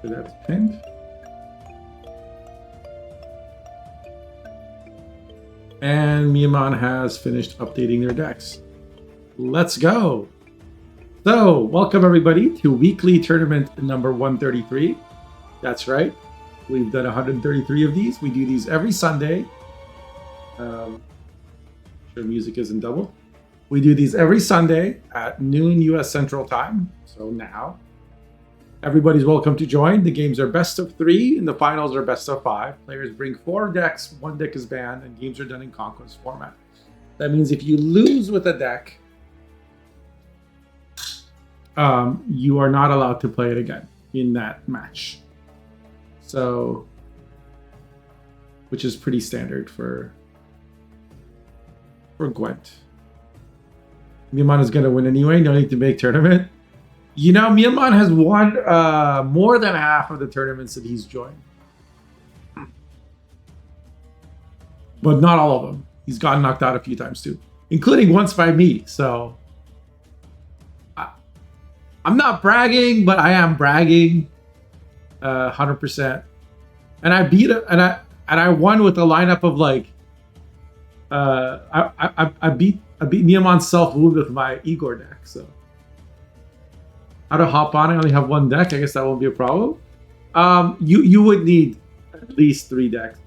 So that's pinned. And Miyaman has finished updating their decks. Let's go. So, welcome everybody to weekly tournament number 133. That's right. We've done 133 of these. We do these every Sunday. Sure, music isn't double. We do these every Sunday at noon US Central Time. So now, everybody's welcome to join. The games are best of 3 and the finals are best of 5. Players bring 4 decks, 1 deck is banned, and games are done in conquest format. That means if you lose with a deck, you are not allowed to play it again in that match. So, which is pretty standard for GWENT. Miyaman is going to win anyway. No need to make tournament. You know, Miyaman has won more than half of the tournaments that he's joined. But not all of them. He's gotten knocked out a few times too, including once by me. So I'm not bragging, but I am bragging 100%. And I beat it, and I won with a lineup of like I beat Miyaman's self-wound with my Igor deck. So how to hop on? I only have 1 deck. I guess that won't be a problem. You would need at least 3 decks.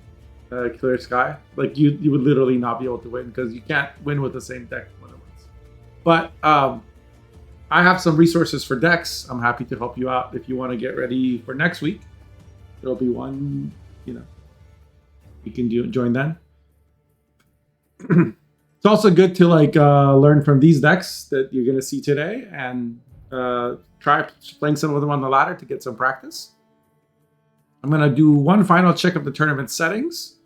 Clear Sky. Like you would literally not be able to win because you can't win with the same deck more than once. But I have some resources for decks. I'm happy to help you out if you want to get ready for next week. There'll be one, you can join then. It's also good to learn from these decks that you're going to see today and try playing some of them on the ladder to get some practice. I'm going to do one final check of the tournament settings.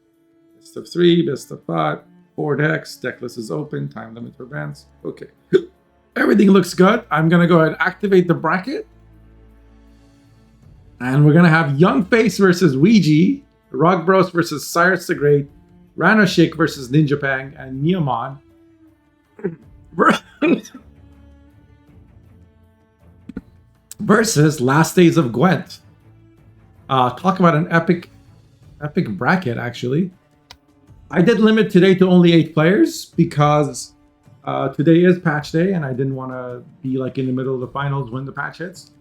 Best of 3, best of 5, 4 decks. Deck list is open. Time limit for bans. Okay. Everything looks good. I'm going to go ahead and activate the bracket. And we're going to have Young Face versus Ouija, Rock Bros versus Cyrus the Great, Ranoshik versus Ninja Pang, and Miyaman versus Last Days of GWENT. Talk about an epic bracket, actually. I did limit today to only 8 players because today is patch day and I didn't want to be in the middle of the finals when the patch hits.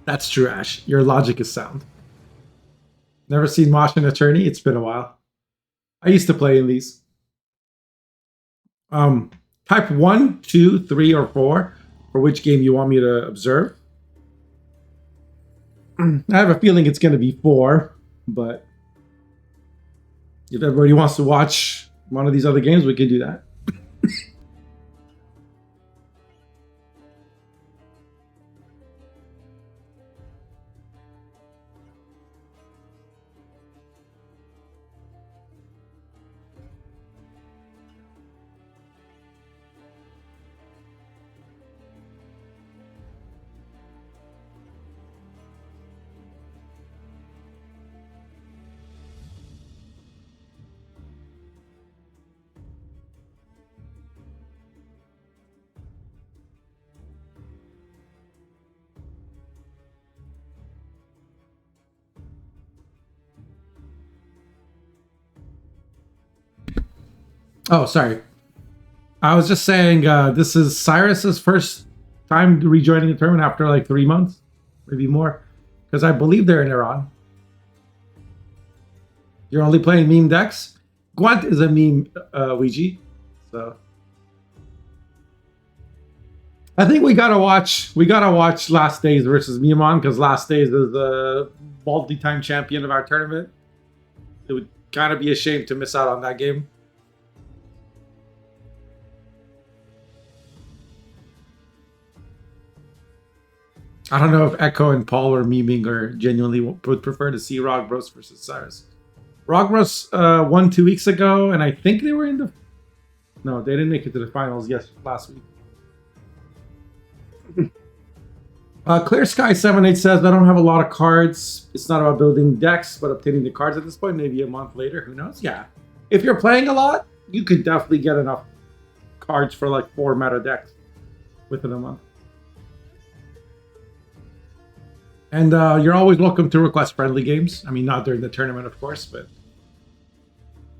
That's true, Ash. Your logic is sound. Never seen Mosh and Attorney? It's been a while. I used to play in these. Type 1, 2, 3, or 4 for which game you want me to observe. I have a feeling it's going to be 4, but if everybody wants to watch one of these other games, we can do that. Oh, sorry. I was just saying this is Cyrus's first time rejoining the tournament after 3 months, maybe more, because I believe they're in Iran. You're only playing meme decks? GWENT is a meme, Ouija. So I think we gotta watch Last Days versus Miyaman because Last Days is the multi-time champion of our tournament. It would kind of be a shame to miss out on that game. I don't know if Echo and Paul were memeing or genuinely would prefer to see Rock Bros versus Cyrus. Rock Bros won 2 weeks ago, and I think they were in the... No, they didn't make it to the finals last week. Clear Sky 78 says, I don't have a lot of cards. It's not about building decks, but obtaining the cards at this point. Maybe a month later, who knows? Yeah. If you're playing a lot, you could definitely get enough cards for 4 meta decks within a month. And you're always welcome to request friendly games. I mean, not during the tournament, of course, but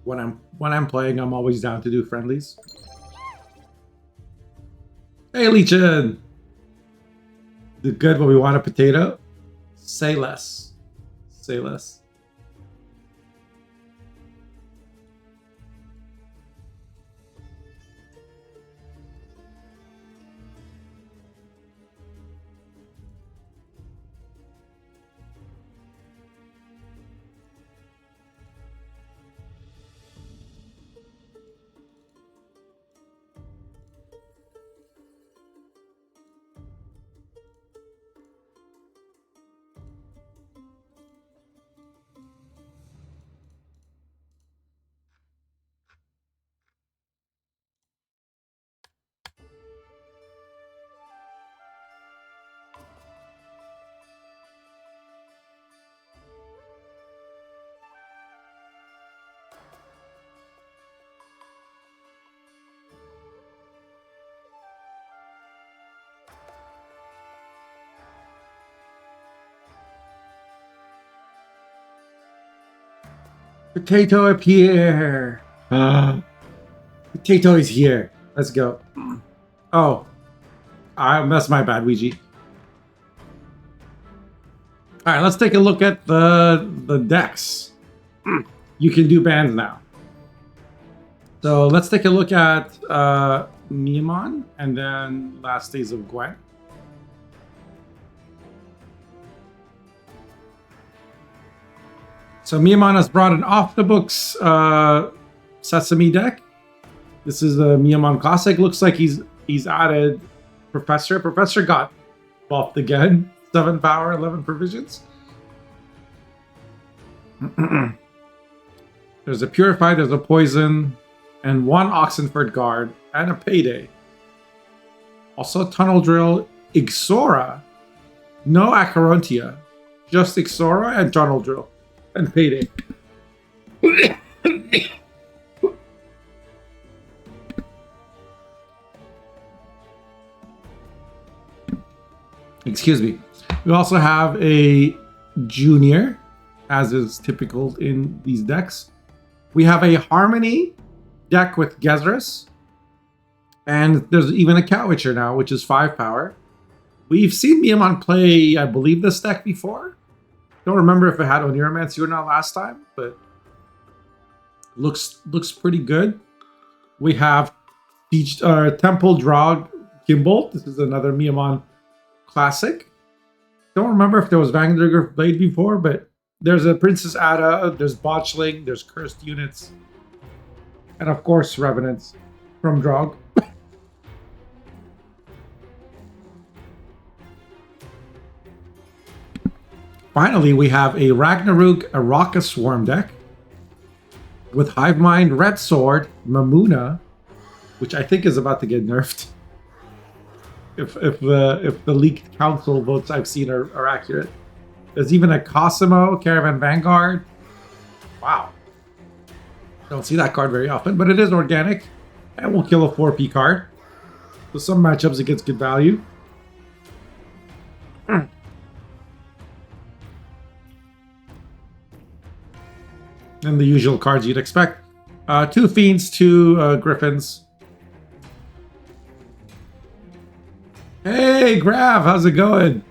when I'm playing, I'm always down to do friendlies. Hey, Leechin! Do good, but we want a potato? Say less. Say less. Potato appear. Potato is here. Let's go. Oh, that's my bad, Ouija. All right, let's take a look at the decks. You can do bands now. So let's take a look at Miamon and then Last Days of Gwent. So Miamon has brought an off-the-books Sesame deck. This is a Miamon Classic. Looks like he's added Professor. Professor got buffed again. 7 power, 11 provisions. There's a Purify, there's a Poison, and 1 Oxenford Guard, and a Payday. Also Tunnel Drill, Ixora. No Acherontia. Just Ixora and Tunnel Drill. And Payday. Excuse me. We also have a Junior, as is typical in these decks. We have a Harmony deck with Gezrus. And there's even a Catwitcher now, which is 5 power. We've seen Miamon play, I believe, this deck before. Don't remember if it had Oniromancy or not last time, but looks pretty good. We have Temple Drog Gimbolt. This is another Miamon Classic. Don't remember if there was Vanguard Blade before, but there's a Princess Ada, there's Botchling, there's Cursed Units, and of course Revenants from Drog. Finally, we have a Ragnarok Araka Swarm deck with Hive Mind, Red Sword, Mamuna, which I think is about to get nerfed. If the leaked council votes I've seen are accurate. There's even a Cosimo Caravan Vanguard. Wow. Don't see that card very often, but it is organic and will kill a 4P card. So some matchups it gets good value. And the usual cards you'd expect. 2 Fiends, 2 Griffins. Hey, Grav, how's it going?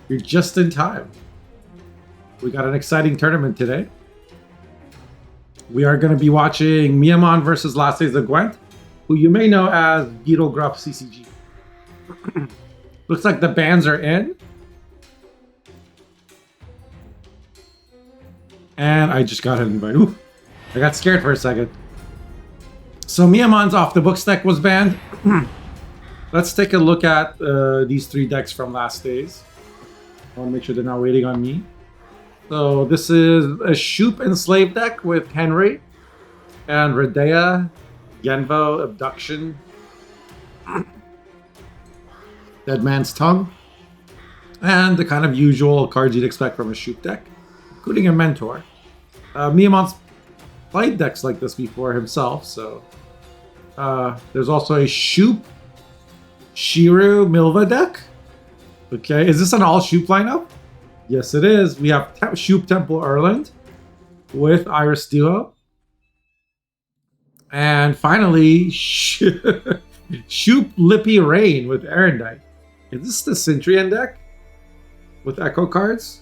You're just in time. We got an exciting tournament today. We are going to be watching Miamon versus Last Days of Gwent, who you may know as Beetle Gruff CCG. Looks like the bands are in. And I just got an invite. Ooh, I got scared for a second. So Miamon's off the books deck was banned. Let's take a look at these 3 decks from Last Days. I want to make sure they're not waiting on me. So this is a Shoop Enslaved deck with Henry and Redea, Genvo, Abduction, Dead Man's Tongue, and the kind of usual cards you'd expect from a Shoop deck, including a Mentor. Miamon's played decks like this before himself, so there's also a Shoop Shiru Milva deck. Okay, is this an all Shoop lineup? Yes, it is. We have Shoop Temple Erland with Iris Duo. And finally, Shoop Lippy Rain with Erendite. Is this the Centurion deck with Echo cards?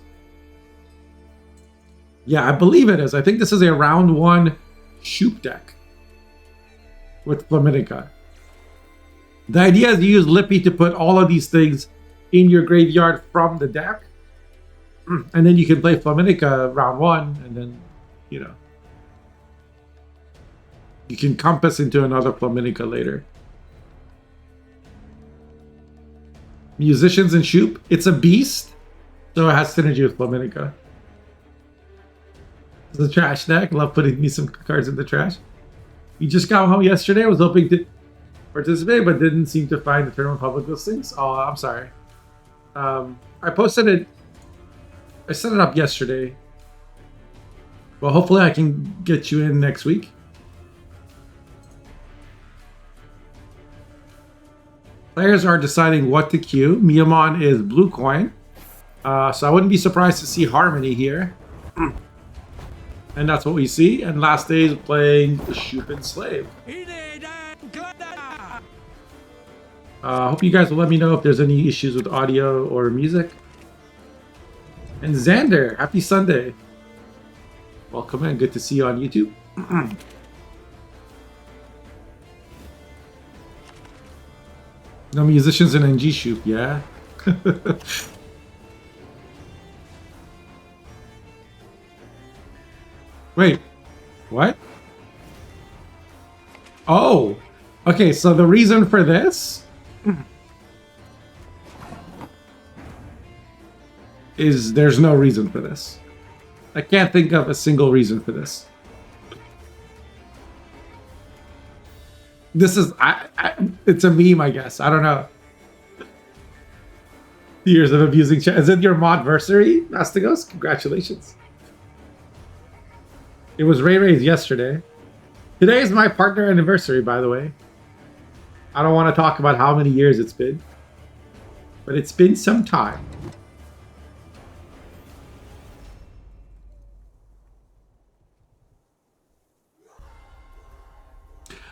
Yeah, I believe it is. I think this is a round 1 Shoop deck with Flaminica. The idea is to use Lippy to put all of these things in your graveyard from the deck. And then you can play Flaminica round 1, and then, you know, you can compass into another Flaminica later. Musicians and Shoop. It's a beast, so it has synergy with Flaminica. It's a trash deck. Love putting me some cards in the trash. You just got home yesterday. I was hoping to participate, but didn't seem to find the tournament public listings. Oh, I'm sorry. I posted it. I set it up yesterday. Well, hopefully I can get you in next week. Players are deciding what to queue. Miyamon is blue coin. So I wouldn't be surprised to see Harmony here. And that's what we see. And last day is playing Shoop and Slave. Hope you guys will let me know if there's any issues with audio or music. And Xander, happy Sunday. Welcome in. Good to see you on YouTube. No musicians in NG Shoop, yeah? Wait, what? Oh, okay, so the reason for this is there's no reason for this. I can't think of a single reason for this. This is, it's a meme, I guess. I don't know. Years of abusing chat. Is it your modversary, Mastigos? Congratulations. It was Ray Ray's yesterday. Today is my partner anniversary, by the way. I don't want to talk about how many years it's been, but it's been some time.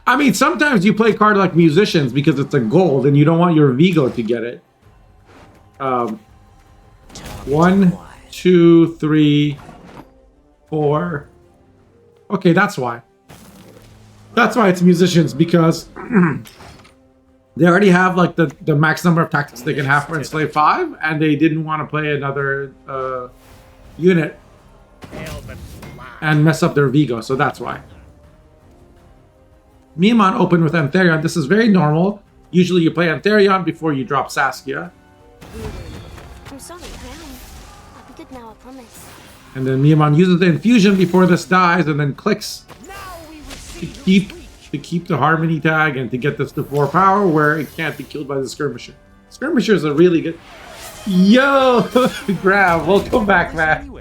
I mean, sometimes you play a card like Musicians because it's a gold and you don't want your Vigo to get it. 1, 2, 3, 4. Okay, that's why. That's why it's Musicians, because they already have like the max number of tactics they can have for Enslave 5, and they didn't want to play another unit and mess up their Vigo, so that's why. Miyamon opened with Antherion. This is very normal. Usually you play Antherion before you drop Saskia. I'm sorry, I am. I'll be good now, I promise. And then Miyamon uses the infusion before this dies and then clicks to keep the Harmony tag and to get this to 4 power where it can't be killed by the Skirmisher. Skirmisher is a really good... Yo! Grab, welcome back, man.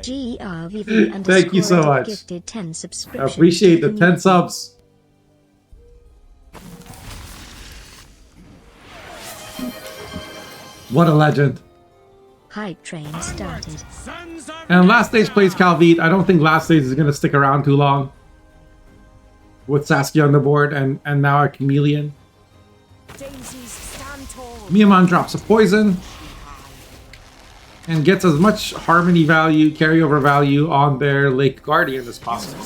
Thank you so much. I appreciate the 10 subs. What a legend. Hype train started. And Last Stage plays Calvite. I don't think Last Stage is going to stick around too long. With Saskia on the board and now a Chameleon. Miyamon drops a poison. And gets as much Harmony value, carryover value on their Lake Guardian as possible.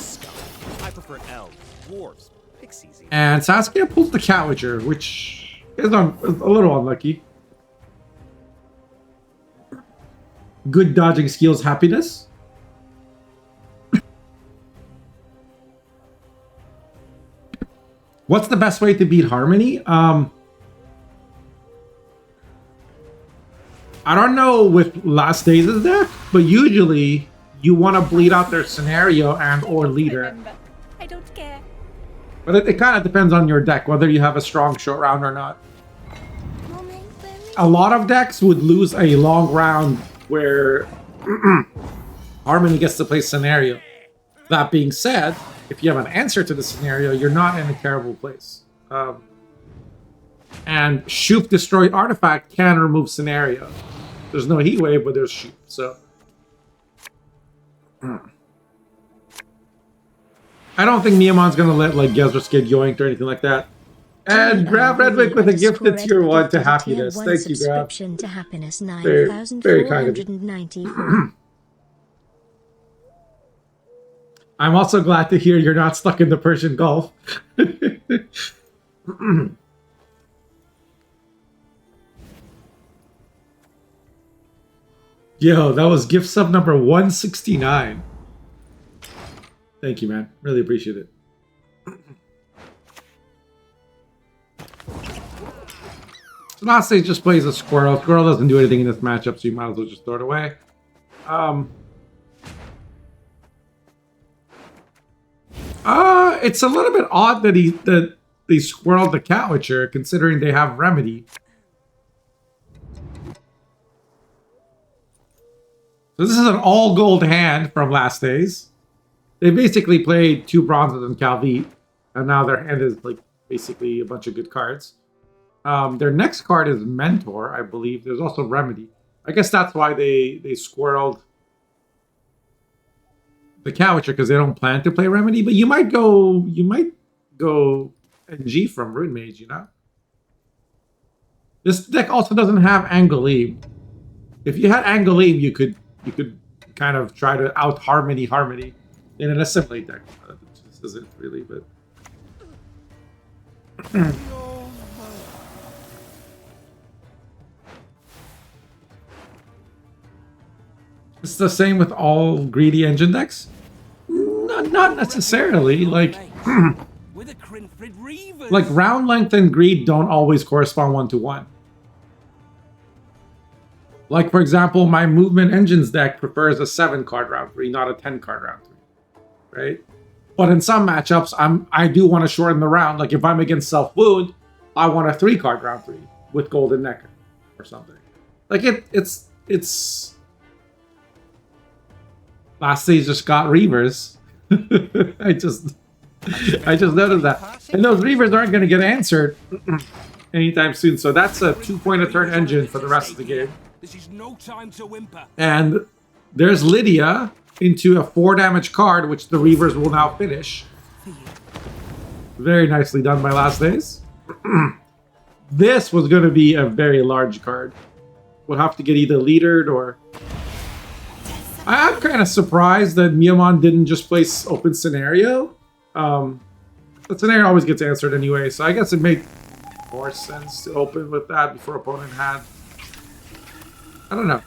I prefer elves, dwarves, pixies. And Saskia pulls the Cat Witcher, which is a little unlucky. Good dodging skills, happiness. What's the best way to beat Harmony? I don't know with Last Days' deck, but usually you want to bleed out their scenario and or leader. I don't care. But it kind of depends on your deck, whether you have a strong short round or not. A lot of decks would lose a long round where Harmony gets to play scenario. That being said, if you have an answer to the scenario, you're not in a terrible place. And Shoop Destroy Artifact can remove Scenario. There's no Heat Wave, but there's Shoop, so... I don't think Miyamon's gonna let like Gezrus get yoinked or anything like that. And Grab Redwick with a gifted tier 1 to happiness. Thank you, Grab. To happiness, Very, very kind of you. I'm also glad to hear you're not stuck in the Persian Gulf. Yo, that was gift sub number 169. Thank you, man. Really appreciate it. So Nase just plays a Squirrel. Squirrel doesn't do anything in this matchup, so you might as well just throw it away. It's a little bit odd that they squirreled the Cat Witcher, considering they have Remedy. So this is an all gold hand from last days. They basically played 2 bronzes and Calvite, and now their hand is like basically a bunch of good cards. Their next card is Mentor, I believe. There's also Remedy. I guess that's why they squirreled the Cat Witcher, because they don't plan to play Remedy. But you might go NG from Rune Mage, you know. This deck also doesn't have Angolim. If you had Angolim, you could kind of try to out Harmony in an Assimilate deck. This isn't really, but. It's the same with all greedy engine decks? Not necessarily. Like round length and greed don't always correspond 1-to-1. Like, for example, my movement engines deck prefers a 7-card round 3, not a 10-card round 3. Right? But in some matchups, I do want to shorten the round. Like if I'm against Self Wound, I want a 3-card round 3 with Golden Necker or something. Like it's last stage just got Reavers. I just noticed that. And those Reavers aren't going to get answered anytime soon. So that's a 2-point a turn engine for the rest of the game. This is no time to whimper. And there's Lydia into a 4 damage card, which the Reavers will now finish. Very nicely done by last days. This was going to be a very large card. We'll have to get either leadered or... I'm kind of surprised that Miyamon didn't just place open scenario. The scenario always gets answered anyway, so I guess it made more sense to open with that before opponent had. I don't know.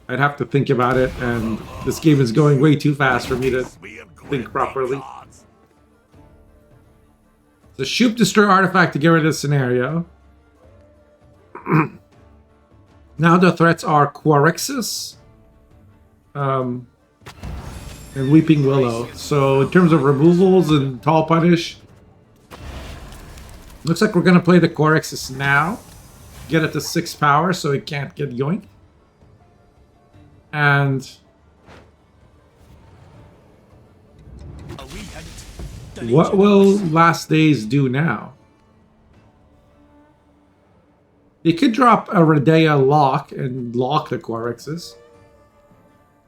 I'd have to think about it, and this game is going way too fast for me to think properly. So Shoop Destroy Artifact to get rid of this scenario. Now the threats are Quarexus and Weeping Willow. So in terms of removals and Tall Punish, looks like we're going to play the Quarexus now. Get it to 6 power so it can't get yoinked. And what will Last Days do now? They could drop a Redea lock and lock the Quarexus.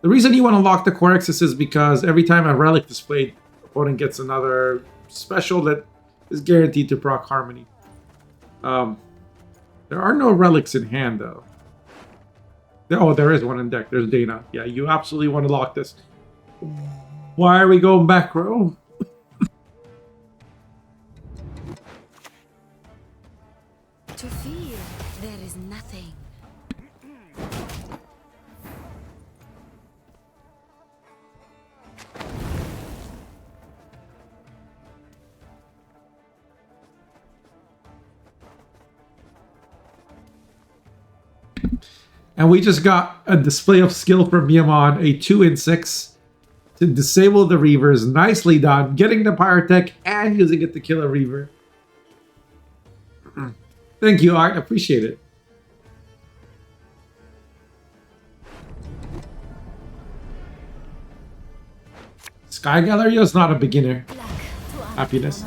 The reason you want to lock the Quarexus is because every time a relic is played, opponent gets another special that is guaranteed to proc Harmony. There are no relics in hand, though. Oh, there is one in deck. There's Dana. Yeah, you absolutely want to lock this. Why are we going back row? To fear, there is nothing. And we just got a display of skill from Miyamon, a 2-in-6 to disable the Reavers. Nicely done. Getting the Pyrotech and using it to kill a Reaver. Thank you, Art. Appreciate it. Sky Galleria is not a beginner. Happiness.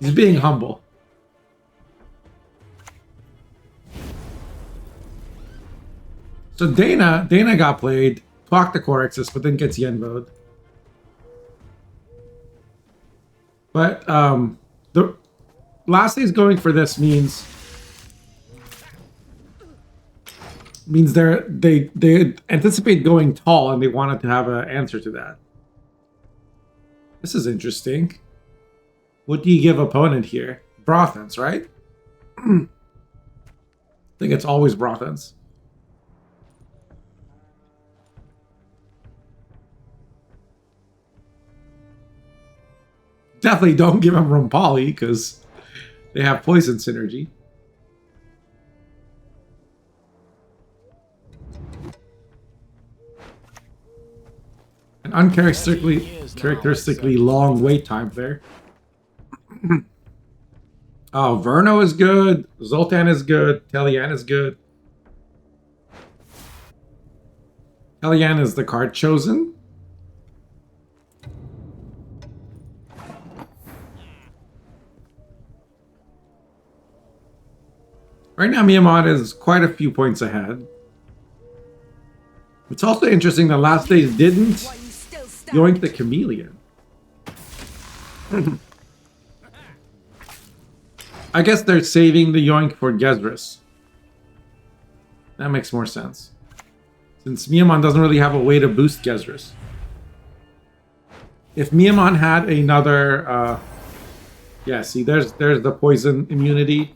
He's being humble. So Dana got played, clocked the Corexus, but then gets Yenvoed. But the last day's going for this means they anticipate going tall and they wanted to have an answer to that. This is interesting. What do you give opponent here? Brothans, right? I think it's always Brothans. Definitely don't give him Rompali because they have poison synergy. An uncharacteristically long wait time there. Oh, Verno is good. Zoltan is good. Telian is good. Telian is the card chosen. Right now, Miyamoto is quite a few points ahead. It's also interesting that last days didn't yoink the chameleon. I guess they're saving the yoink for Gezris. That makes more sense. Since Miyamon doesn't really have a way to boost Gezris. If Miyamon had another... yeah, see, there's the poison immunity.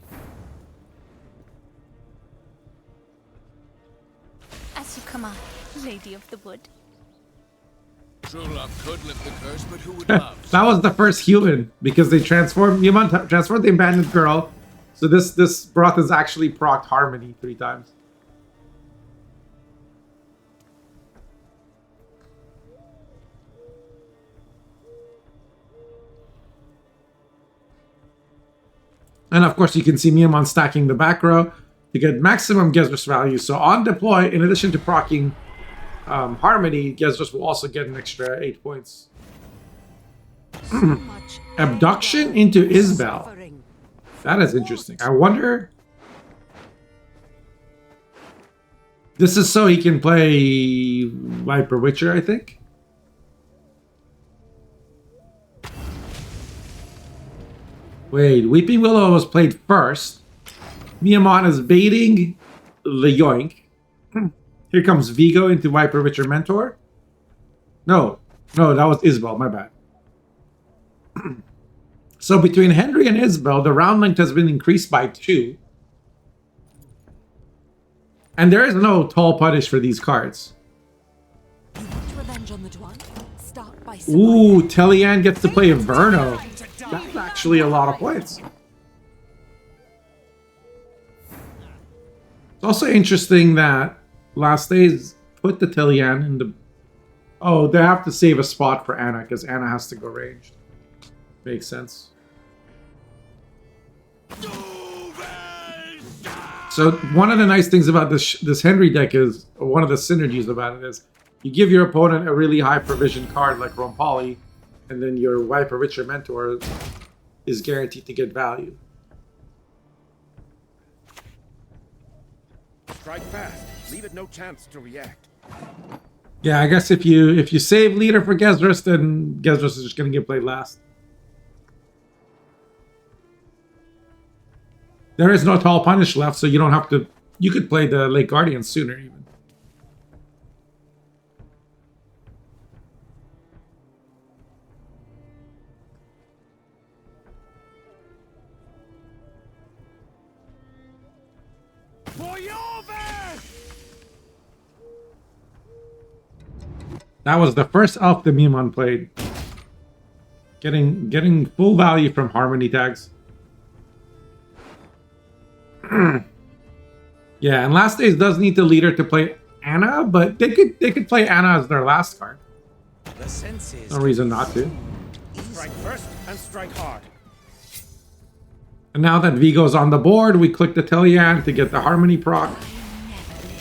As you command, Lady of the Wood. True love could lift the curse, but who would love? That was the first human, because they transformed... Miyamon transformed the abandoned girl. So this broth has actually procced Harmony 3 times. And of course, you can see Miyamon stacking the back row to get maximum Gezris value. So on deploy, in addition to proccing Harmony, Gezris will also get an extra 8 points. Abduction into Isbel. That is interesting. I wonder... This is so he can play Viper Witcher, I think. Wait, Weeping Willow was played first. Miyamon is baiting the yoink. Here comes Vigo into Viper Witcher Mentor. No, that was Isbel, my bad. So between Henry and Isbel, the round length has been increased by 2. And there is no tall punish for these cards. Ooh, Telian gets to play Verno. That's actually a lot of points. It's also interesting that last days put the Telian in the... Oh, they have to save a spot for Anna because Anna has to go ranged. Makes sense. So one of the nice things about this Henry deck is, one of the synergies about it is, you give your opponent a really high provision card like Rompali, and then your Viper Witcher Mentor is guaranteed to get value. Strike fast. Leave it no chance to react. Yeah, I guess if you save leader for Gezris, then Gezris is just going to get played last. There is no tall punish left, so you don't have to... You could play the Lake Guardian sooner, even. That was the first elf that Miyamon played. Getting full value from Harmony tags. Yeah, and last days does need the leader to play Anna, but they could play Anna as their last card. The senses. No reason not to. Strike first and strike hard. And now that Vigo's on the board, we click the Telian to get the Harmony proc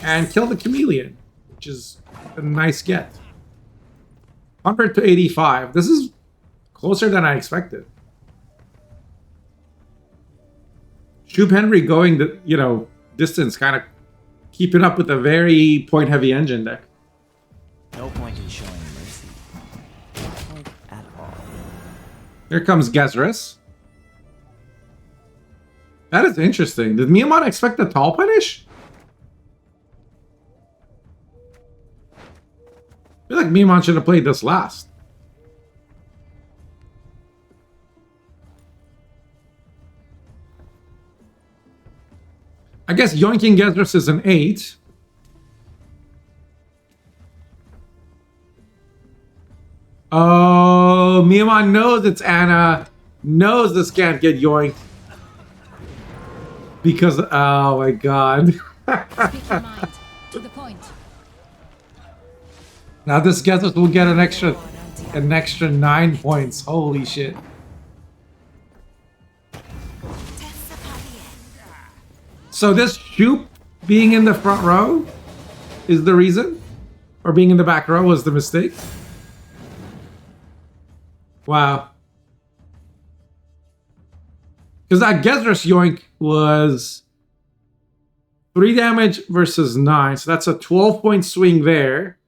and kill the Chameleon, which is a nice get. 100 to 85. This is closer than I expected. Troop Henry going the, distance, kind of keeping up with a very point-heavy engine deck. No point in showing mercy. Like, at all. Here comes Gezrus. That is interesting. Did Miyamoto expect a tall punish? I feel like Miyamoto should have played this last. I guess yoinking Gezrus is an 8. Oh, Miyamoto knows it's Anna. Knows this can't get yoinked. Because, oh my god. Speak your mind. To the point. Now this Gezrus will get an extra 9 points. Holy shit. So this Shoop being in the front row is the reason? Or being in the back row was the mistake? Wow. Because that Gezrus yoink was 3 damage versus 9. So that's a 12-point swing there.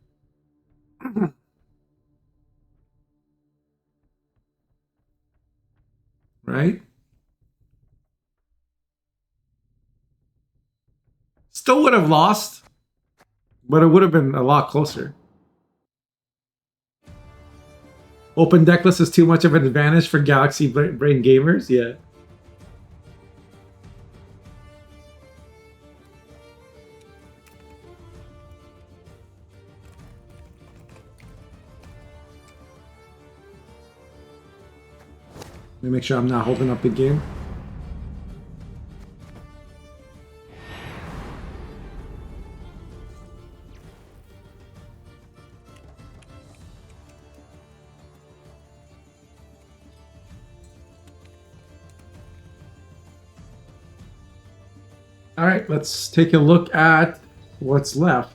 Right? Still would have lost, but it would have been a lot closer. Open decklist is too much of an advantage for Galaxy Brain gamers? Yeah. Let me make sure I'm not holding up the game. All right, let's take a look at what's left.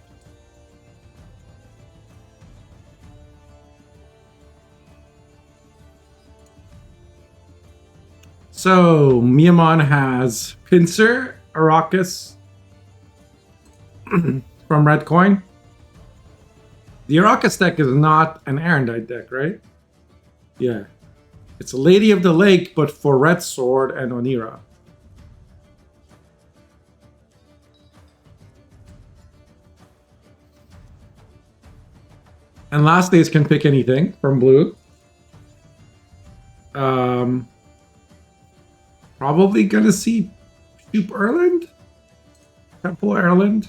So, Miyamoto has Pinsir, Arrakis from Red Coin. The Arrakis deck is not an Erendite deck, right? Yeah. It's a Lady of the Lake, but for Red Sword and Onira. And last days can pick anything from blue. Probably gonna see Shoop Erland? Temple Erland?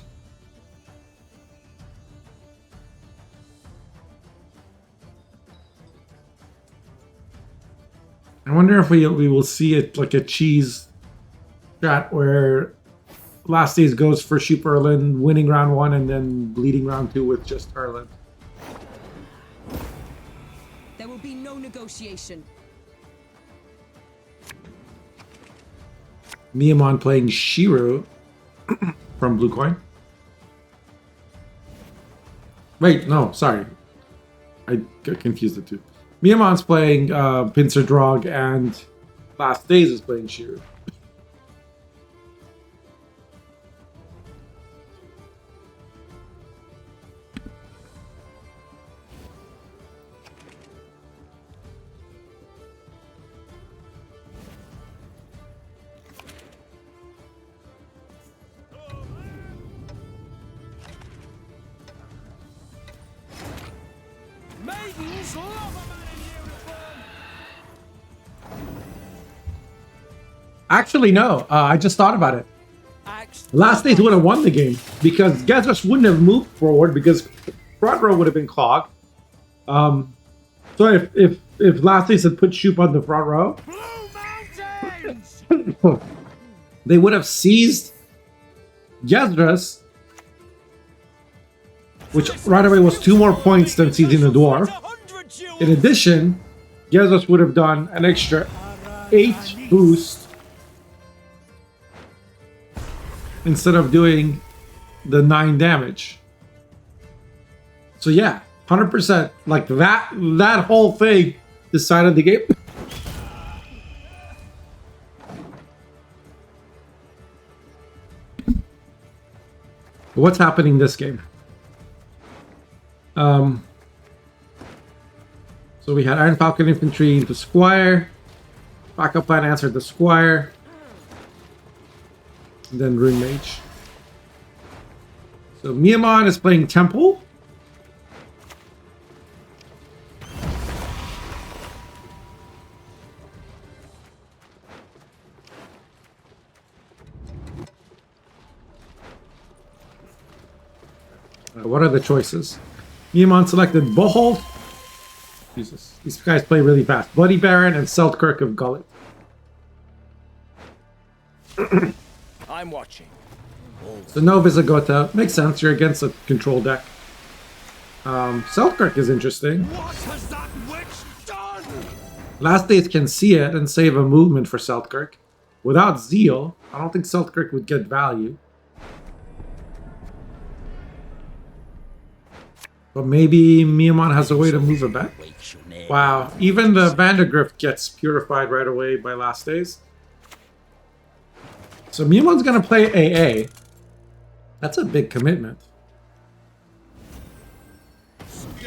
I wonder if we will see it like a cheese strat where last days goes for Shoop Erland, winning round 1 and then bleeding round 2 with just Erland. There will be no negotiation. Miyamon playing Shiro from Blue Coin. Wait, no, sorry. I got confused the two. Miyamon's playing Pinsir Drog and Last Days is playing Shiro. Maidens love a man in uniform. Actually, no. I just thought about it. Last Days would have won the game because Gezrus wouldn't have moved forward because front row would have been clogged. So if Last Days had put Shoop on the front row, Blue Mountains! they would have seized Gezrus, which right away was 2 more points than seizing the dwarf. In addition, Gezrus would have done an extra 8 boost instead of doing the 9 damage. So yeah, 100%. Like that whole thing decided the game. What's happening this game? So we had Iron Falcon Infantry into Squire. Backup plan answered the Squire. And then Rune Mage. So Miyamon is playing Temple. What are the choices? Miyamon selected Boholt. Jesus, these guys play really fast. Bloody Baron and Seltkirk of Gullet. I'm watching. So no Visigoth. Makes sense, you're against a control deck. Seltkirk is interesting. What has that witch done? Last Days can see it and save a movement for Seltkirk. Without Zeal, I don't think Seltkirk would get value. But maybe Miyamon has a way to move it back. Wow, even the Vandergrift gets purified right away by Last Days. So Miyamon's going to play AA. That's a big commitment.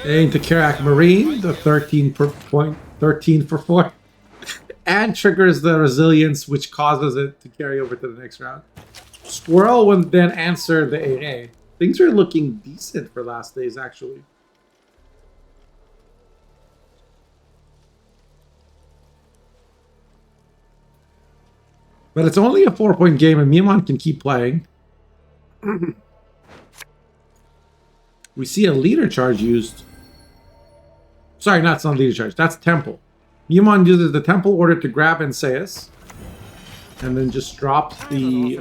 Aim to Karak Marine, the 13 for 4. And triggers the resilience, which causes it to carry over to the next round. Squirrel would then answer the AA. Things are looking decent for Last Days, actually. But it's only a 4-point game, and Miyamon can keep playing. We see a leader charge used. Sorry, not leader charge. That's Temple. Miyamon uses the Temple order to grab Anseus. And then just drops the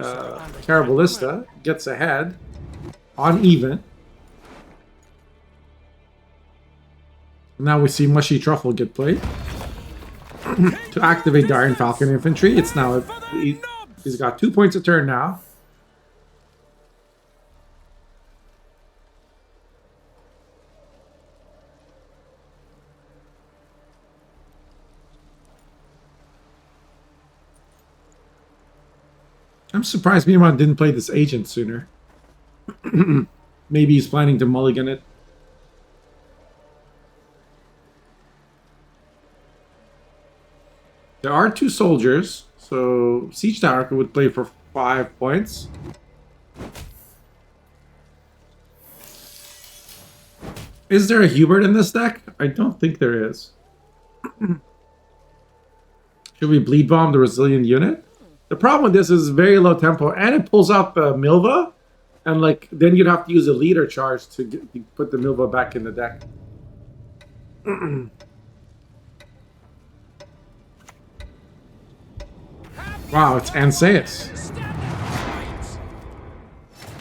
Carabalista. Gets ahead. On even. Now we see Mushy Truffle get played. To activate the Iron Falcon Infantry. It's now... He's got 2 points a turn now. I'm surprised Miyamon didn't play this agent sooner. Maybe he's planning to mulligan it. There are 2 soldiers, so Siege Tower would play for 5 points. Is there a Hubert in this deck? I don't think there is. Should we bleed bomb the resilient unit? The problem with this is very low tempo, and it pulls out the Milva, and like then you'd have to use a leader charge to put the Milva back in the deck. Wow, it's Anseus.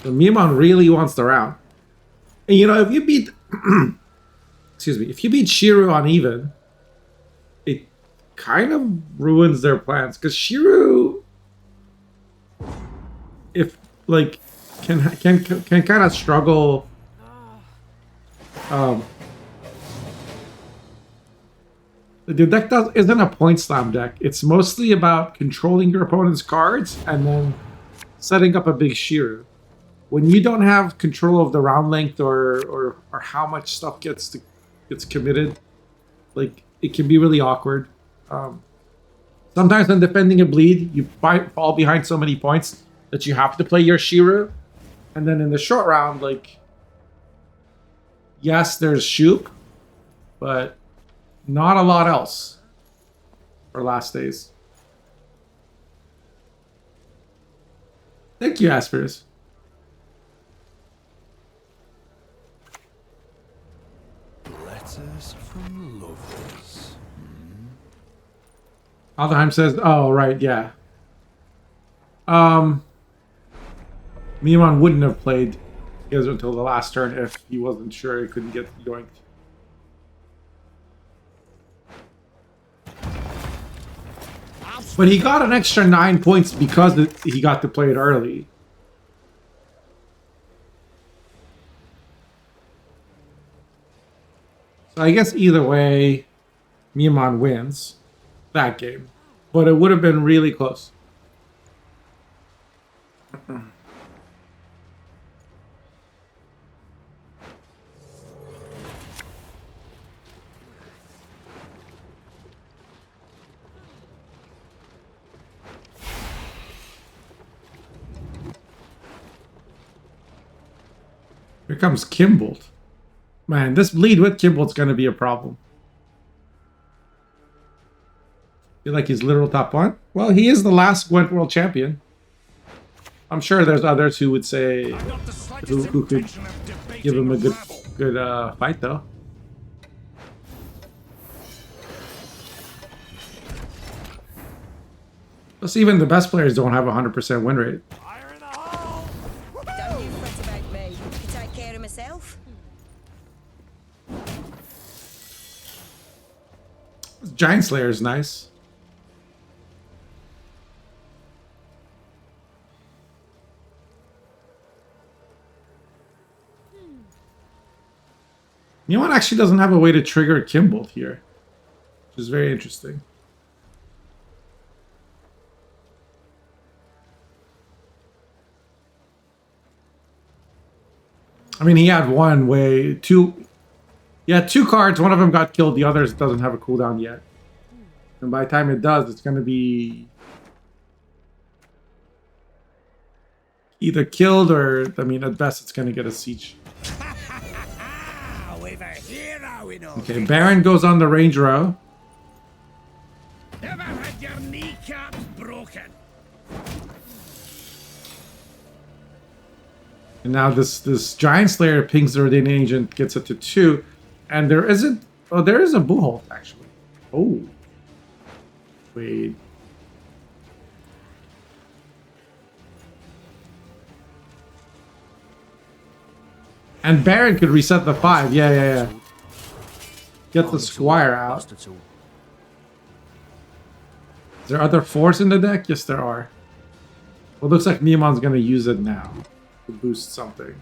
So Miyamon really wants the round. And you know, if you beat excuse me, if you beat Shiru on even, it kind of ruins their plans, because Shiru, if like can kind of struggle. The deck isn't a point slam deck. It's mostly about controlling your opponent's cards and then setting up a big Shiru. When you don't have control of the round length or how much stuff gets committed, like it can be really awkward. Sometimes when defending a bleed, you fall behind so many points that you have to play your Shiru, and then in the short round, like yes, there's Shoop, but not a lot else for Last Days. Thank you, Aspers. Letters from lovers. Alderheim says, oh, right, yeah. Miyamon wouldn't have played his until the last turn if he wasn't sure he couldn't get yoinked. But he got an extra 9 points because he got to play it early. So I guess either way, Miyamon wins that game. But it would have been really close. Here comes Kimbolt. Man, this bleed with Kimbolt's gonna be a problem. Feel like he's literal top one? Well, he is the last Gwent World Champion. I'm sure there's others who would say who could give him a good fight though. Plus, even the best players don't have a 100% win rate. Don't you fret about me. I can take care of myself. Giant Slayer is nice. Neon actually doesn't have a way to trigger Kimbolt here, which is very interesting. I mean, he had he had two cards, one of them got killed, the others doesn't have a cooldown yet. And by the time it does, it's going to be either killed or, I mean, at best, it's going to get a siege. Okay, Baron goes on the range row. Never had your kneecaps broken. And now this Giant Slayer pings the Redeeming Agent, gets it to 2. And there isn't... Oh, there is a Buholt, actually. Oh. Wait. And Baron could reset the 5. Yeah. Get the Squire out. Is there other 4s in the deck? Yes, there are. Well, it looks like Nemon's going to use it now to boost something.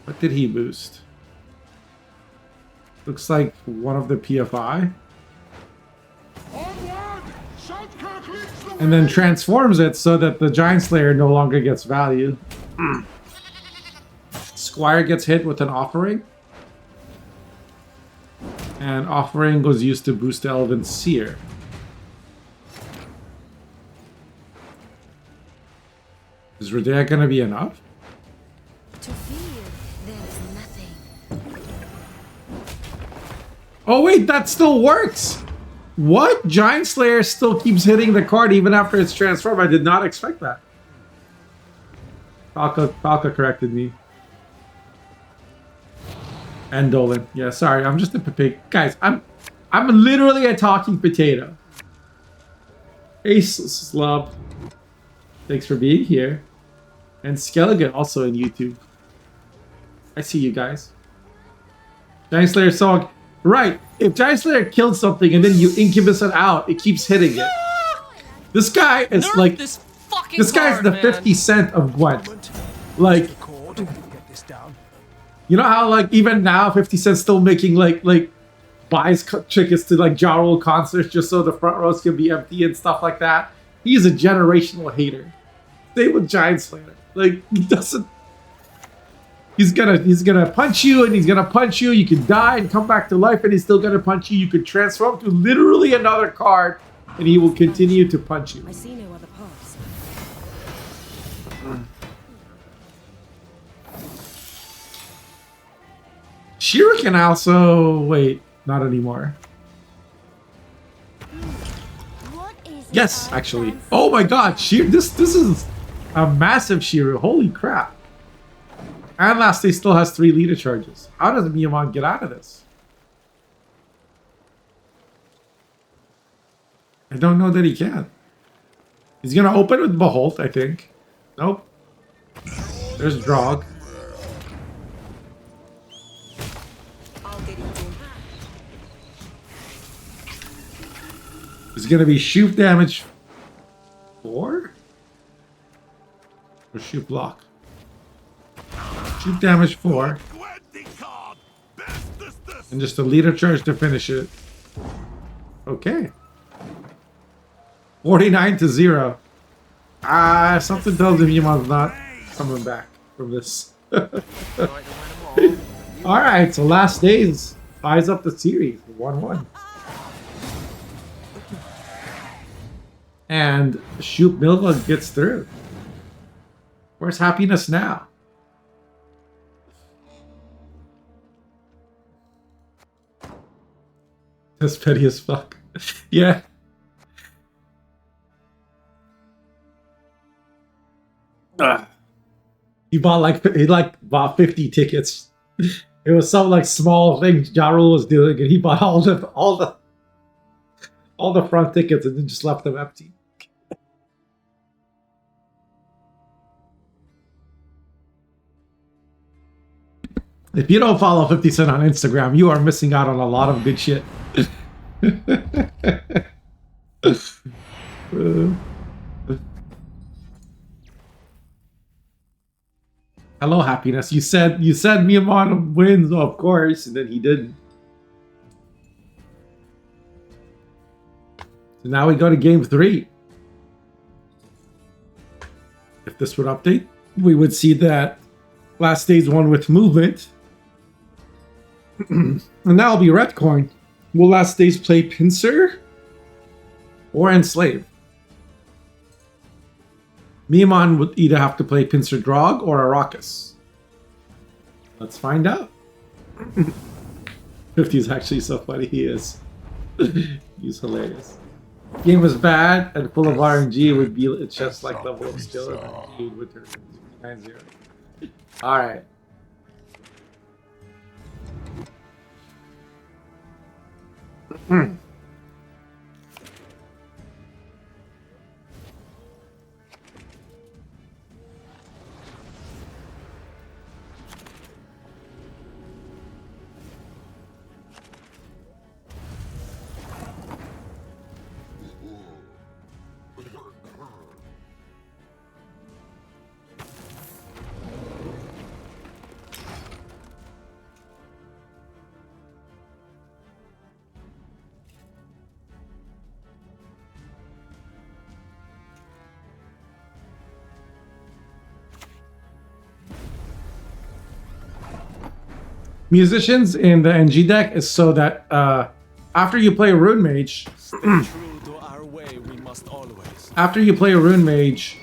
What did he boost? Looks like one of the PFI. And then transforms it so that the Giant Slayer no longer gets value. Squire gets hit with an Offering. And Offering was used to boost the Elven Seer. Is Redea gonna be enough? To fear, there is nothing. Oh wait, that still works! What? Giant Slayer still keeps hitting the card even after it's transformed. I did not expect that. Falca corrected me. And Dolan. Yeah, sorry, I'm just a potato. Guys, I'm literally a talking potato. Ace Slub. Thanks for being here. And Skelligan also in YouTube. I see you guys. Giant Slayer song. Right. If Giant Slayer killed something and then you incubus it out, it keeps hitting it. This guy is Nerf like this guy's the 50 Cent of Gwent. Like, you know how like even now 50 Cent's still making like buys tickets to like Ja Rule concerts just so the front rows can be empty and stuff like that. He's a generational hater. Same with Giant Slayer. Like he doesn't. He's gonna punch you and he's gonna punch you. You can die and come back to life and he's still gonna punch you. You could transform to literally another card and he will continue to punch you. I see no other paths. Shira can also wait. Not anymore. What is Yes, actually. Oh my God, this is a massive Shira. Holy crap! And last day still has 3 leader charges. How does Miyamon get out of this? I don't know that he can. He's gonna open with Behold, I think. Nope. There's Drog. I'll get it done. It's gonna be shoot damage 4? Or shoot block? Shoot damage 4. And just a leader charge to finish it. Okay. 49-0. Something tells me Yamon's not coming back from this. Alright, so last days ties up the series. 1-1. And Shoot Milva gets through. Where's happiness now? That's petty as fuck. Yeah. He bought 50 tickets. It was some like small thing Ja Rule was doing, and he bought all the front tickets and then just left them empty. If you don't follow 50 Cent on Instagram, you are missing out on a lot of good shit. Hello, happiness. You said Miyamon wins, of course, and then he didn't. So now we go to game 3. If this would update, we would see that last stage won with movement. And now it'll be red coin. Will last stage play pincer or enslave? Miyamon would either have to play pincer drog or Arrakis. Let's find out. 50 is actually so funny. He is. He's hilarious. Game was bad and full of RNG. Would be a chess like level of skill and with her 9-0. All right. Musicians in the NG deck is so that after you play a Rune Mage, after you play a Rune Mage,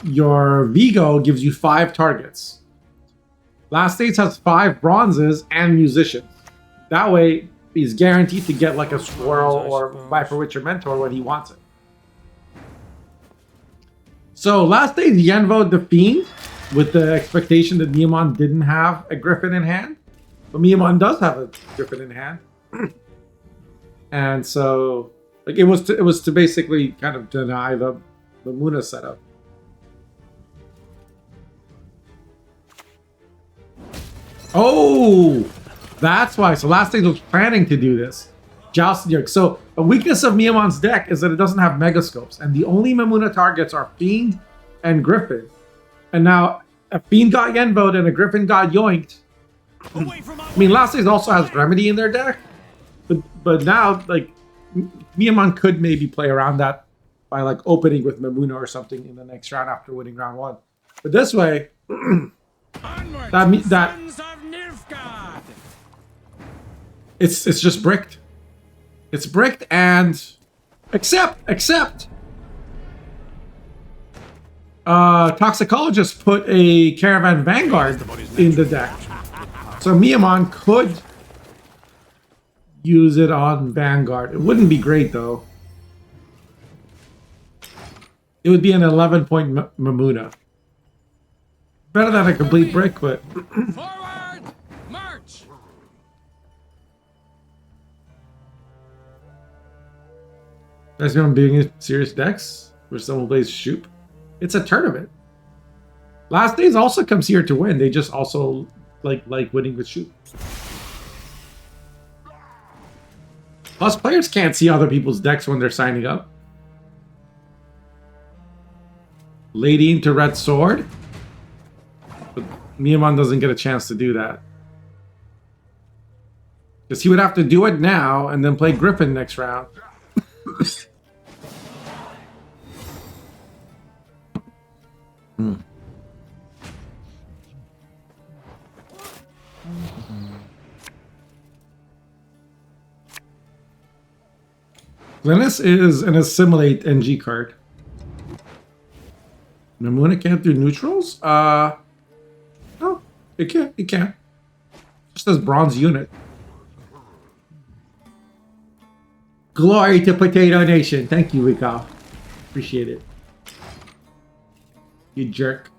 your Vigo gives you 5 targets. Last States has 5 bronzes and musicians. That way, he's guaranteed to get like a Squirrel or Viper Witcher Mentor when he wants it. So last States Yenvoed the Fiend, with the expectation that Miyamon didn't have a Griffin in hand. But Miyamon does have a Griffin in hand. And so like it was to basically kind of deny the Muna setup. Oh, that's why. So last stage was planning to do this. Jousting Yerk. So a weakness of Miyamon's deck is that it doesn't have Megascopes. And the only Mamuna targets are Fiend and Griffin. And now a Fiend got Yenvoed and a Griffin got yoinked. I mean, last days also has Remedy in their deck. But now, like, Miyamon could maybe play around that by, like, opening with Mamuna or something in the next round after winning round 1. But this way, that it's just bricked. It's bricked and except Toxicologist put a Caravan Vanguard in the deck. So Miyamon could use it on Vanguard. It wouldn't be great, though. It would be an 11-point Mamuna. Better than a complete brick, but... Forward! March! Guys, you know, being serious decks where someone plays Shoop. It's a tournament. Last Days also comes here to win. They just also like winning with Shoop. Plus, players can't see other people's decks when they're signing up. Lady into Red Sword. But Miyamon doesn't get a chance to do that. Because he would have to do it now and then play Griffin next round. Glennis is an Assimilate NG card. Mamuna can't do neutrals? No, it can. It can. Just as bronze unit. Glory to Potato Nation. Thank you, Wika. Appreciate it. You jerk.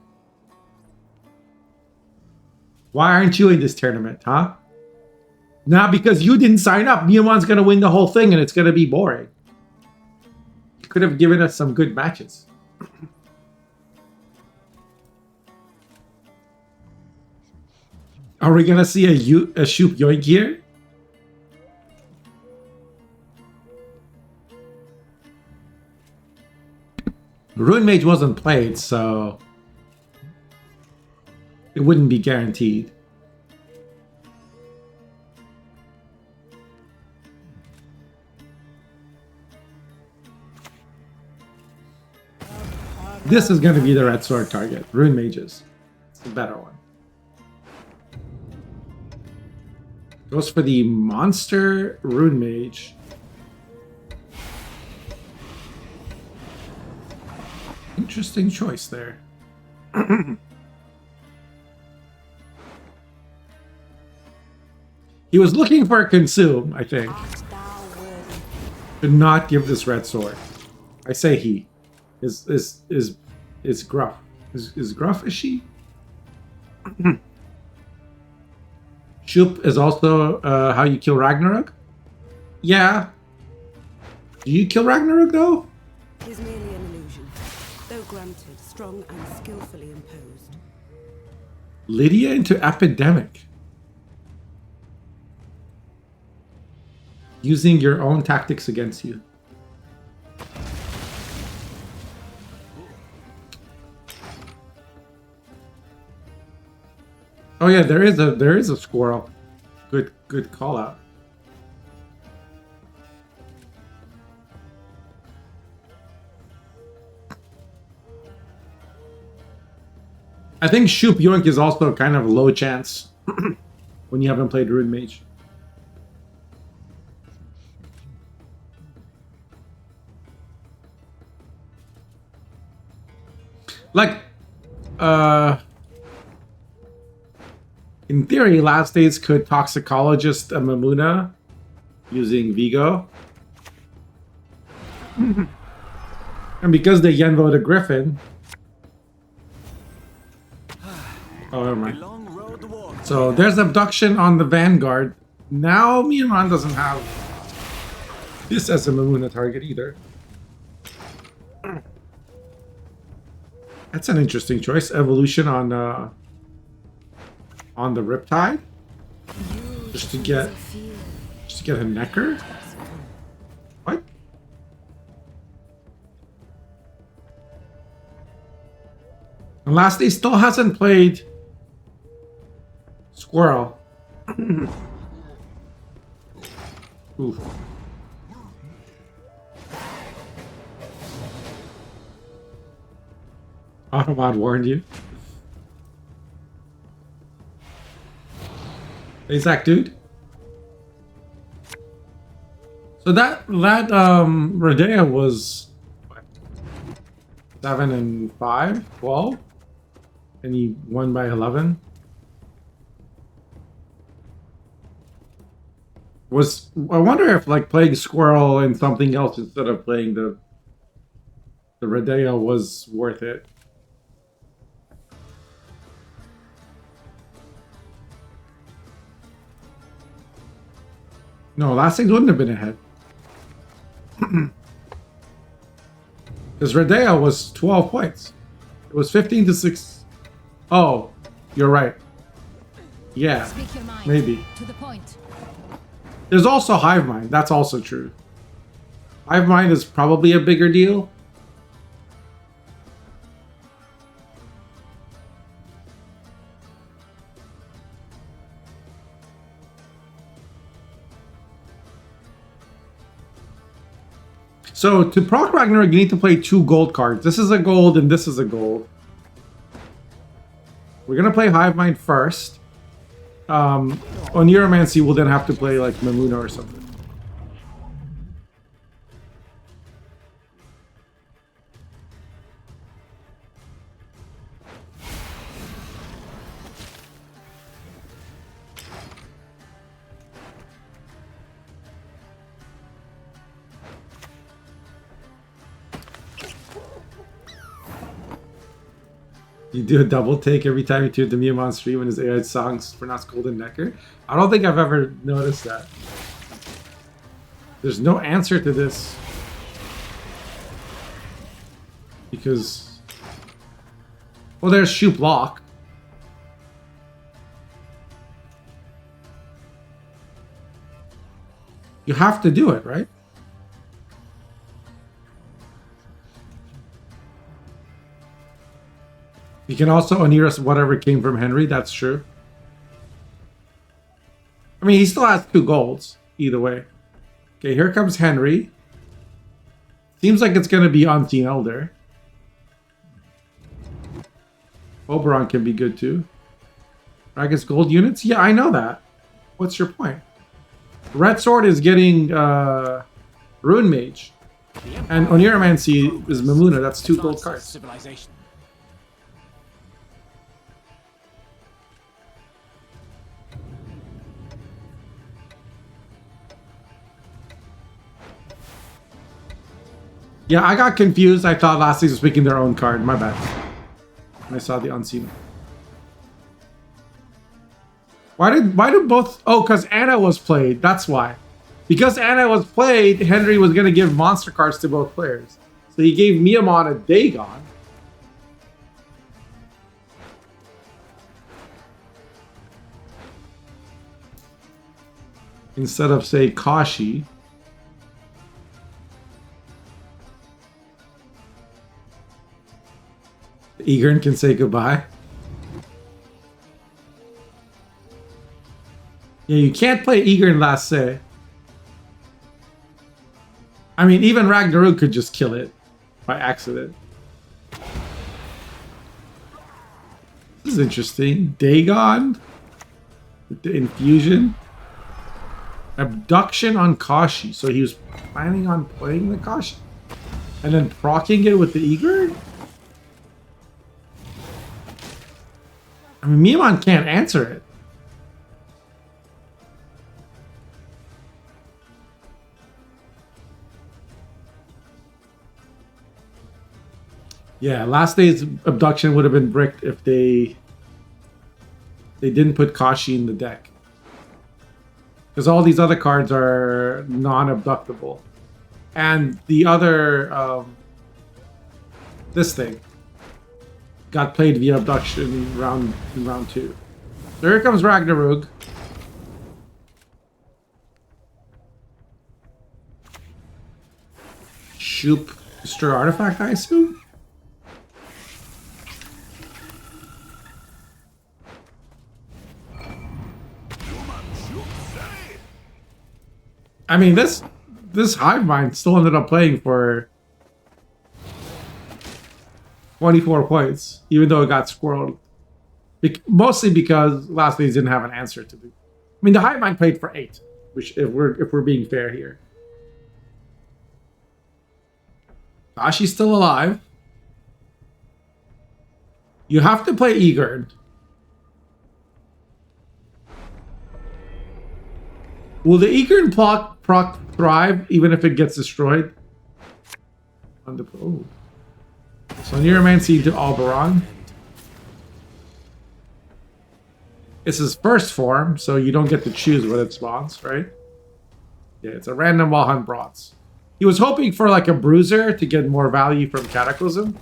Why aren't you in this tournament, huh? Not because you didn't sign up. Miyamon's gonna win the whole thing and it's gonna be boring. You could have given us some good matches. Are we gonna see a Shoop Yoink here? Rune Mage wasn't played, so it wouldn't be guaranteed. This is going to be the red sword target. Rune Mages. It's the better one. Goes for the monster Rune Mage. Interesting choice there. He was looking for a consume, I think. Could not give this red sword. I say he. Is Gruff. Is Gruff a she? Shoop is also how you kill Ragnarok? Yeah. Do you kill Ragnarok though? Is merely an illusion, though granted, strong and skillfully imposed. Lydia into Epidemic. Using your own tactics against you. Oh yeah, there is a squirrel. Good call out. I think Shoop Yoink is also kind of low chance when you haven't played Rune Mage. Like, in theory, Last Days could Toxicologist a Mamuna using Vigo. And because they Yenvo the Griffin. Oh, never mind. So there's abduction on the Vanguard. Now Miyamon doesn't have this as a Mamuna target either. That's an interesting choice. Evolution on the Riptide, just to get a Necker. What? And Last Day still hasn't played Squirrel. Oof. Automod warned you. Hey Zach, dude. So that Rodea was what, 7 and 5, 12, and he won by 11. I wonder if like playing Squirrel and something else instead of playing the Rodea was worth it. No, Last Days wouldn't have been ahead. Because Rodea was 12 points. It was 15 to 6. Oh, you're right. Yeah, Speak your mind. maybe. To the point. There's also Hive Mind. That's also true. Hive Mind is probably a bigger deal. So to proc Ragnarok, you need to play 2 gold cards. This is a gold and this is a gold. We're gonna play Hive Mind first. On Neuromancy, we'll then have to play like Mamuna or something. You do a double take every time you tune the Miyamon stream when his AI songs pronounce Golden Necker? I don't think I've ever noticed that. There's no answer to this. Because... Well, there's Shoop Lock. You have to do it, right? You can also Oniris whatever came from Henry, that's true. I mean, he still has 2 golds, either way. Okay, here comes Henry. Seems like it's going to be Unseen Elder. Oberon can be good too. I guess gold units? Yeah, I know that. What's your point? Red Sword is getting Rune Mage. And Oniromancy is Mamuna, that's 2 gold cards. Civilization. Yeah, I got confused. I thought last season was picking their own card. My bad. I saw the Unseen. Why did both... Oh, because Anna was played. That's why. Because Anna was played, Henry was going to give monster cards to both players. So he gave Miyamon a Dagon. Instead of, say, Kashi. Egern can say goodbye. Yeah, you can't play Egern last say. I mean, even Ragnarok could just kill it by accident. This is interesting. Dagon with the infusion. Abduction on Kashi. So he was planning on playing the Kashi and then proccing it with the Egern? I mean, Miyamon can't answer it. Yeah, last day's abduction would have been bricked if they didn't put Kashi in the deck. Because all these other cards are non-abductable. And the other, this thing, got played via abduction in round 2. So here comes Ragnarok. Shoop, destroy artifact, I assume? I mean, this Hive Mind still ended up playing for 24 points, even though it got squirreled. Mostly because last days didn't have an answer to do. I mean, the Hive Mind played for 8, which if we're being fair here. Kashi's still alive. You have to play Egern. Will the Egern proc thrive even if it gets destroyed? On the so Neuromancy to Alberon. It's his first form, so you don't get to choose when it spawns, right? Yeah, it's a random wall hunt bronze. He was hoping for like a bruiser to get more value from Cataclysm,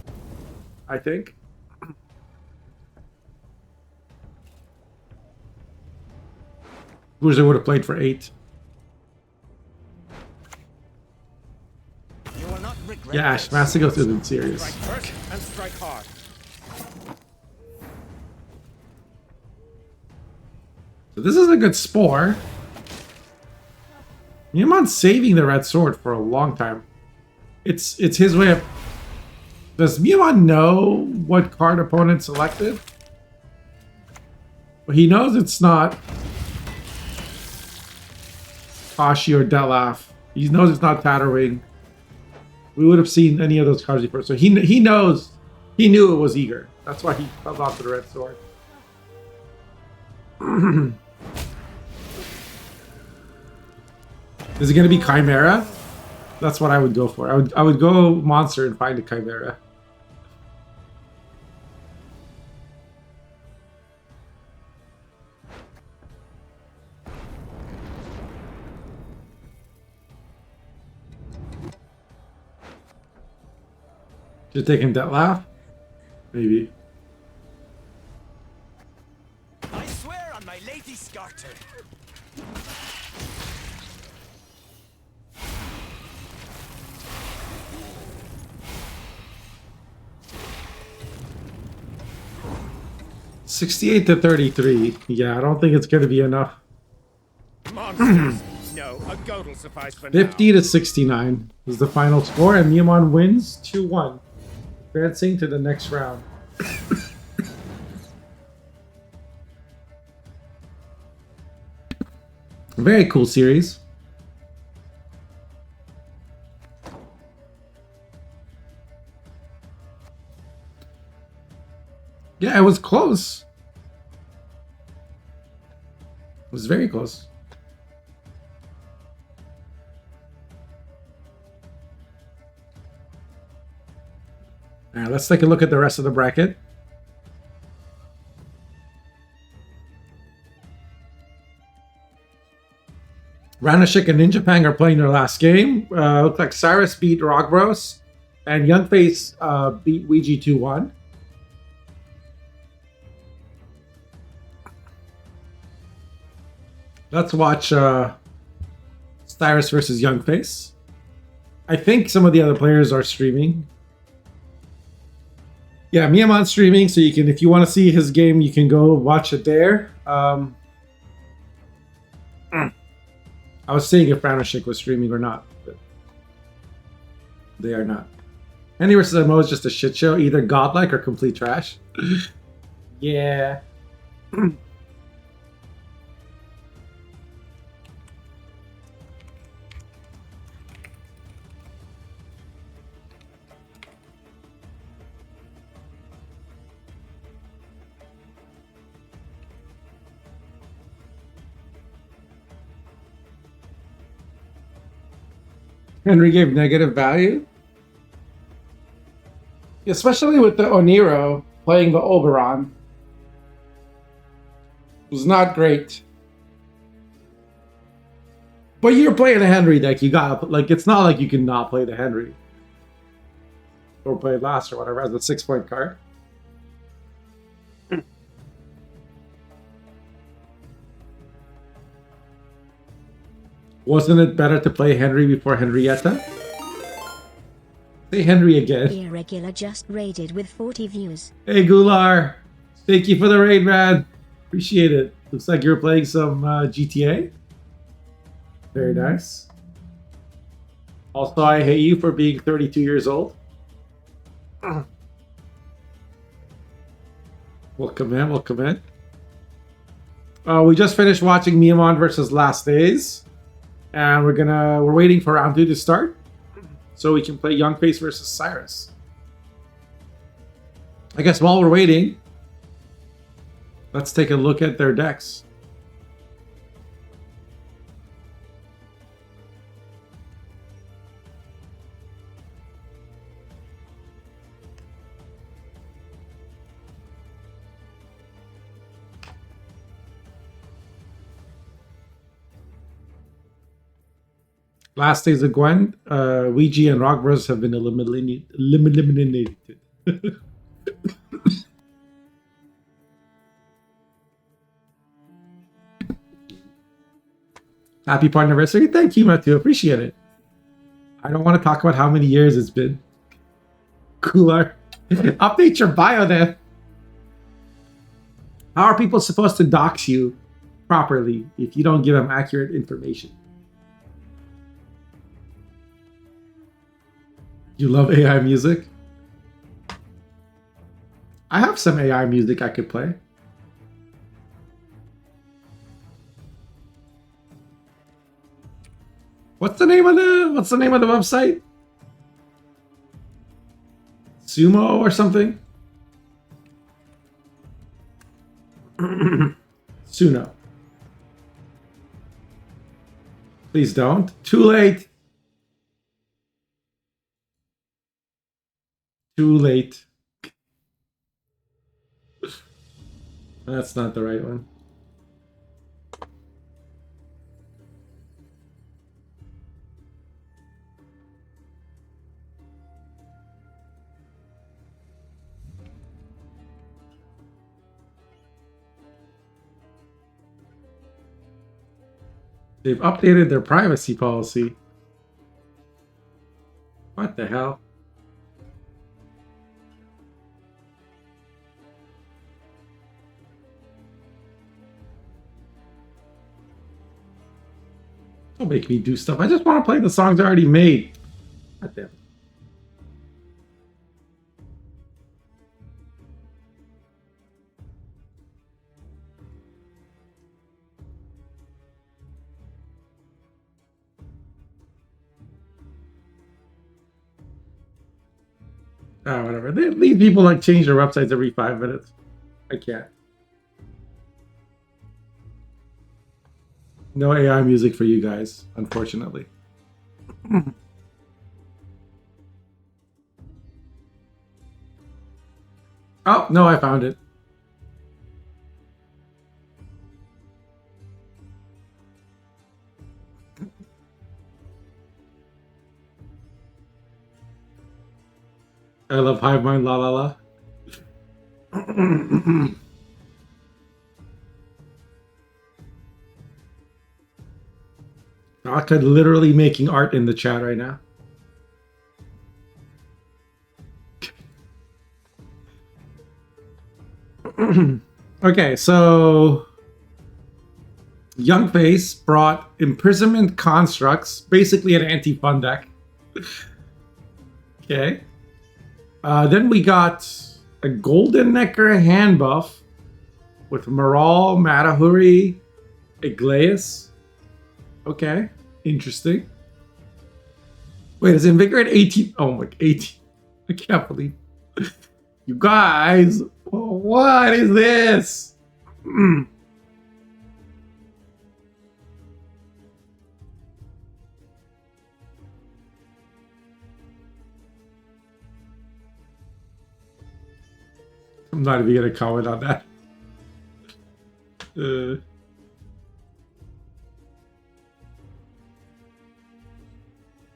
I think. Bruiser would have played for 8. Yeah, Ash Massigos isn't serious. Strike first and strike hard. So this is a good spore. Miyamon's saving the red sword for a long time. It's his way of... Does Miyamon know what card opponent selected? Well, he knows it's not Kashi or Delaf. He knows it's not Tatterwing. We would have seen any of those cards before. So he knows, he knew it was Eager. That's why he held on to the red sword. Is it going to be Chimera? That's what I would go for. I would go monster and find a Chimera. You're taking that laugh? Maybe. I swear on my lady Scarter. $68-33. Yeah, I don't think it's going to be enough. Monsters. No, a goat'll suffice for now. 50-69 is the final score, and Miamon wins 2-1, advancing to the next round. Very cool series. Yeah, it was close. It was very close. All right, let's take a look at the rest of the bracket. Ranashik and Ninja Pang are playing their last game. Looks like Cyrus beat Rogbros, and Youngface beat Ouija 2-1. Let's watch Cyrus versus Youngface. I think some of the other players are streaming. Yeah, Miyamon's streaming, so you can, if you want to see his game, you can go watch it there. I was seeing if Ranashik was streaming or not, but they are not. Henry vs. MO is just a shit show, either godlike or complete trash. Yeah. Henry gave negative value. Especially with the Oniro playing the Oberon. It was not great. But you're playing a Henry deck, you gotta, like, it's not like you can not play the Henry. Or play last or whatever as a 6-point card. Wasn't it better to play Henry before Henrietta? Say Henry again. Irregular just raided with 40 views. Hey Gular, thank you for the raid, man. Appreciate it. Looks like you're playing some GTA. Very nice. Also, I hate you for being 32 years old. Welcome in, welcome in. We just finished watching Miamon versus Last Days. And we're waiting for round 2 to start. So we can play Youngface versus Cyrus. I guess while we're waiting, let's take a look at their decks. Last Days of Gwent, Ouija and Rock Bros have been eliminated. Happy part anniversary. Thank you, Matthew. Appreciate it. I don't want to talk about how many years it's been. Cooler. Update your bio then. How are people supposed to dox you properly if you don't give them accurate information? You love AI music? I have some AI music I could play. What's the name of the website? Sumo or something? Suno. Please don't. Too late. Too late. That's not the right one. They've updated their privacy policy. What the hell? Don't make me do stuff. I just want to play the songs I already made. God damn it. Ah, whatever. These people like change their websites every 5 minutes. I can't. No AI music for you guys, unfortunately. Oh, no, I found it. I love Hive Mind La La La. I could literally making art in the chat right now. Okay, so Youngface brought Imprisonment Constructs, basically an anti-fun deck. Okay. Then we got a Golden Necker hand buff with Maral, Matahuri, Igleus. Okay, interesting. Wait, is Invigorate 18? Oh my, 18. I can't believe you guys. What is this? I'm not even gonna comment on that.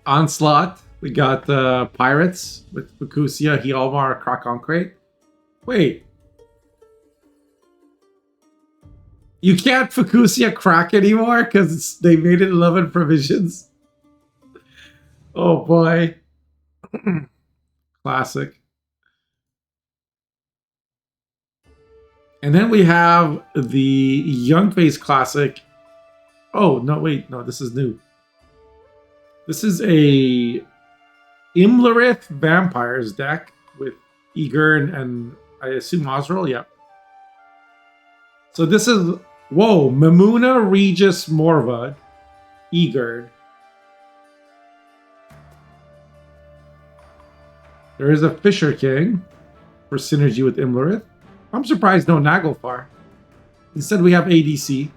Onslaught. We got the Pirates with Fukusia, Hyalmar, Krakoncrate. Wait. You can't Fukusia crack anymore because they made it 11 provisions. Oh boy. Classic. And then we have the Youngface Classic. Oh, no, wait. No, this is new. This is a Imlerith Vampires deck with Egern and I assume Osril. Yep. So this is, whoa, Mamuna, Regis, Morvad, Egern. There is a Fisher King for synergy with Imlerith. I'm surprised no Naglfar. Instead, we have ADC.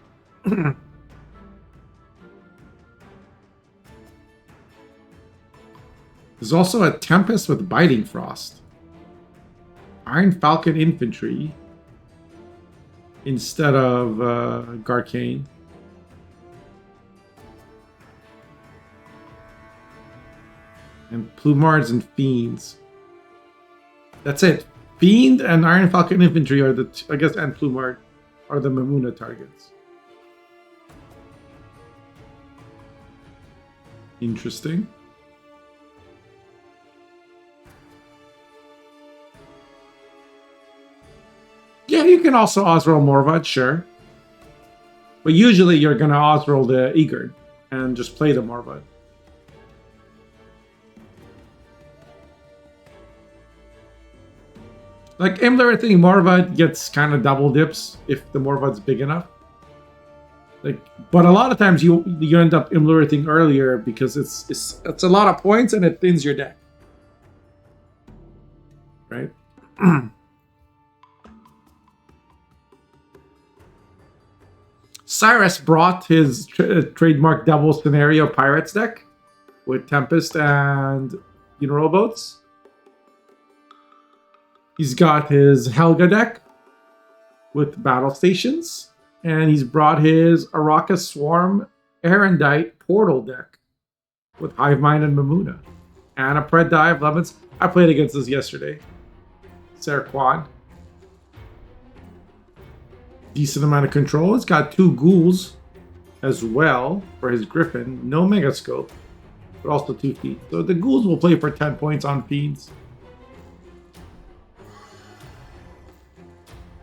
There's also a Tempest with Biting Frost. Iron Falcon Infantry instead of Garcane. And Plumards and Fiends. That's it. Fiend and Iron Falcon Infantry are the, I guess, and Plumard are the Mamuna targets. Interesting. Yeah, you can also Osril Morvad, sure. But usually you're going to Osril the Egern and just play the Morvad. Like Imler, I think Morvad gets kind of double dips if the Morvad's big enough. Like, but a lot of times you end up Imlerithing earlier because it's a lot of points and it thins your deck. Right? Cyrus brought his trademark double scenario Pirates deck with Tempest and Funeral Boats. He's got his Helga deck with Battle Stations. And he's brought his Araka Swarm Erendite Portal deck with Hive Mind and Mamuna. And a Pred Dive Lemons. I played against this yesterday. Serquan. Decent amount of control. It's got 2 ghouls as well for his Griffin. No Mega Scope, but also 2 Fiends. So the Ghouls will play for 10 points on Fiends.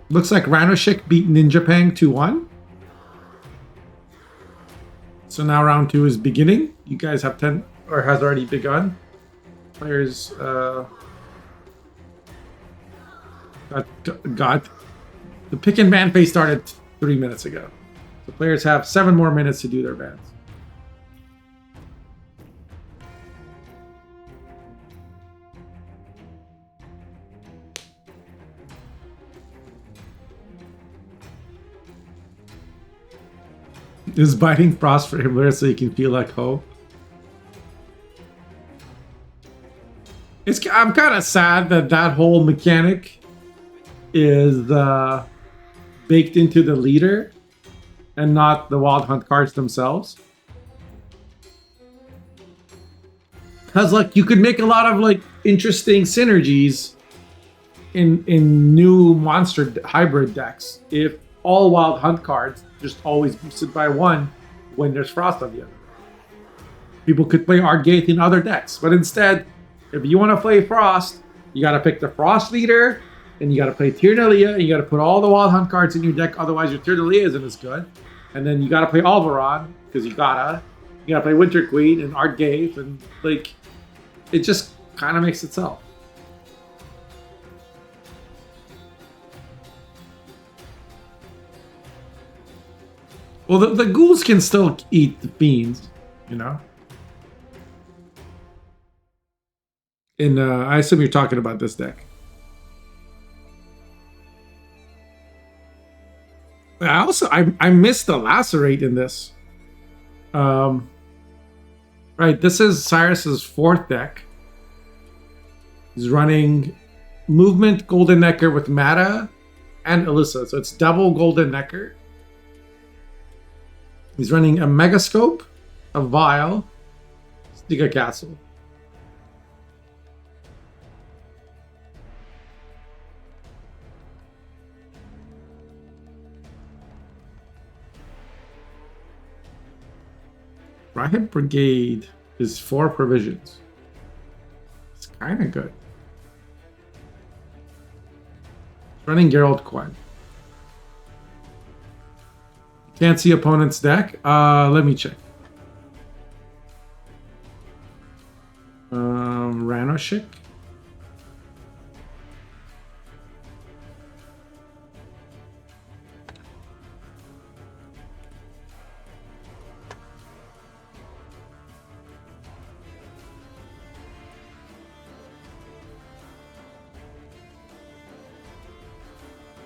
Looks like Ranoshik beat Ninja Pang 2-1. So now round 2 is beginning. You guys have 10, or has already begun. Players got the pick and ban phase started 3 minutes ago. The players have 7 more minutes to do their bans. Is biting frost for him so he can feel like Ho? I'm kind of sad that that whole mechanic is baked into the leader and not the Wild Hunt cards themselves. Because like you could make a lot of like interesting synergies in new monster hybrid decks if all Wild Hunt cards just always boosted by 1 when there's Frost on the other. People could play Argate in other decks, but instead, if you want to play Frost, you got to pick the Frost leader, and you got to play Tyrnalia, and you got to put all the Wild Hunt cards in your deck, otherwise your Tyrnalia isn't as good. And then you got to play Alvaron, because you got to play Winter Queen and Argate, and like, it just kind of makes itself. Well, the ghouls can still eat the fiends, you know? And I assume you're talking about this deck. I missed the Lacerate in this. Right, this is Cyrus's 4th deck. He's running Movement Golden Necker with Mata and Alyssa, so it's double Golden Necker. He's running a Megascope, a Vial, Stiga Castle. Riot Brigade is 4 provisions. It's kind of good. Running Geralt Quen. Can't see opponent's deck. Let me check. Ranoshik.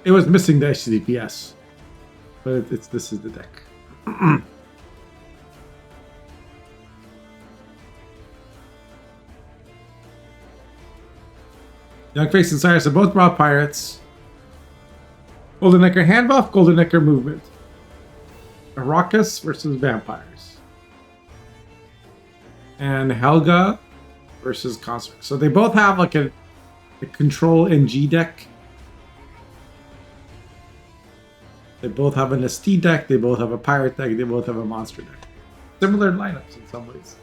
It was missing the HTTPS. But this is the deck. Youngface and Cyrus are both brought pirates. Golden Necker hand buff, Golden Necker movement. Arrakis versus vampires. And Helga versus Construct. So they both have like a control NG deck. They both have an ST deck, they both have a pirate deck, they both have a monster deck. Similar lineups in some ways.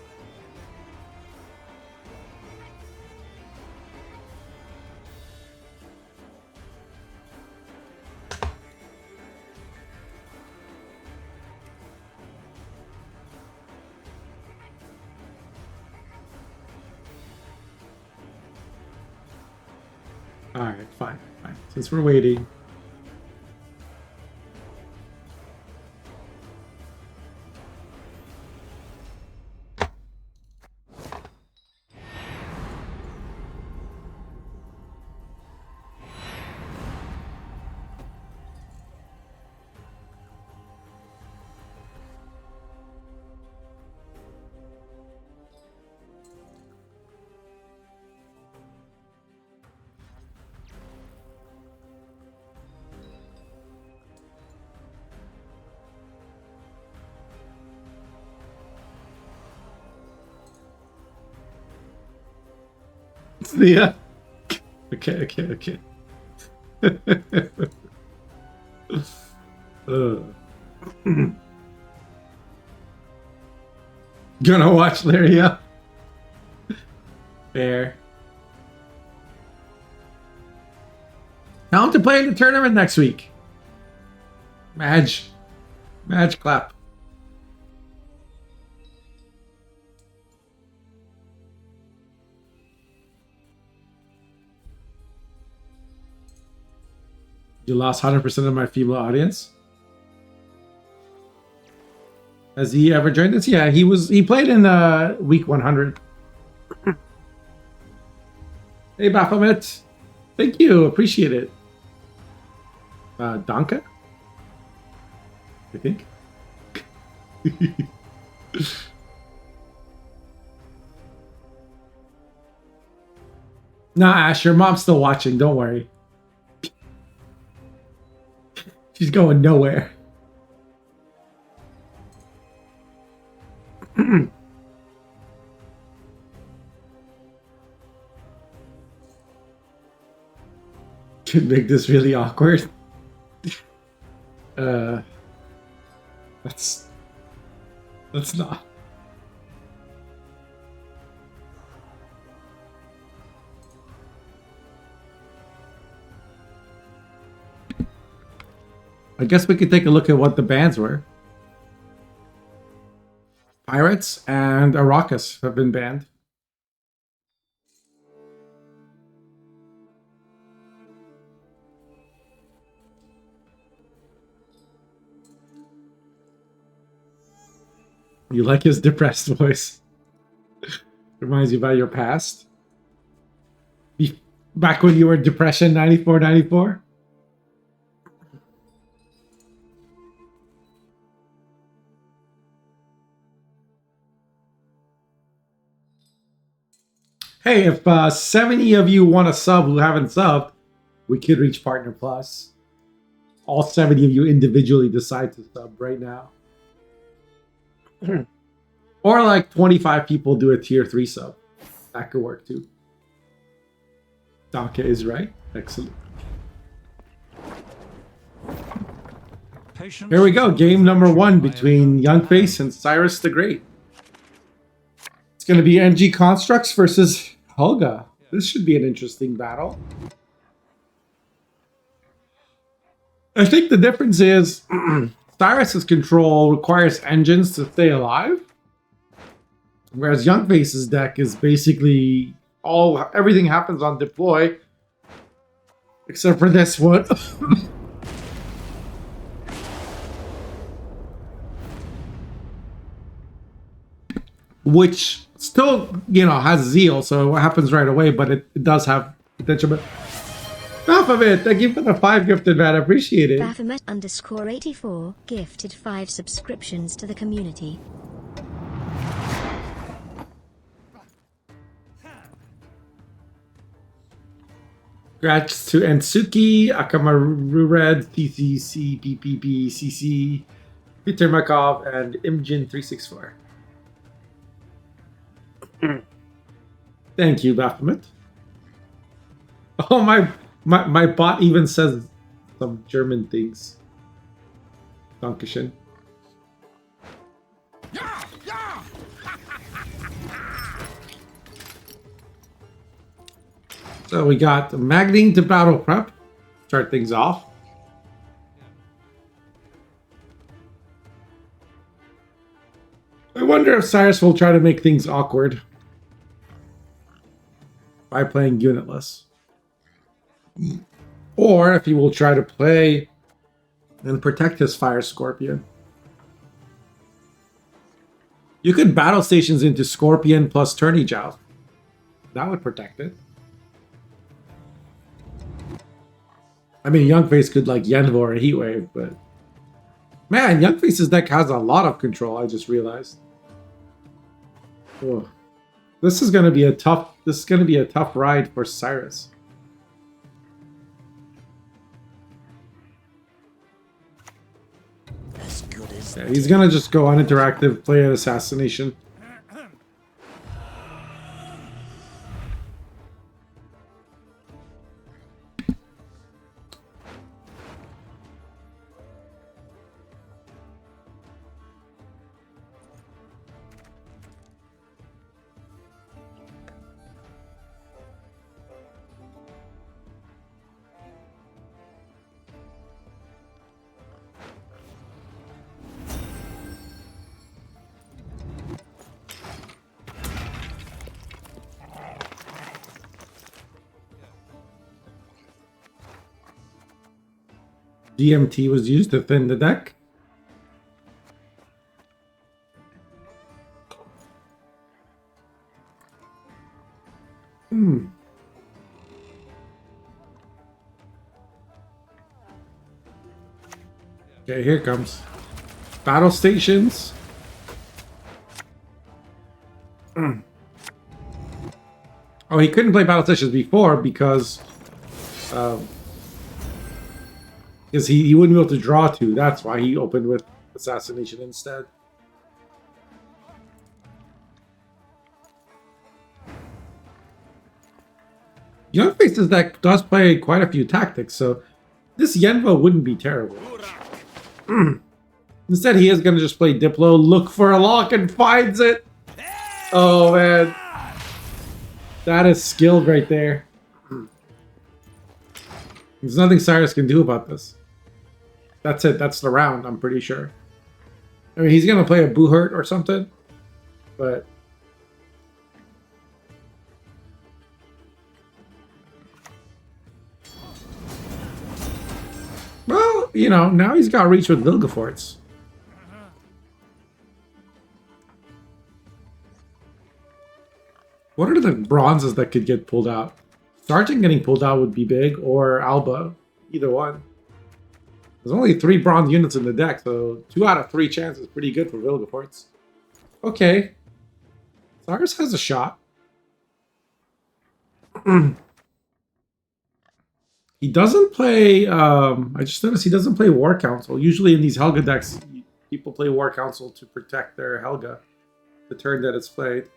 Alright, fine. Since we're waiting. Yeah. Okay. Gonna watch Lyria. Fair. Now to play in the tournament next week. Madge clap. You lost 100% of my female audience. Has he ever joined us? Yeah, he played in week 100. Hey Baphomet. Thank you, appreciate it. Donka? I think. Nah, Ash, your mom's still watching, don't worry. She's going nowhere. Could make this really awkward. Let's not. I guess we could take a look at what the bans were. Pirates and Arrakis have been banned. You like his depressed voice. Reminds you about your past. Back when you were depression 94, 94. Hey, if 70 of you want to sub who haven't subbed, we could reach Partner Plus. All 70 of you individually decide to sub right now. Or like 25 people do a tier 3 sub. That could work too. Donka is right. Excellent. Here we go. Game number 1 between Youngface and Cyrus the Great. It's going to be NG Constructs versus Helga. This should be an interesting battle. I think the difference is Cyrus's control requires engines to stay alive, whereas Youngface's deck is basically everything happens on deploy, except for this one. Which still, has zeal, so it happens right away, but it does have potential. But half of it, thank you for the 5 gifted, man. I appreciate it. Baphomet_84 gifted 5 subscriptions to the community. Congrats to Ensuki, Akamaru Red, TCC, PPP, CC, Peter Makov, and Imjin364. Thank you, Baphomet. Oh, my bot even says some German things. Dankeschön. So we got Magning to battle prep. Start things off. I wonder if Cyrus will try to make things awkward by playing unitless. Or if he will try to play and protect his Fire Scorpion. You could battle stations into Scorpion plus Tourney Joust. That would protect it. I mean, Youngface could like Yenvo or Heatwave, but man, Youngface's deck has a lot of control, I just realized. Oh. This is gonna be a tough ride for Cyrus. As good as Yeah, he's gonna just go uninteractive, play an assassination. DMT was used to thin the deck. Okay, here it comes. Battle stations. Oh, he couldn't play battle stations before because he wouldn't be able to draw two. That's why he opened with assassination instead. Young Face's deck does play quite a few tactics, so this Yenvo wouldn't be terrible. Instead, he is going to just play Diplo, look for a lock, and finds it. Oh, man. That is skilled right there. There's nothing Cyrus can do about this. That's it. That's the round, I'm pretty sure. I mean, he's going to play a Boo-Hurt or something, but... Well, you know, now he's got reach with Vilgefortz. What are the bronzes that could get pulled out? Sergeant getting pulled out would be big, or Alba. Either one. There's only 3 bronze units in the deck, so 2 out of 3 chances is pretty good for Vilgefortz. Okay. Cyrus has a shot. He doesn't play, I just noticed he doesn't play War Council. Usually in these Helga decks, people play War Council to protect their Helga the turn that it's played.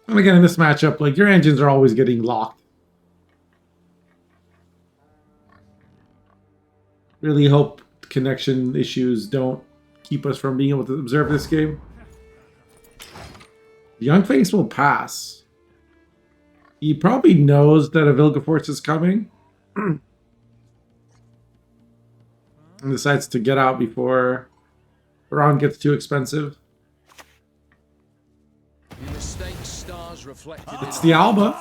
And again, in this matchup, like, your engines are always getting locked. Really hope connection issues don't keep us from being able to observe this game. Young Face will pass. He probably knows that a Vilgefortz is coming. And decides to get out before the round gets too expensive. It's the Alba.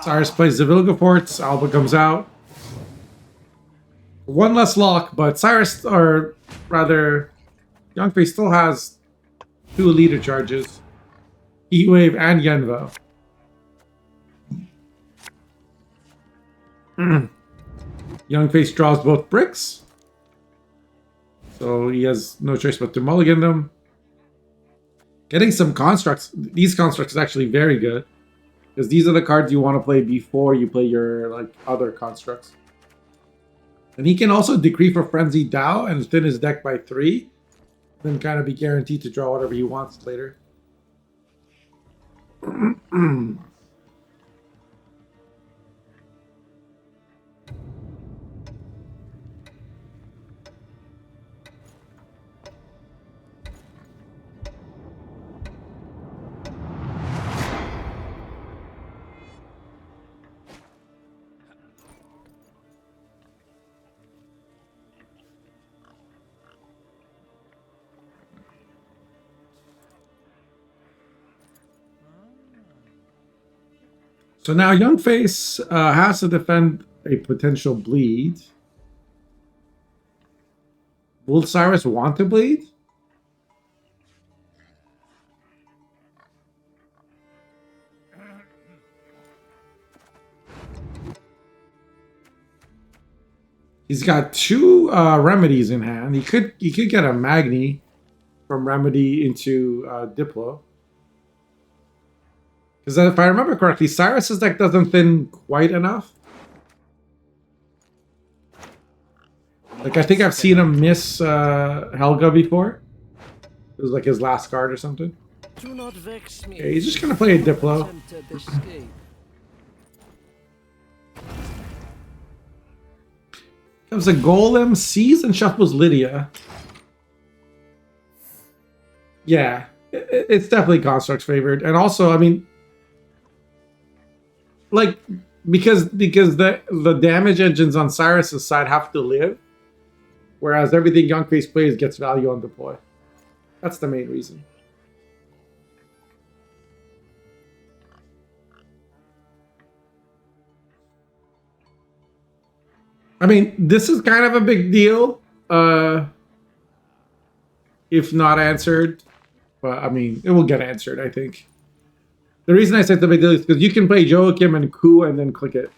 Cyrus plays the Vilgefortz. Alba comes out. 1 less lock, but Cyrus, or rather, Youngface still has 2 leader charges. Heatwave and Yenvo. Youngface draws both bricks. So he has no choice but to mulligan them. Getting some constructs. These constructs is actually very good. Because these are the cards you want to play before you play your other constructs. And he can also decree for Frenzy Dow and thin his deck by 3. Then kind of be guaranteed to draw whatever he wants later. So now Youngface has to defend a potential bleed. Will Cyrus want to bleed? He's got 2 remedies in hand. He could get a Magni from Remedy into Diplo. Because if I remember correctly, Cyrus's deck doesn't thin quite enough. Like, I think I've seen him miss Helga before. It was like his last card or something. Do not vex me. Okay, he's just gonna play a Diplo. Comes a Golem, sees and shuffles Lydia. Yeah, it's definitely Construct's favored. And also, I mean, like, because the damage engines on Cyrus's side have to live, whereas everything Youngface plays gets value on deploy. That's the main reason. I mean, this is kind of a big deal. If not answered. But I mean, it will get answered, I think. The reason I said the big deal is because you can play Joachim and Ku and then click it.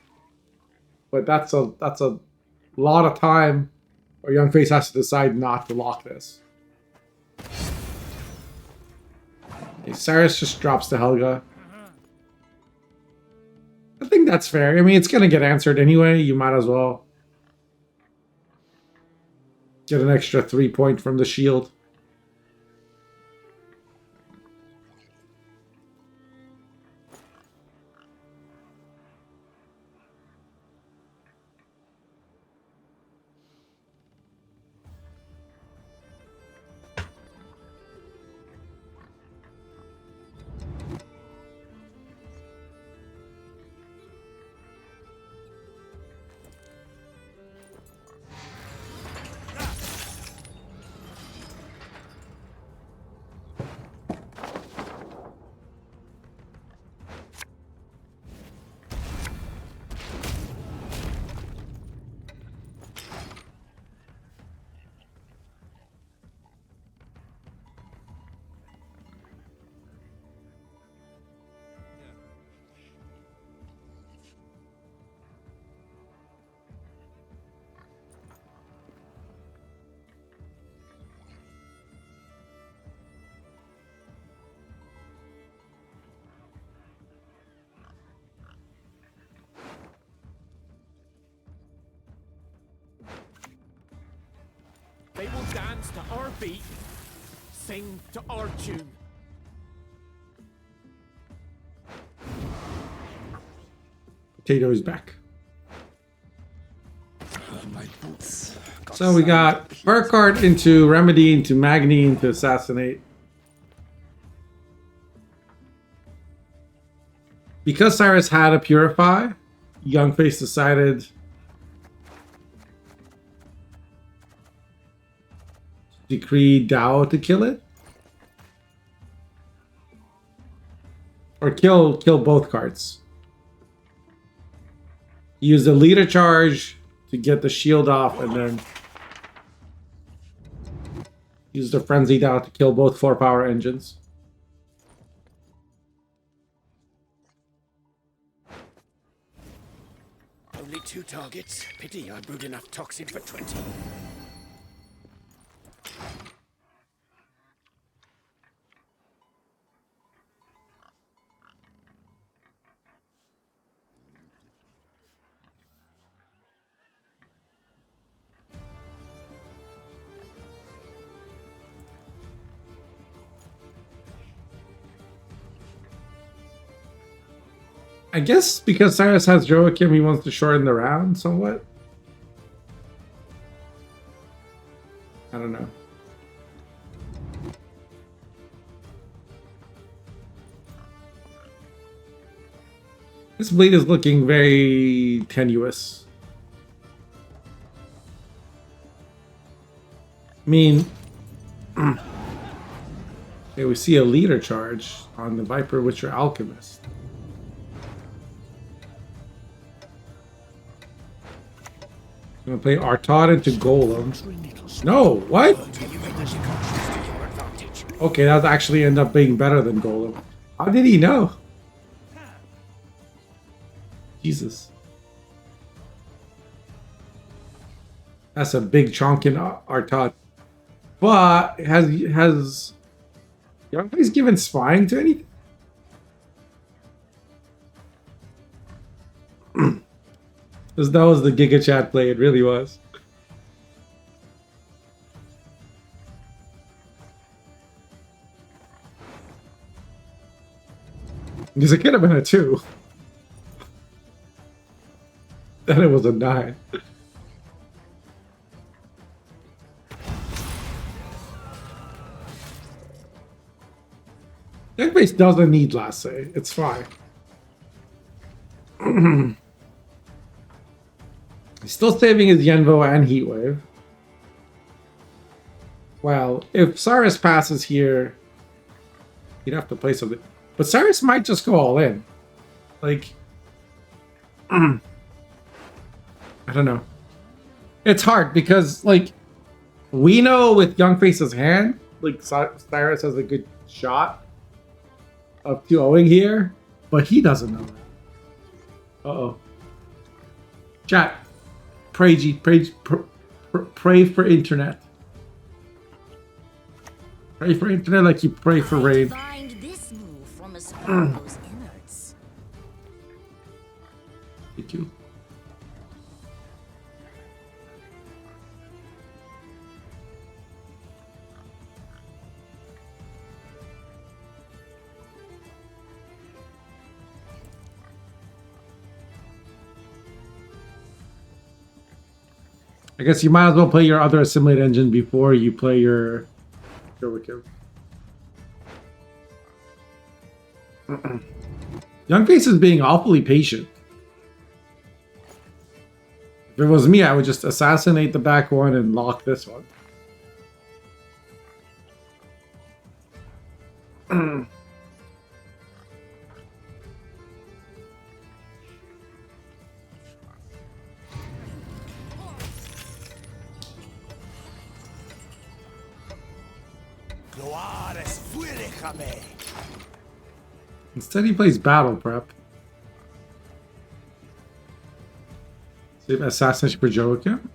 But that's a lot of time or Young Face has to decide not to lock this. Okay, Cyrus just drops to Helga. I think that's fair. I mean, it's going to get answered anyway. You might as well get an extra 3 point from the shield. They will dance to our beat, sing to our tune. Potato is back. My boots. So we got Burkhardt into Remedy, into Magni, into Assassinate. Because Cyrus had a Purify, Youngface decided to decree Dao to kill it. Or kill both cards. Use the leader charge to get the shield off, and then use the frenzy Dao to kill both 4-power engines. Only 2 targets. Pity I brewed enough toxin for 20. I guess because Cyrus has Joachim, he wants to shorten the round somewhat. I don't know. This bleed is looking very tenuous. I mean, okay, we see a leader charge on the Viper Witcher Alchemist. I'm gonna play Artaud into Golem. No, what? Okay, that actually ended up being better than Golem. How did he know? Jesus. That's a big chunk in Artaud. But has Youngface given spying to anything? Because that was the Giga Chat play, it really was. Because it could have been a 2. Then it was a 9. Youngface doesn't need last say. It's fine. He's still saving his Yenvo and Heatwave. Well, if Cyrus passes here, he'd have to play something. But Cyrus might just go all in. Like, I don't know. It's hard because, like, we know with Youngface's hand, like, Cyrus has a good shot of 2-0ing here, but he doesn't know that. Uh-oh. Chat. Pray for internet. Pray for internet like you pray for rain. Find this move from a sparrow's innards. Thank you. I guess you might as well play your other assimilate engine before you play your Joachim. Youngface is being awfully patient. If it was me, I would just assassinate the back one and lock this one. Instead, he plays battle prep. Save assassination for Joachim.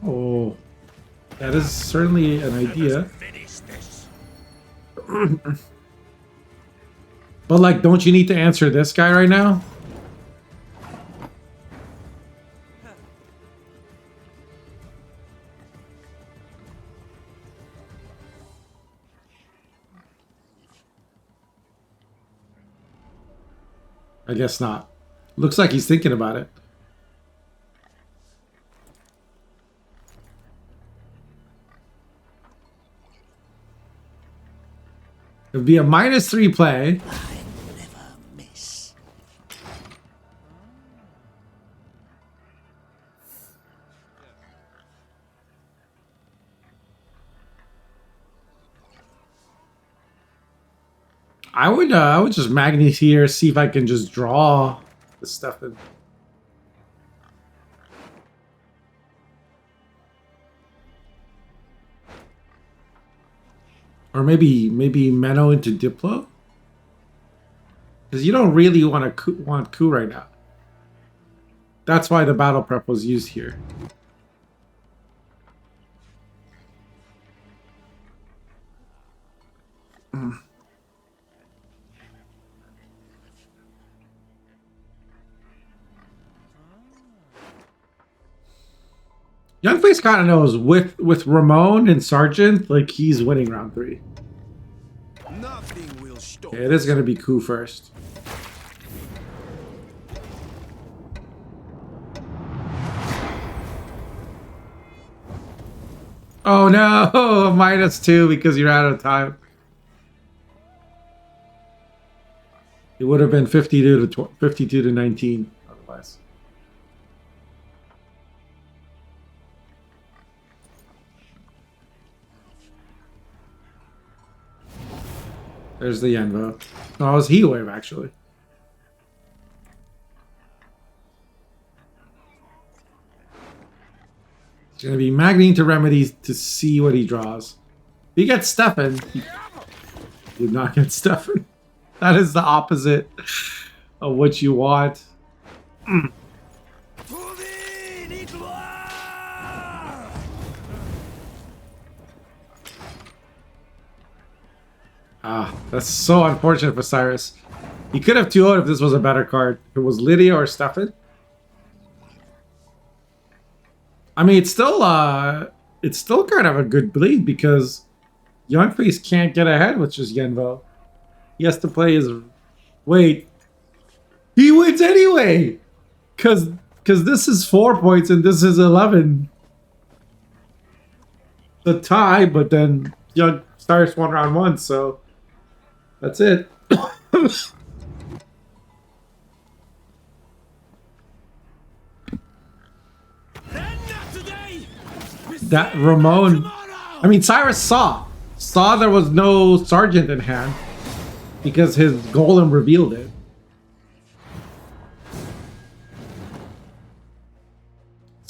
Oh, that is certainly an idea. But, like, don't you need to answer this guy right now? I guess not. Looks like he's thinking about it. It'd be a -3 play. I would just magnet here, see if I can just draw the stuff in. Or maybe Menno into Diplo, because you don't really want coup right now. That's why the battle prep was used here. Youngface kind of knows with Ramon and Sergeant, like, he's winning round 3. Nothing will stop. Okay, it is going to be coup first. Oh no, -2 because you're out of time. It would have been 52 to 19 otherwise. There's the Yenvo. No, it was Heat Wave, actually. He's going to be magneting to remedies to see what he draws. If he gets Stefan, he did not get Stefan. That is the opposite of what you want. Ah, that's so unfortunate for Cyrus. He could have 2-0'd if this was a better card. If it was Lydia or Stefan. I mean, it's still kind of a good bleed because Youngface can't get ahead with just Yenvo. He has to play his... Wait. He wins anyway! Because this is 4 points and this is 11. The tie, but then Young Cyrus won round 1, so... That's it. That Ramon... I mean, Cyrus saw there was no Sergeant in hand because his golem revealed it.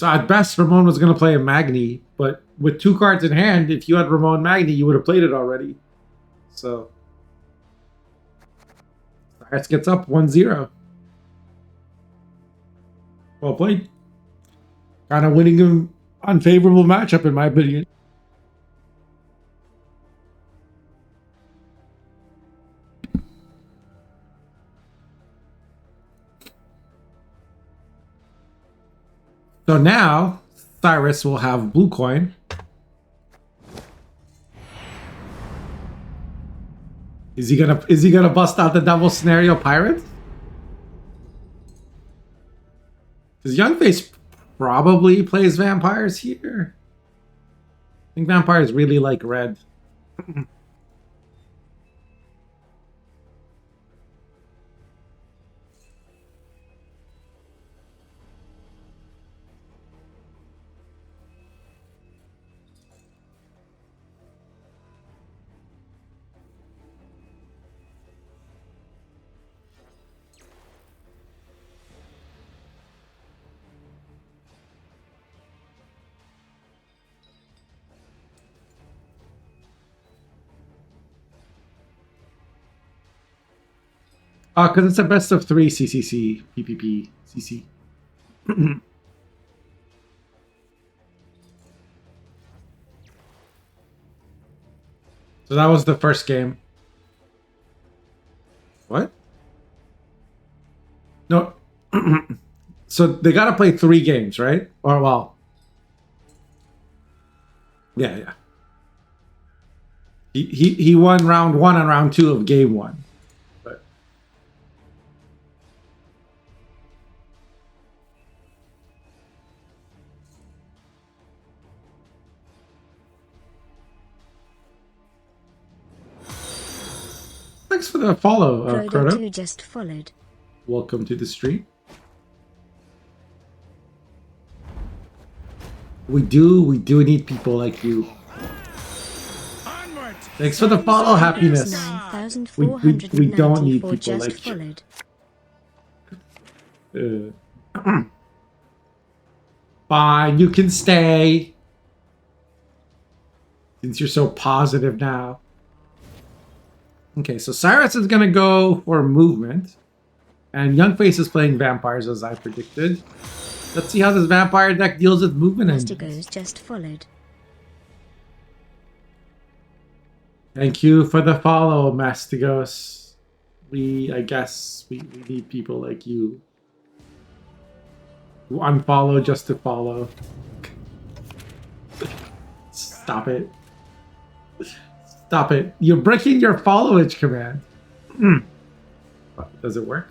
So at best, Ramon was going to play a Magni, but with 2 cards in hand, if you had Ramon Magni, you would have played it already. So Cyrus gets up 1-0. Well played. Kind of winning an unfavorable matchup, in my opinion. So now Cyrus will have blue coin. Is he gonna bust out the double scenario pirate? Because Youngface probably plays vampires here. I think vampires really like red. Because it's a best of 3 CCC, PPP, CC. So that was the first game. What? No. So they got to play 3 games, right? Or, well. Yeah. He won round 1 and round 2 of game 1. Thanks for the follow, Crota. 2 just followed. Welcome to the stream. We do need people like you. Thanks for the follow, happiness. We don't need people like you. Fine, you can stay. Since you're so positive now. Okay, so Cyrus is going to go for movement. And Youngface is playing vampires, as I predicted. Let's see how this vampire deck deals with movement engines. Mastigos just followed. Thank you for the follow, Mastigos. I guess we need people like you. Who unfollow just to follow. Stop it. Stop it. You're breaking your followage command. Does it work?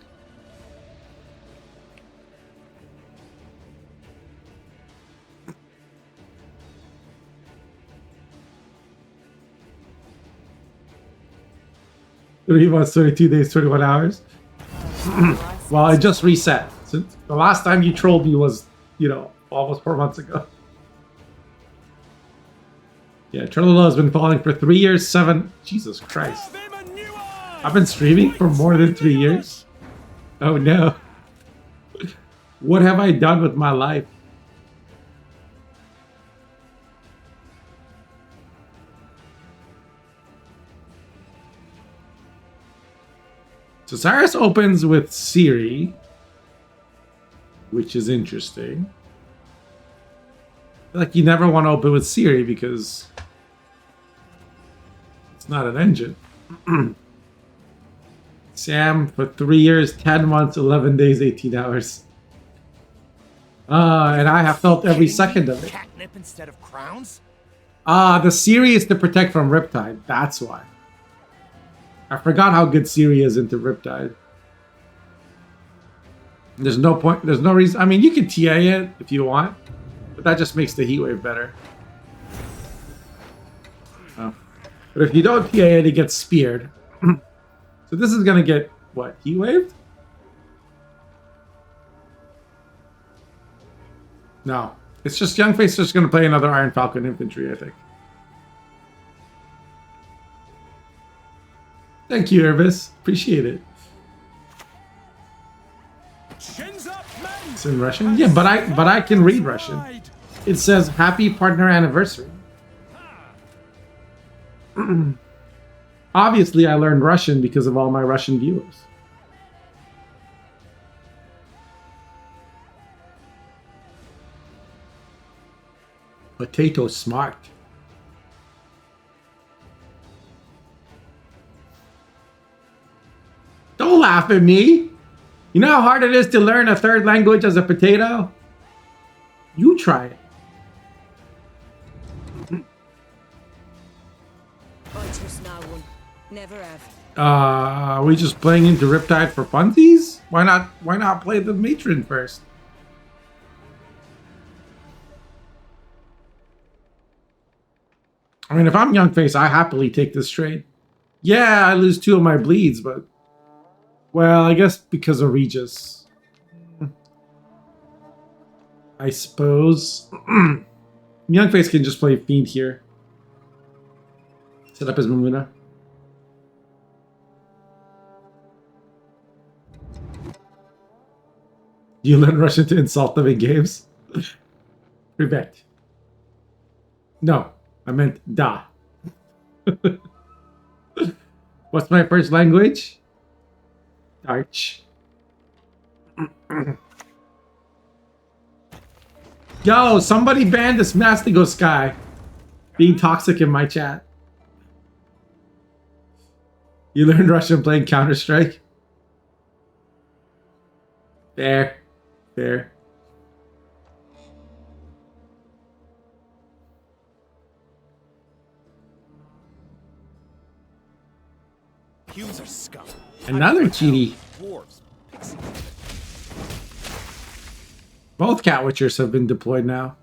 Three months, 22 days, 21 hours. Well, it just reset. Since the last time you trolled me was, almost 4 months ago. Yeah, Trelolo has been following for 3 years, 7... Jesus Christ. I've been streaming for more than 3 years? Oh no. What have I done with my life? So Cyrus opens with Siri, which is interesting. Like you never want to open with Siri because it's not an engine. Sam for 3 years, 10 months, 11 days, 18 hours. And I have felt every second of it. Catnip instead of crowns? The Siri is to protect from Riptide. That's why. I forgot how good Siri is into Riptide. There's no point. There's no reason. I mean, you can TA it if you want. But that just makes the heatwave better. Oh. But if you don't TA it, it gets speared. So this is going to get, what, heatwaved? No. It's just Youngface just going to play another Iron Falcon Infantry, I think. Thank you, Irvis. Appreciate it. Shins up, men! It's in Russian? Yeah, but I can read Russian. It says happy partner anniversary. Obviously, I learned Russian because of all my Russian viewers. Potato smart. Don't laugh at me. You know how hard it is to learn a third language as a potato? You try it. I trust no one. Never have. Are we just playing into Riptide for funsies? Why not play the matron first? I mean, if I'm Youngface, I happily take this trade. Yeah, I lose 2 of my bleeds, but... Well, I guess because of Regis. I suppose. Youngface can just play Fiend here. Set up his Mamuna. You learn Russian to insult them in games? Prevent. No, I meant da. What's my first language? Arch. Yo, somebody banned this Mastigos guy being toxic in my chat. You learned Russian playing Counter-Strike? Fair. Fair. Humans are scum. Another cheaty. Dwarves. Pixies. Both Cat Witchers have been deployed now.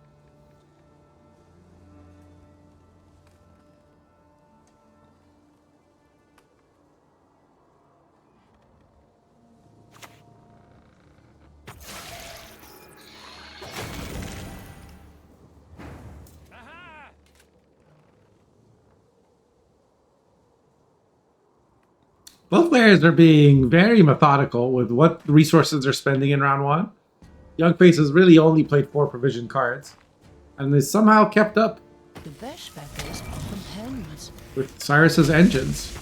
Both players are being very methodical with what resources they're spending in round 1. Youngface has really only played 4 provision cards, and they somehow kept up The Veshbeckers are companions. with Cyrus's engines.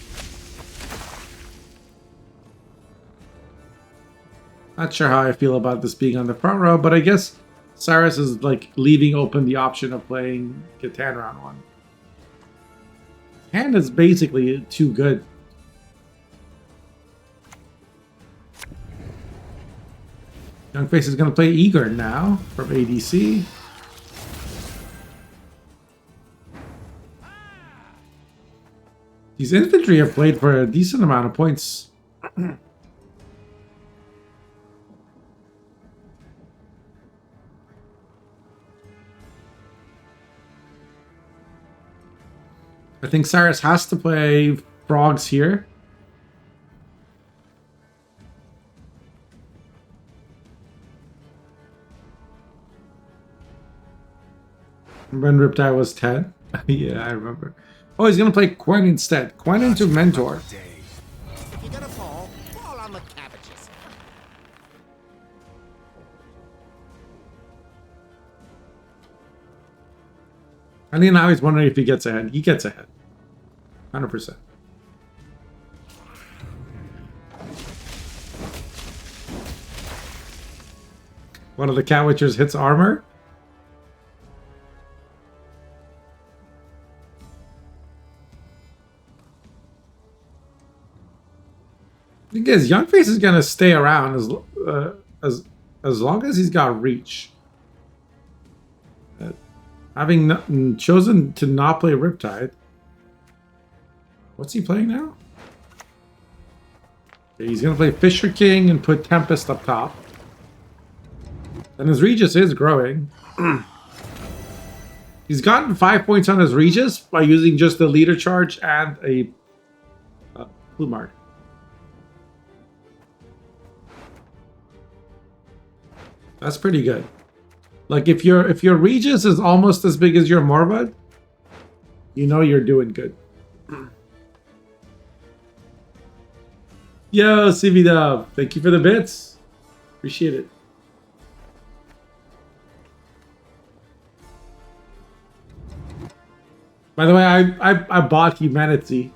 Not sure how I feel about this being on the front row, but I guess Cyrus is like leaving open the option of playing Catan round 1. Hand is basically too good. Youngface is going to play Eager now from ADC. These infantry have played for a decent amount of points. I think Cyrus has to play Frogs here. When Riptide was 10. Yeah, I remember. Oh, he's going to play Quen instead. Quen into Mentor. If you're gonna fall, fall on the cabbages. I think now he's wondering if he gets ahead. He gets ahead. 100%. One of the Cat Witchers hits armor. I guess Youngface is gonna stay around as long as he's got reach. Having chosen to not play Riptide. What's he playing now? Okay, he's gonna play Fisher King and put Tempest up top. And his Regis is growing. He's gotten 5 points on his Regis by using just the leader charge and a Plumard. That's pretty good. Like if your Regis is almost as big as your Morvad, you know you're doing good. Yo, CV Dub, thank you for the bits. Appreciate it. By the way, I bought Humanity.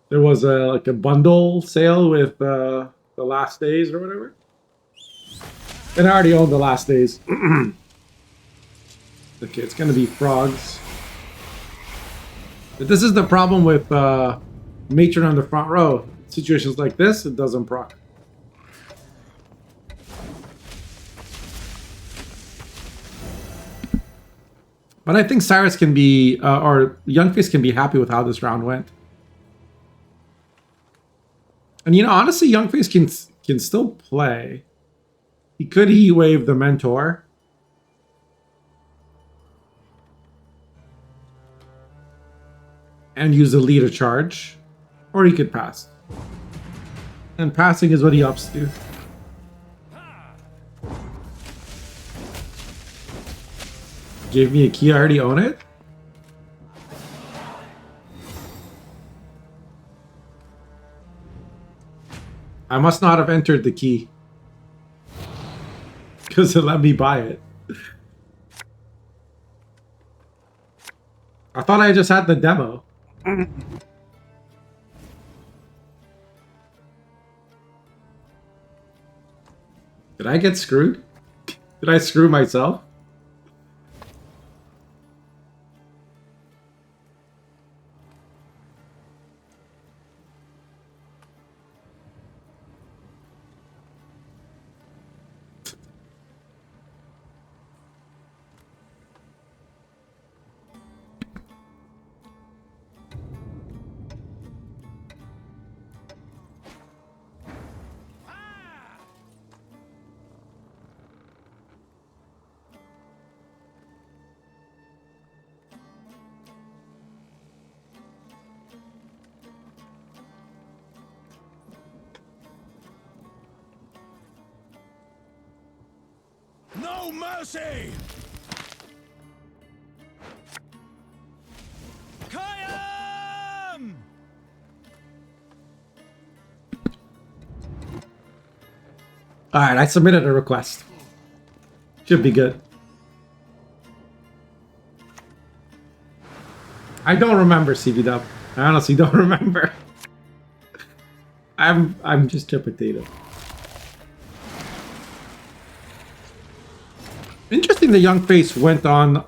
There was like a bundle sale with the last days or whatever. And I already own the last days. Okay, it's gonna be frogs. But this is the problem with Matron on the front row. Situations like this, it doesn't proc. But I think Cyrus can be, or Youngface can be happy with how this round went. And you know, honestly, Youngface can still play. He could heat wave the mentor. And use the leader charge. Or he could pass. And passing is what he opts to. Gave me a key, I already own it? I must not have entered the key. Because it let me buy it. I thought I just had the demo. Did I get screwed? Did I screw myself? No mercy! Kayam! Alright, I submitted a request. Should be good. I don't remember, CBW. I honestly don't remember. I'm just interpretative. Interesting the young face went on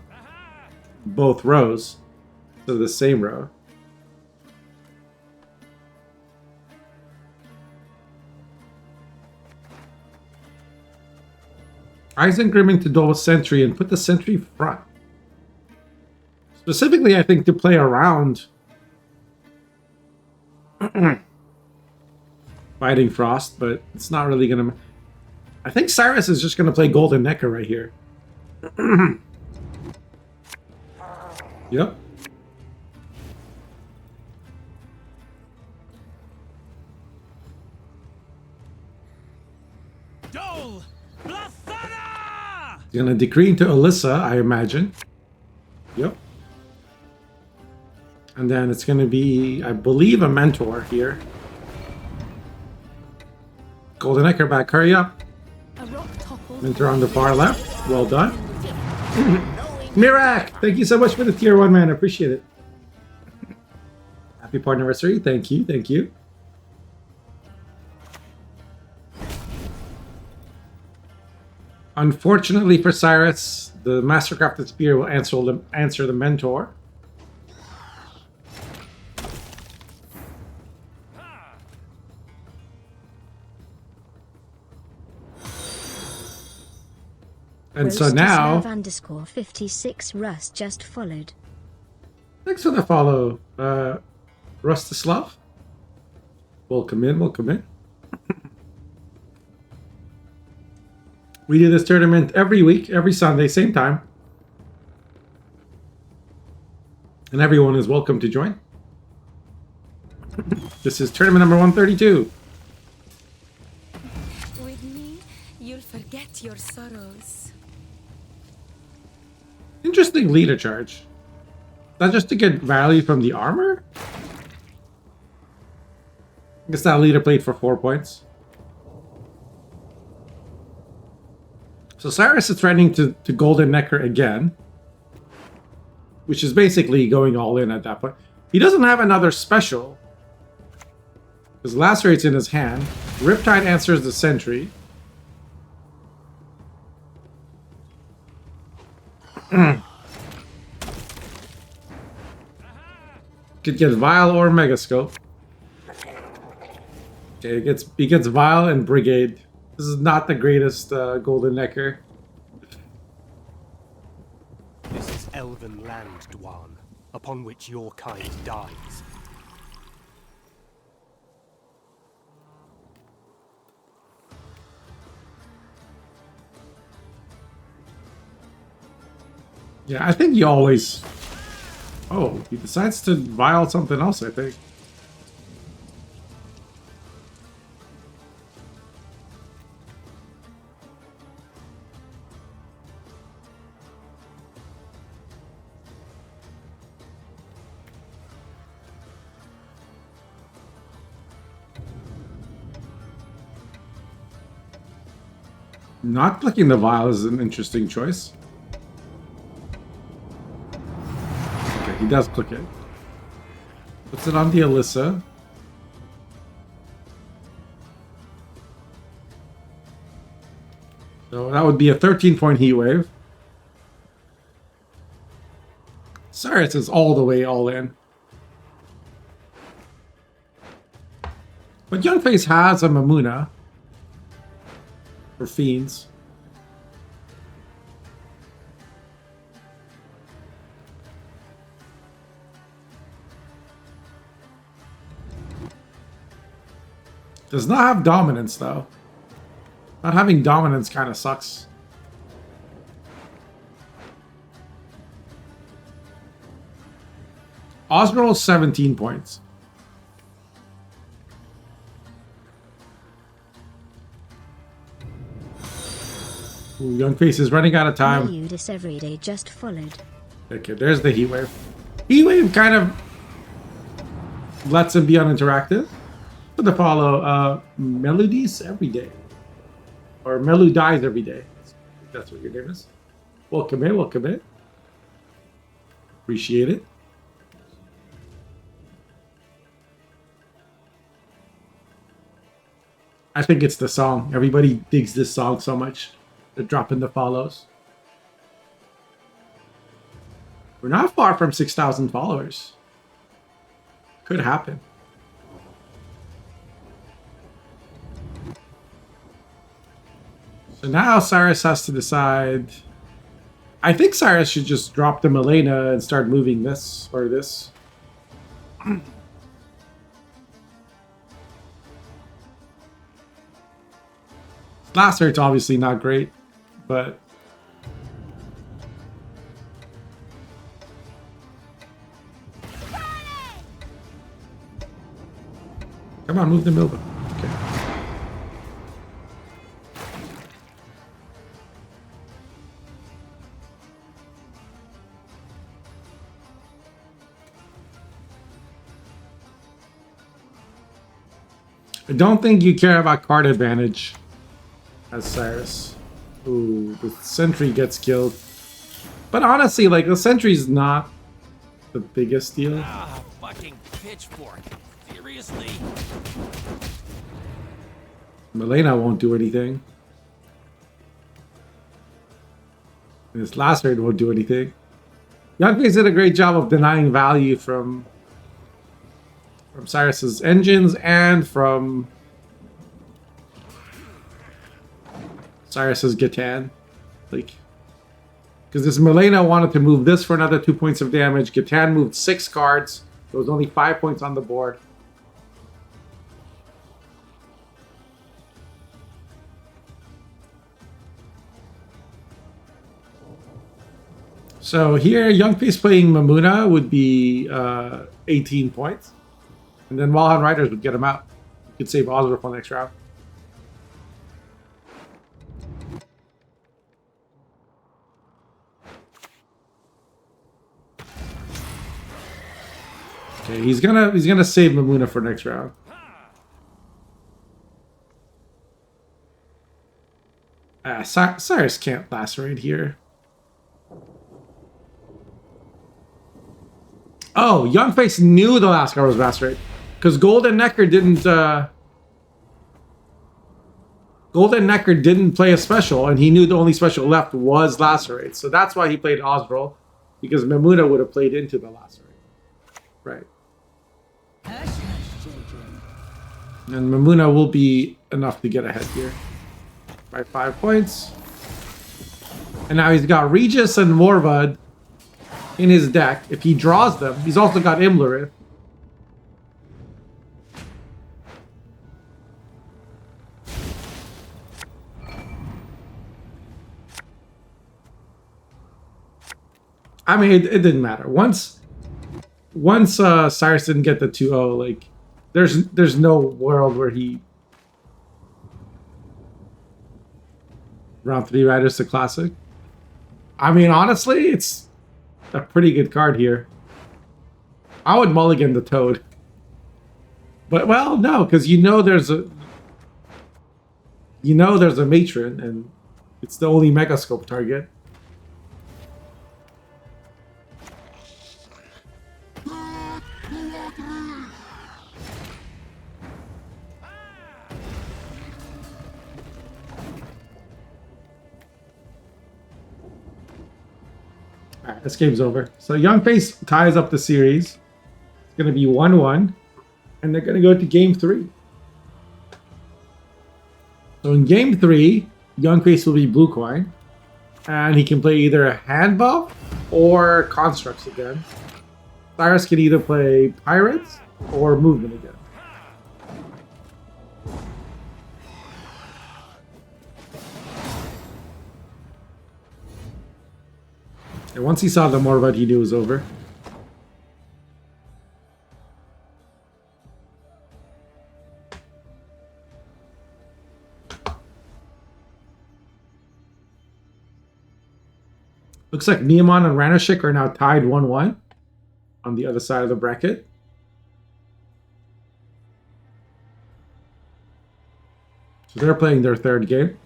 both rows. So the same row. Eisengrimming to duel with Sentry and put the Sentry front. Specifically, I think to play around Fighting Frost, but it's not really gonna. I think Cyrus is just gonna play Golden Necker right here. Yep. Dole! Blathana! He's gonna decree into Alyssa, I imagine. Yep. And then it's gonna be, I believe, a mentor here. Golden Necker back, hurry up. Mentor on the far left. Well done. Mirak, thank you so much for the tier 1, man. I appreciate it. Happy anniversary. Thank you. Thank you. Unfortunately for Cyrus, the Mastercrafted Spear will answer the mentor. And so now, _56 Rust just followed. Thanks for the follow, Rustislav. Welcome in, welcome in. We do this tournament every week, every Sunday, same time. And everyone is welcome to join. This is tournament number 132. With me, you'll forget your sorrows. Interesting leader charge. Is that just to get value from the armor? I guess that leader played for 4 points. So Cyrus is threatening to Golden Necker again, which is basically going all in at that point. He doesn't have another special, because Lacerate's in his hand. Riptide answers the sentry. Could get Vial or Megascope. Okay, he gets Vial and Brigade. This is not the greatest Golden Necker. This is elven land, Dwan, upon which your kind dies. Yeah, I think he always... Oh, he decides to vial something else, I think. Not clicking the vial is an interesting choice. Okay, he does click it. Puts it on the Alyssa. So that would be a 13-point heat wave. Cyrus is all the way all in. But Youngface has a Mamuna for Fiends. Does not have dominance though. Not having dominance kind of sucks. Osborne 17 points. Ooh, Youngface is running out of time. This every day just followed. Okay, there's the heat wave. Heat wave kind of lets him be uninteractive. For the follow, Melodies every day. Or Melu dies every day. That's what your name is. Welcome in, welcome in. Appreciate it. I think it's the song. Everybody digs this song so much. They're dropping the follows. We're not far from 6,000 followers. Could happen. So now Cyrus has to decide. I think Cyrus should just drop the Milena and start moving this or this. Last hurt's obviously not great, but come on, move the Milba. Okay. I don't think you care about card advantage as Cyrus. Ooh, the sentry gets killed. But honestly, like, the sentry's not the biggest deal. Ah, fucking pitchfork. Seriously? Milena won't do anything. And this last raid won't do anything. Youngface did a great job of denying value from Cyrus's engines and from Cyrus's Gatan. Like, because this Milena wanted to move this for another 2 points of damage. Gatan moved 6 cards. There was only 5 points on the board. So here, Youngface playing Mamuna would be 18 points. And then Walhan Riders would get him out. You could save Osborne for the next round. Okay, he's gonna save Mamuna for next round. Cyrus can't lacerate here. Oh, Youngface knew the last card was lacerate. Because Golden Necker didn't... Golden Necker didn't play a special, and he knew the only special left was lacerate. So that's why he played Osril, because Mamuna would have played into the lacerate. Right. And Mamuna will be enough to get ahead here by 5 points. And now he's got Regis and Morvad in his deck. If he draws them, he's also got Imlerith. I mean, it didn't matter. Once Cyrus didn't get the 2-0, like, there's no world where he... Round 3 Riders to Classic. I mean, honestly, it's a pretty good card here. I would mulligan the Toad. But, well, no, because you know there's a Matron, and it's the only Megascope target. Alright, this game's over. So Youngface ties up the series. It's going to be 1-1. And they're going to go to game 3. So in game 3, Youngface will be blue coin. And he can play either a hand buff or constructs again. Cyrus can either play pirates or movement again. And once he saw the Morvad, he knew it was over. Looks like Miamon and Ranoshik are now tied 1-1 on the other side of the bracket. So they're playing their third game.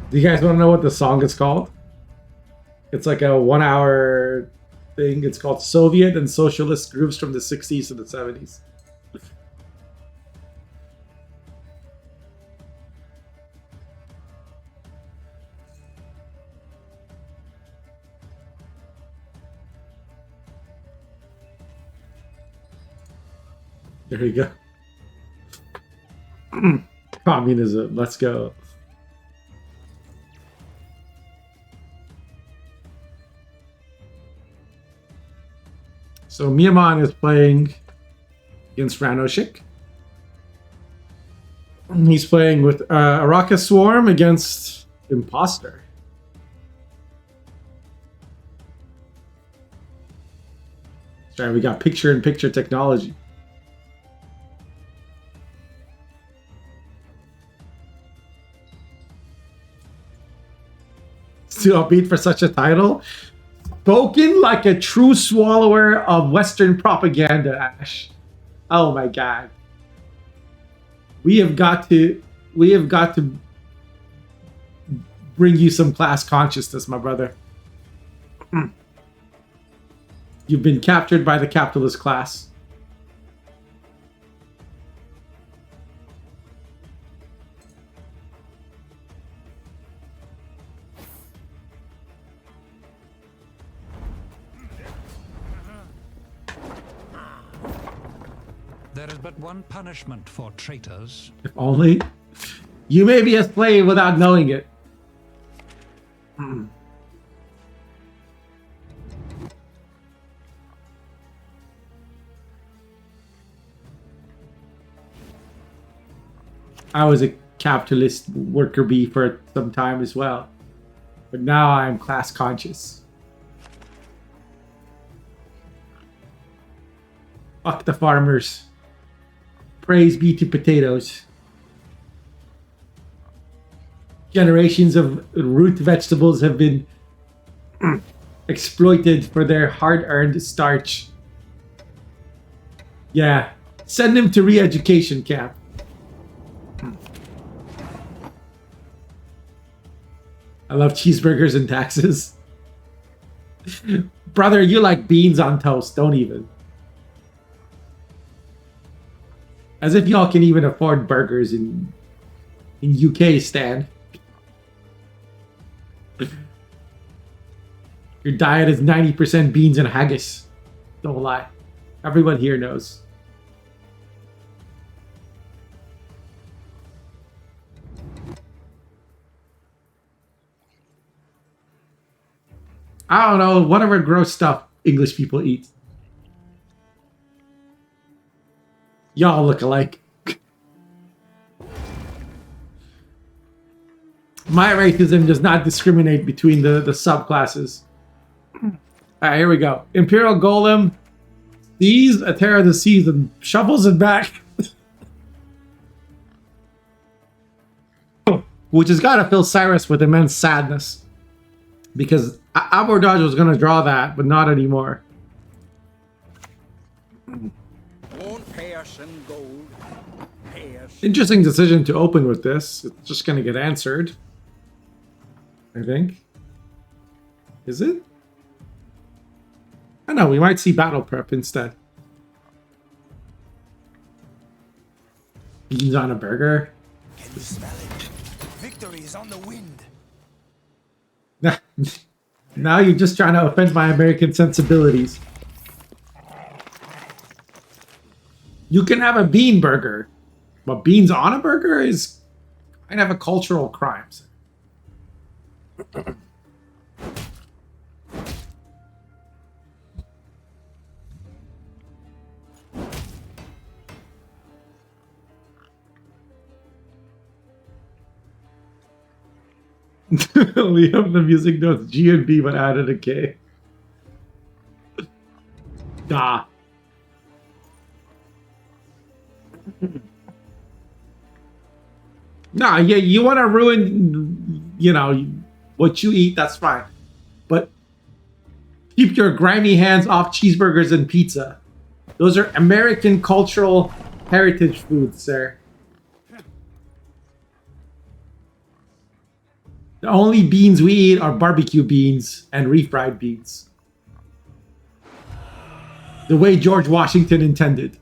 Do you guys want to know what the song is called? It's like a 1-hour thing. It's called Soviet and Socialist Groups from the 60s to the 70s. There you go. Communism. Let's go. So Miamon is playing against Ranoshik. He's playing with Araka Swarm against Imposter. Sorry, we got picture-in-picture technology. Still upbeat for such a title. Spoken like a true swallower of Western propaganda, Ash. Oh my god. We have got to bring you some class consciousness, my brother. You've been captured by the capitalist class. There is but one punishment for traitors. If only. You may be a slave without knowing it. I was a capitalist worker bee for some time as well. But now I'm class conscious. Fuck the farmers. Praise be to potatoes. Generations of root vegetables have been exploited for their hard-earned starch. Yeah, send him to re-education camp. I love cheeseburgers and taxes. Brother, you like beans on toast. Don't even. As if y'all can even afford burgers in UK, Stan. Your diet is 90% beans and haggis. Don't lie. Everyone here knows. I don't know, whatever gross stuff English people eat. Y'all look alike. My racism does not discriminate between the subclasses. Alright, here we go. Imperial Golem sees a Terror of the Seas and shuffles it back. Which has got to fill Cyrus with immense sadness. Because Abordage was going to draw that, but not anymore. Won't pay us in gold. Pay us. Interesting decision to open with this. It's just going to get answered. I think. Is it? I don't know, we might see battle prep instead. Beans on a burger. Can you smell it? Victory is on the wind. Now you're just trying to offend my American sensibilities. You can have a bean burger, but beans on a burger is kind of a cultural crime. Liam, the music notes G and B, but added a K. Da. Nah, yeah, you want to ruin, you know, what you eat, that's fine. But keep your grimy hands off cheeseburgers and pizza. Those are American cultural heritage foods, sir. The only beans we eat are barbecue beans and refried beans. The way George Washington intended.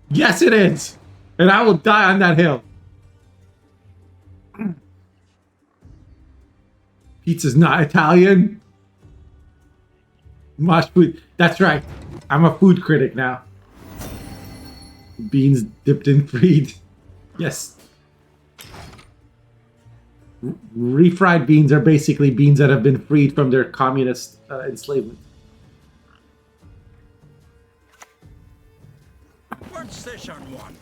Yes, it is. And I will die on that hill. Pizza's not Italian. Mosh food. That's right. I'm a food critic now. Beans dipped in fried. Yes. Refried beans are basically beans that have been freed from their communist enslavement. What's this on one?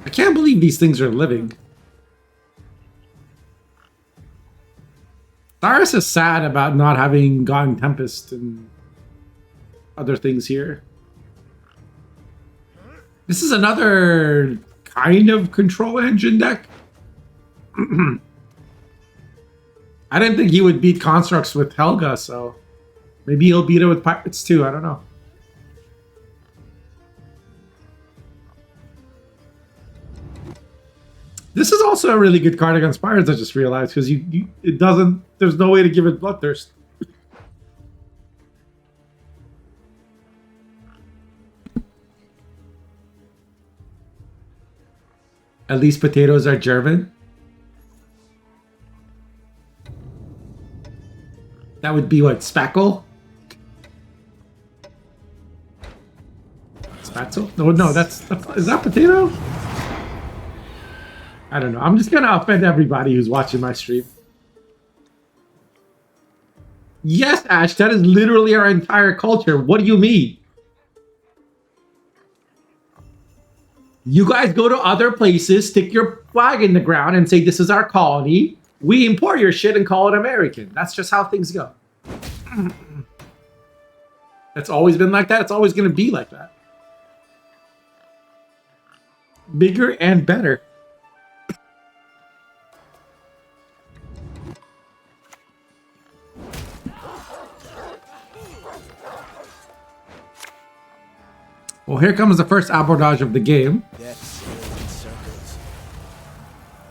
I can't believe these things are living. Cyrus is sad about not having gotten Tempest and other things here. This is another kind of control engine deck. I didn't think he would beat Constructs with Helga, so maybe he'll beat it with Pirates too. I don't know. This is also a really good card against Pirates, I just realized, because it doesn't, there's no way to give it Bloodthirst. At least potatoes are German. That would be what, Spackle? Spatzel? No, that's is that potato? I don't know. I'm just gonna offend everybody who's watching my stream. Yes, Ash, that is literally our entire culture. What do you mean? You guys go to other places, stick your flag in the ground and say, this is our colony. We import your shit and call it American. That's just how things go. It's always been like that. It's always going to be like that. Bigger and better. Well, here comes the first abordage of the game.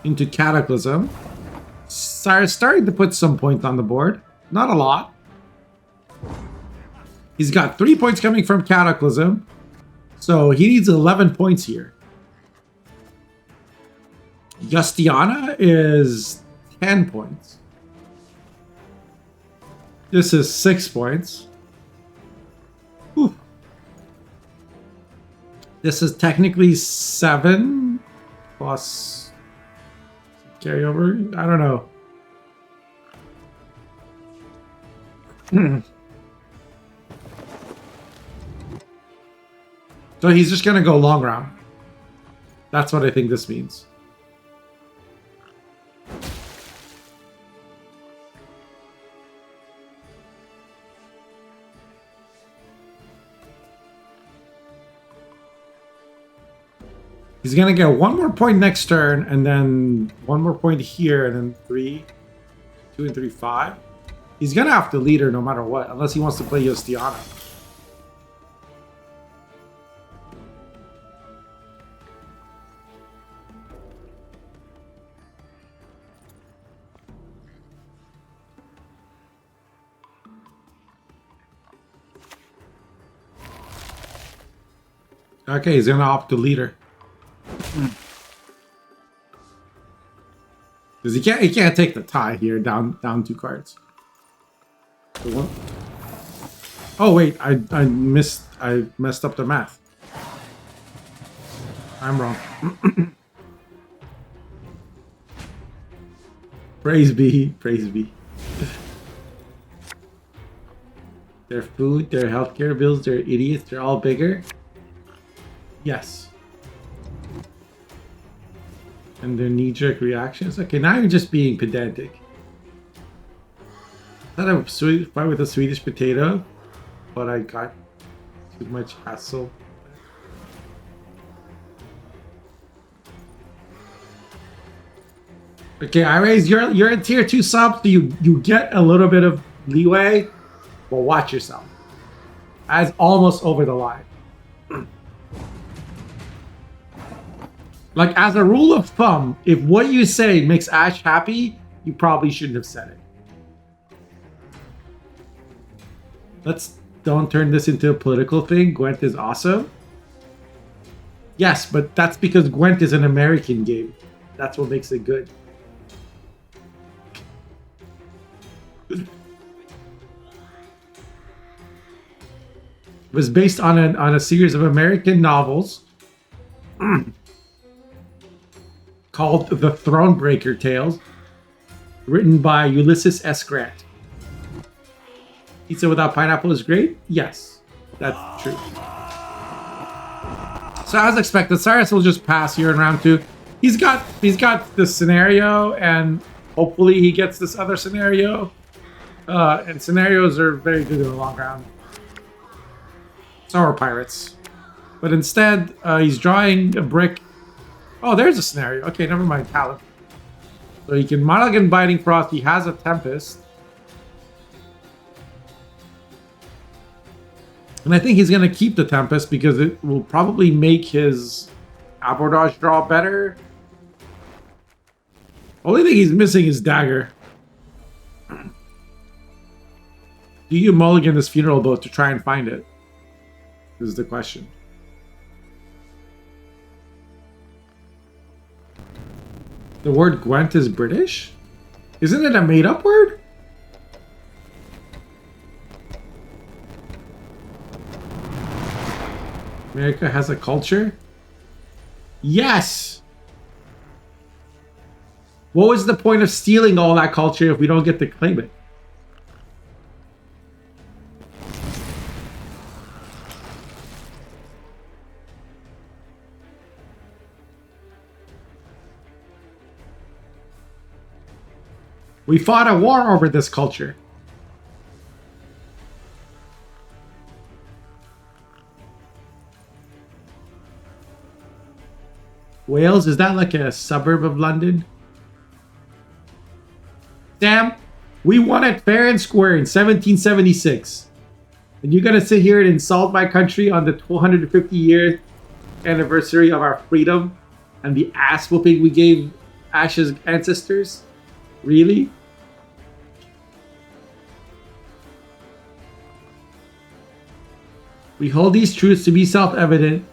Into Cataclysm. Starting to put some points on the board. Not a lot. He's got 3 points coming from Cataclysm. So he needs 11 points here. Justiana is 10 points. This is 6 points. Whew. This is technically 7 plus carryover. I don't know. So he's just gonna go long round. That's what I think this means. He's gonna get 1 more point next turn, and then 1 more point here, and then 3, 2 and 3, 5. He's gonna have to lead her no matter what, unless he wants to play Justiana. Okay, he's gonna opt to lead her. Because he can't take the tie here, down 2 cards. So one. Oh wait, I messed up the math. I'm wrong. Praise be, praise be. Their food, their healthcare bills, they're idiots, they're all bigger. Yes. And their knee-jerk reactions. Okay, now you're just being pedantic. I thought I would fight with a Swedish potato, but I got too much hassle. Okay, I raise you're in tier 2 sub, so you get a little bit of leeway, but watch yourself. As almost over the line. Like, as a rule of thumb, if what you say makes Ash happy, you probably shouldn't have said it. Don't turn this into a political thing. Gwent is awesome. Yes, but that's because Gwent is an American game. That's what makes it good. It was based on a series of American novels called The Thronebreaker Tales, written by Ulysses S. Grant. Pizza without pineapple is great? Yes, that's true. So as expected, Cyrus will just pass here in round 2. He's got this scenario, and hopefully he gets this other scenario. And scenarios are very good in the long round. So are pirates. But instead, he's drawing a brick. Oh, there's a scenario. Okay, never mind. Talent. So he can Monaghan Biting Frost. He has a Tempest. And I think he's going to keep the Tempest because it will probably make his abordage draw better. Only thing he's missing is Dagger. Do you mulligan this funeral boat to try and find it? This is the question. The word Gwent is British? Isn't it a made-up word? America has a culture? Yes! What was the point of stealing all that culture if we don't get to claim it? We fought a war over this culture. Wales, is that like a suburb of London? Sam, we won it fair and square in 1776. And you're going to sit here and insult my country on the 250-year anniversary of our freedom and the ass whooping we gave Ash's ancestors? Really? We hold these truths to be self-evident,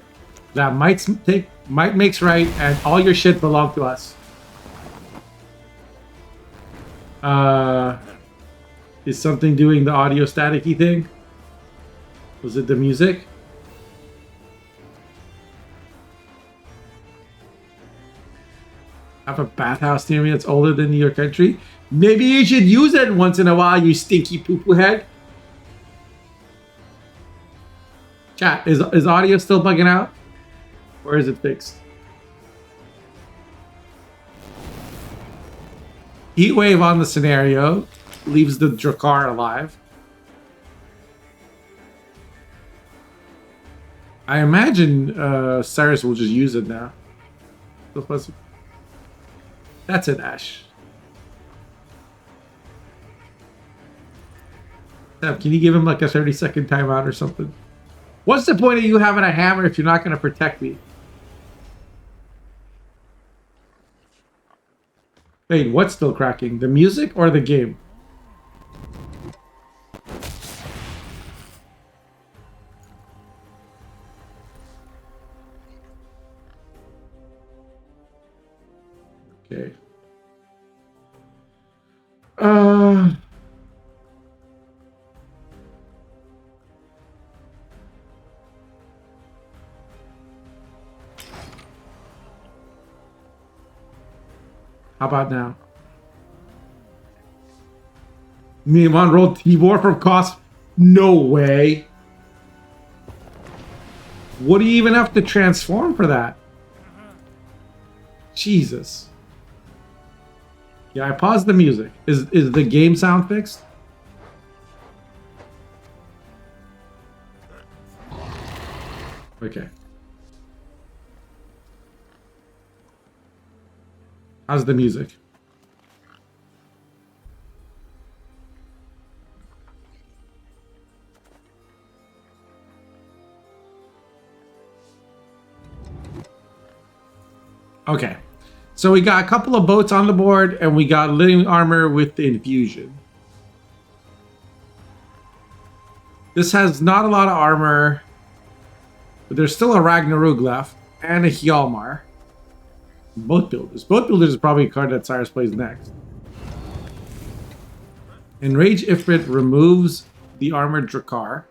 that might makes right, and all your shit belong to us. Is something doing the audio staticky thing? Was it the music? Have a bathhouse near me that's older than your country? Maybe you should use it once in a while, you stinky poo-poo head. Chat, is audio still bugging out? Or is it fixed? Heatwave on the scenario leaves the Drakkar alive. I imagine Cyrus will just use it now. That's it, Ash. Sam, can you give him like a 30-second timeout or something? What's the point of you having a hammer if you're not going to protect me? Wait, what's still cracking? The music or the game? Okay. How about now? Miamon rolled Tibor from cost. No way. What do you even have to transform for that? Jesus. Yeah, I paused the music. Is the game sound fixed? Okay. How's the music? Okay. So we got a couple of boats on the board, and we got living armor with the infusion. This has not a lot of armor, but there's still a Ragnarok left, and a Hjalmar. Boat Builders. Boat Builders is probably a card that Cyrus plays next. Enrage Ifrit removes the armored Drakkar.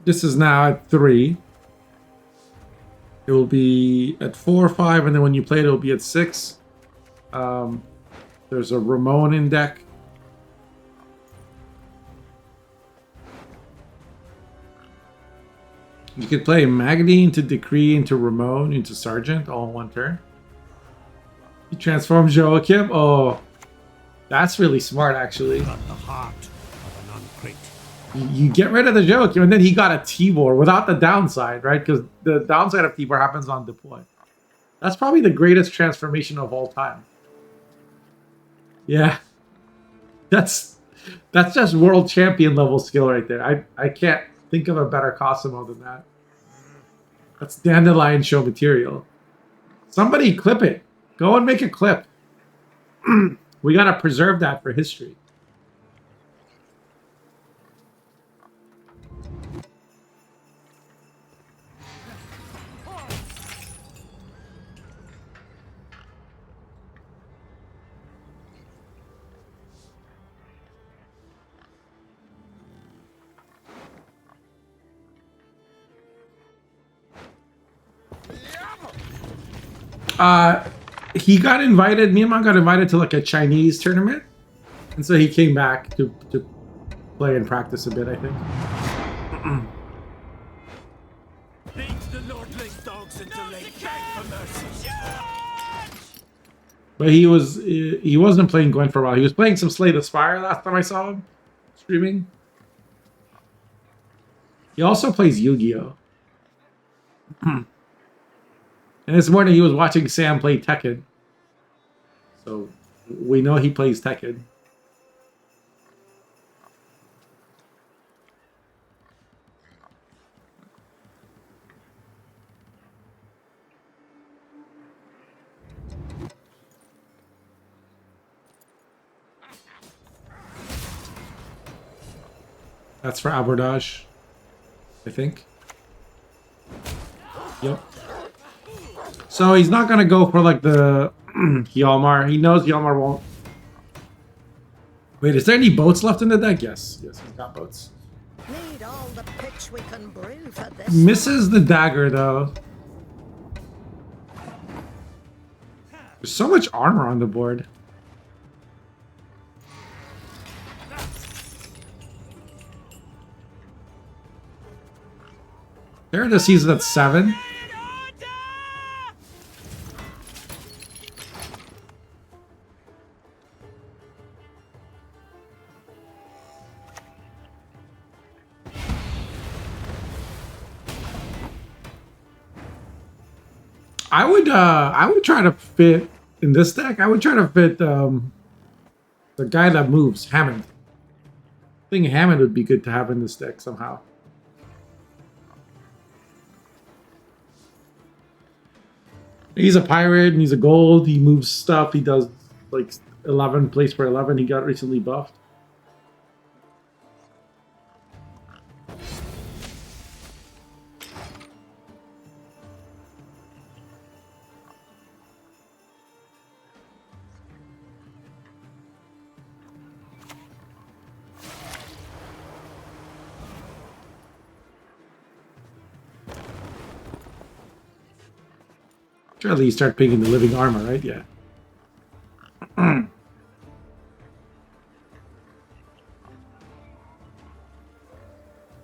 This is now at 3. It will be at 4 or 5, and then when you play it, it'll be at 6. There's a Ramon in deck. You could play Magni into Decree, into Ramon, into Sergeant, all in one turn. You transform Joachim. Oh, that's really smart, actually. Got the heart of an uncrate. You get rid of the Joachim, and then he got a Tibor without the downside, right? Because the downside of Tibor happens on deploy. That's probably the greatest transformation of all time. Yeah. That's just world champion level skill right there. I can't think of a better Cosimo than that. That's Dandelion show material. Somebody clip it. Go and make a clip. We gotta preserve that for history. He got invited, Miamon got invited to like a Chinese tournament. And so he came back to play and practice a bit, I think. Beat the lordling dogs until they beg for mercy. But he wasn't playing Gwent for a while. He was playing some Slay the Spire last time I saw him streaming. He also plays Yu-Gi-Oh! And this morning he was watching Sam play Tekken. So we know he plays Tekken. That's for abordage, I think. Yep. So he's not gonna go for like the Hjalmar. He knows Hjalmar won't. Wait, is there any boats left in the deck? Yes, yes, he's got boats. Need all the pitch we can brew for this. Misses the dagger though. There's so much armor on the board. There it is, he's at 7. I would try to fit in this deck. I would try to fit the guy that moves, Hammond. I think Hammond would be good to have in this deck somehow. He's a pirate and he's a gold. He moves stuff. He does like 11 plays for 11. He got recently buffed. Surely you start picking the living armor, right? Yeah.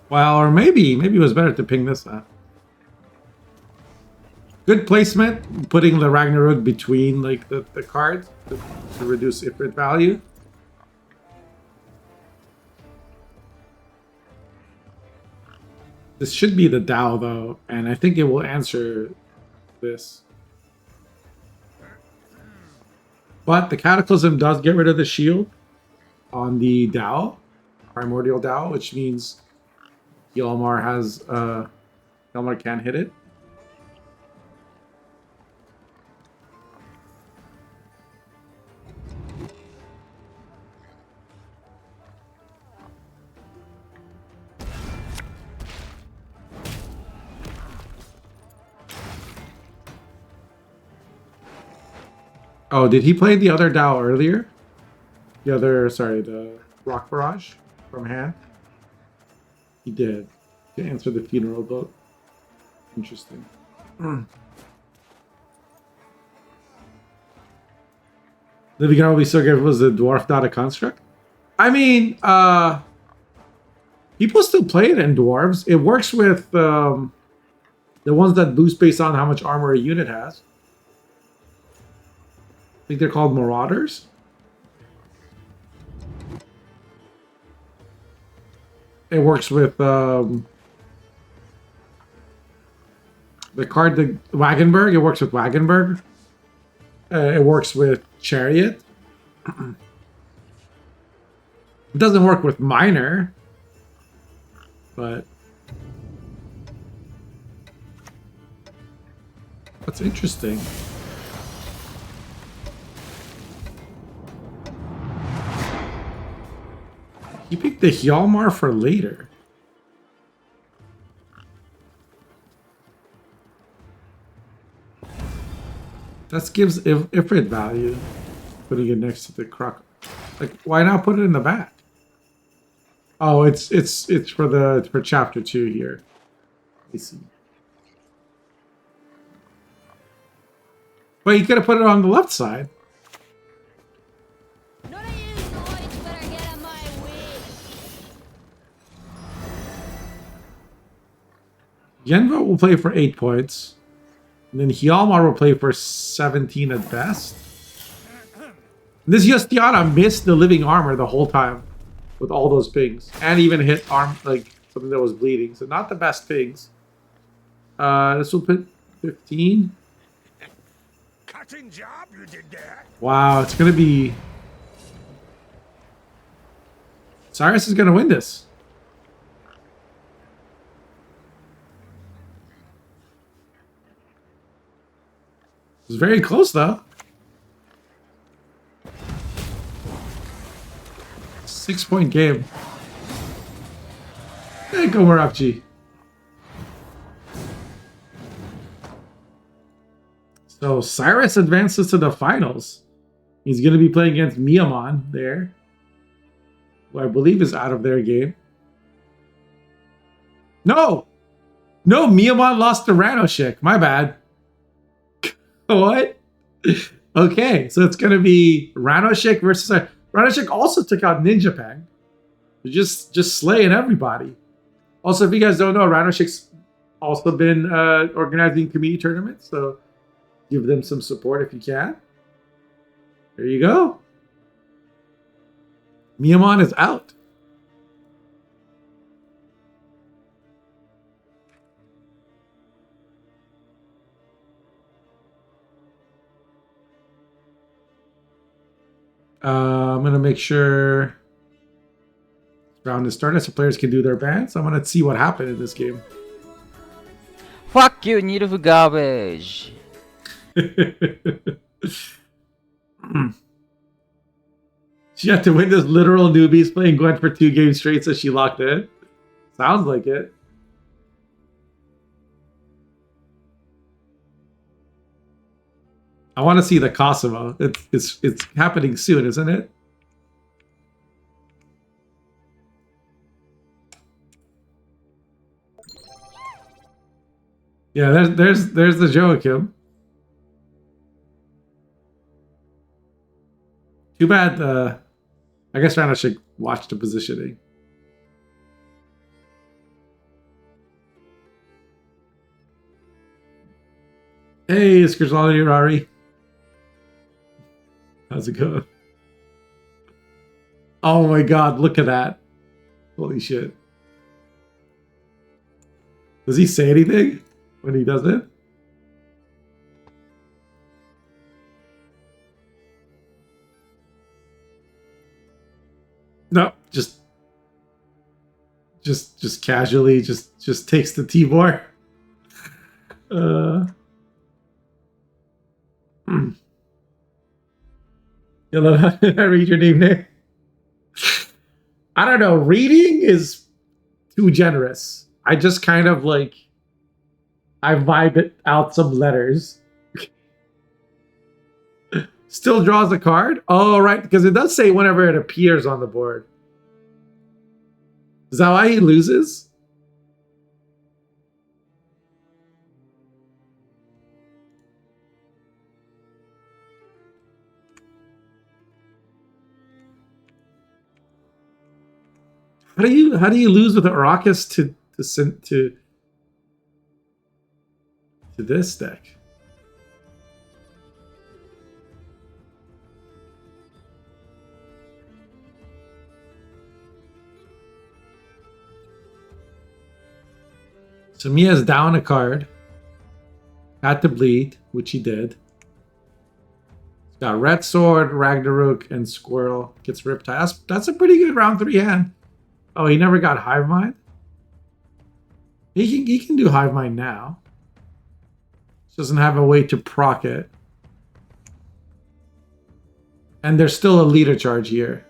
Well, or maybe it was better to ping this up. Good placement, putting the Ragnarok between like the cards to reduce Ifrit value. This should be the Dao though, and I think it will answer this. But the Cataclysm does get rid of the shield on the Dao, Primordial Dao, which means Hjalmar has Hjalmar can't hit it. Oh, did he play the other Dao earlier? The other, sorry, the Rock Barrage from hand? He did. To answer the funeral boat. Interesting. Living Army Circuit was the Dwarf Data Construct? I mean, people still play it in Dwarves. It works with the ones that boost based on how much armor a unit has. I think they're called Marauders. It works with the card, the Wagenberg. It works with Wagenberg. It works with Chariot. It doesn't work with Miner, but that's interesting. You picked the Hjalmar for later. That gives Ifrit value. Putting it next to the Croc. Like, why not put it in the back? Oh, it's for chapter 2 here. I see. But you could have put it on the left side. Yenva will play for 8 points. And then Hjalmar will play for 17 at best. This Justiana missed the living armor the whole time with all those pings. And even hit arm like something that was bleeding. So not the best pings. This will put 15. cutting job you did there. Wow, it's gonna be... Cyrus is gonna win this. It was very close, though. 6-point game. Hey, go Marakji. So Cyrus advances to the finals. He's going to be playing against Miyaman there, who I believe is out of their game. No! No, Miyaman lost to Ranoshik. My bad. What? Okay, so it's going to be Ranoshik versus... Ranoshik also took out Ninja Pang. Just slaying everybody. Also, if you guys don't know, Ranoshik's also been organizing community tournaments, so give them some support if you can. There you go. Miyaman is out. I'm going to make sure this round is started so players can do their bans. I'm going to see what happened in this game. Fuck you, Nilf garbage. She had to win this literal newbies playing Gwent for 2 games straight, so she locked in. Sounds like it. I want to see the Kosovo. It's happening soon, isn't it? Yeah, there's the Joachim. Too bad. I guess Rana should watch the positioning. Hey, it's Grzalani Rari. How's it going? Oh my god, look at that. Holy shit. Does he say anything when he does it? No, just casually just takes the T-bar. Hello, I read your name there. I don't know. Reading is too generous. I just kind of like I vibe it out some letters. Still draws a card? Oh, right, because it does say whenever it appears on the board. Is that why he loses? How do you lose with Arrakis to this deck? So Mia's down a card. Had to bleed, which he did. He's got Red Sword, Ragnarok, and Squirrel. Gets Riptide. That's a pretty good round 3 hand. Oh, he never got Hive Mind? He can do Hive Mind now. Just doesn't have a way to proc it. And there's still a leader charge here.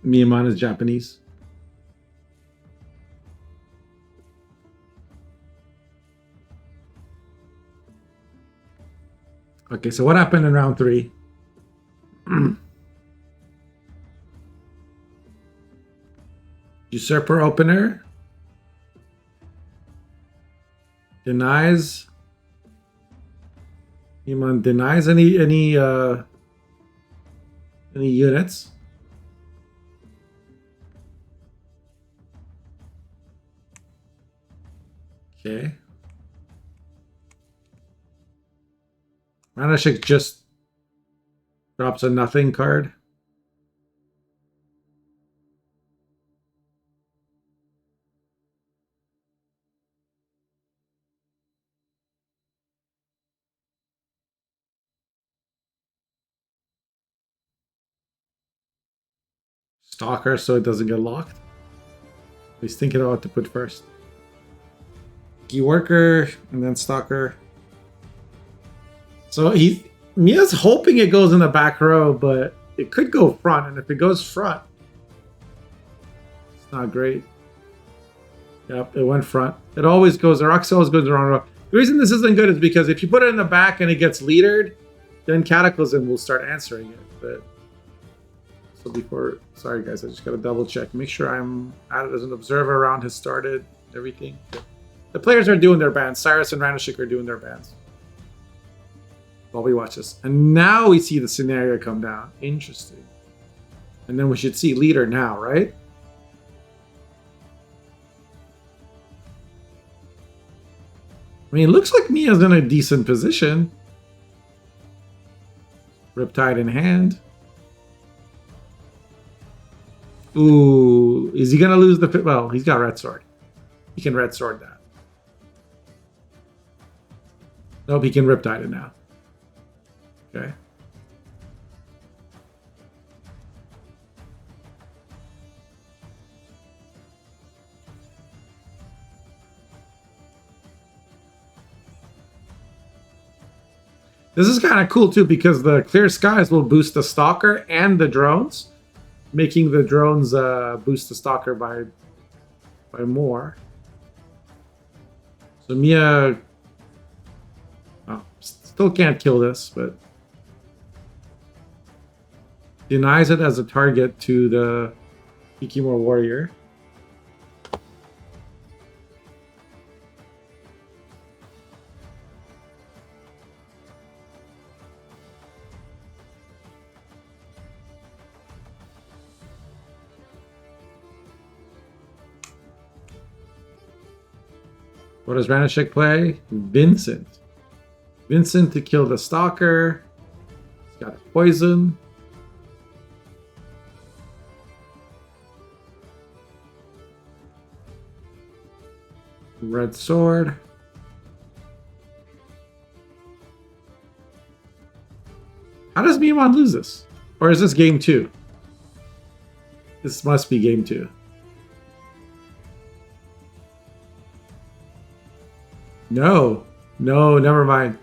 Miyaman is Japanese. Okay, so what happened in round 3? Usurper opener. Denies. Iman denies any units. Okay. Ranashik just drops a nothing card. Stalker so it doesn't get locked. He's thinking about what to put first. Key worker and then stalker. So Mia's hoping it goes in the back row, but it could go front, and if it goes front, it's not great. Yep, it went front. It always goes, the Rox always goes the wrong row. The reason this isn't good is because if you put it in the back and it gets leadered, then Cataclysm will start answering it. But so before, sorry guys, I just gotta double check. Make sure I'm added as an observer around has started, everything. Good. The players are doing their bans. Cyrus and Ranashik are doing their bans while we watch this. And now we see the scenario come down. Interesting. And then we should see leader now, right? I mean, it looks like Mia's in a decent position. Riptide in hand. Ooh, is he gonna lose the... Well, he's got Red Sword. He can Red Sword that. Nope, he can Riptide it now. Okay. This is kind of cool too because the clear skies will boost the stalker and the drones, making the drones boost the stalker by more. So Mia still can't kill this, but denies it as a target to the Ikimor warrior. What does Ranashik play? Vincent. Vincent to kill the stalker. He's got a poison. Red sword. How does Miamon lose this? Or is this game 2? This must be game 2. No. No, never mind.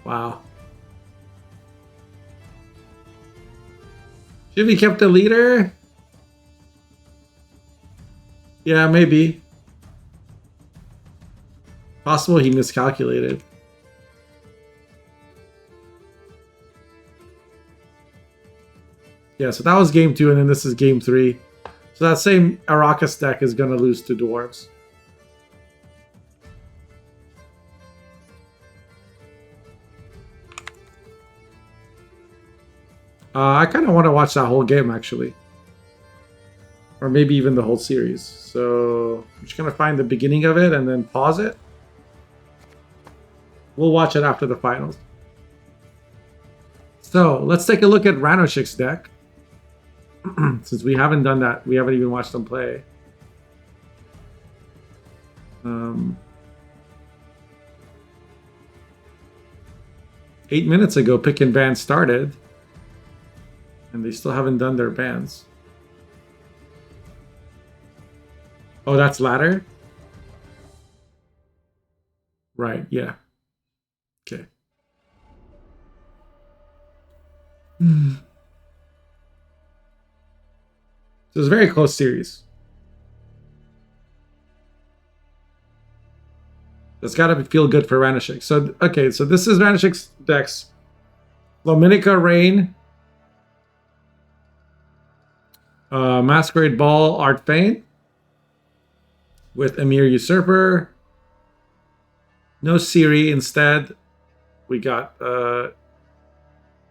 Wow. Should he kept the leader? Yeah, maybe. Possible he miscalculated. Yeah, so that was game 2, and then this is game 3. So that same Arrakis deck is going to lose to Dwarves. I kind of want to watch that whole game, actually. Or maybe even the whole series. So I'm just going to find the beginning of it and then pause it. We'll watch it after the finals. So let's take a look at Ranashik's deck. Since we haven't done that, we haven't even watched them play. 8 minutes ago, pick and ban started. And they still haven't done their bans. Oh, that's ladder? Right, yeah. Okay. So it's a very close series. That's gotta feel good for Ranashik. So, okay, so this is Ranashik's decks. Lominica Rain. Masquerade Ball, Art Feign with Emir Usurper, No Siri. Instead, we got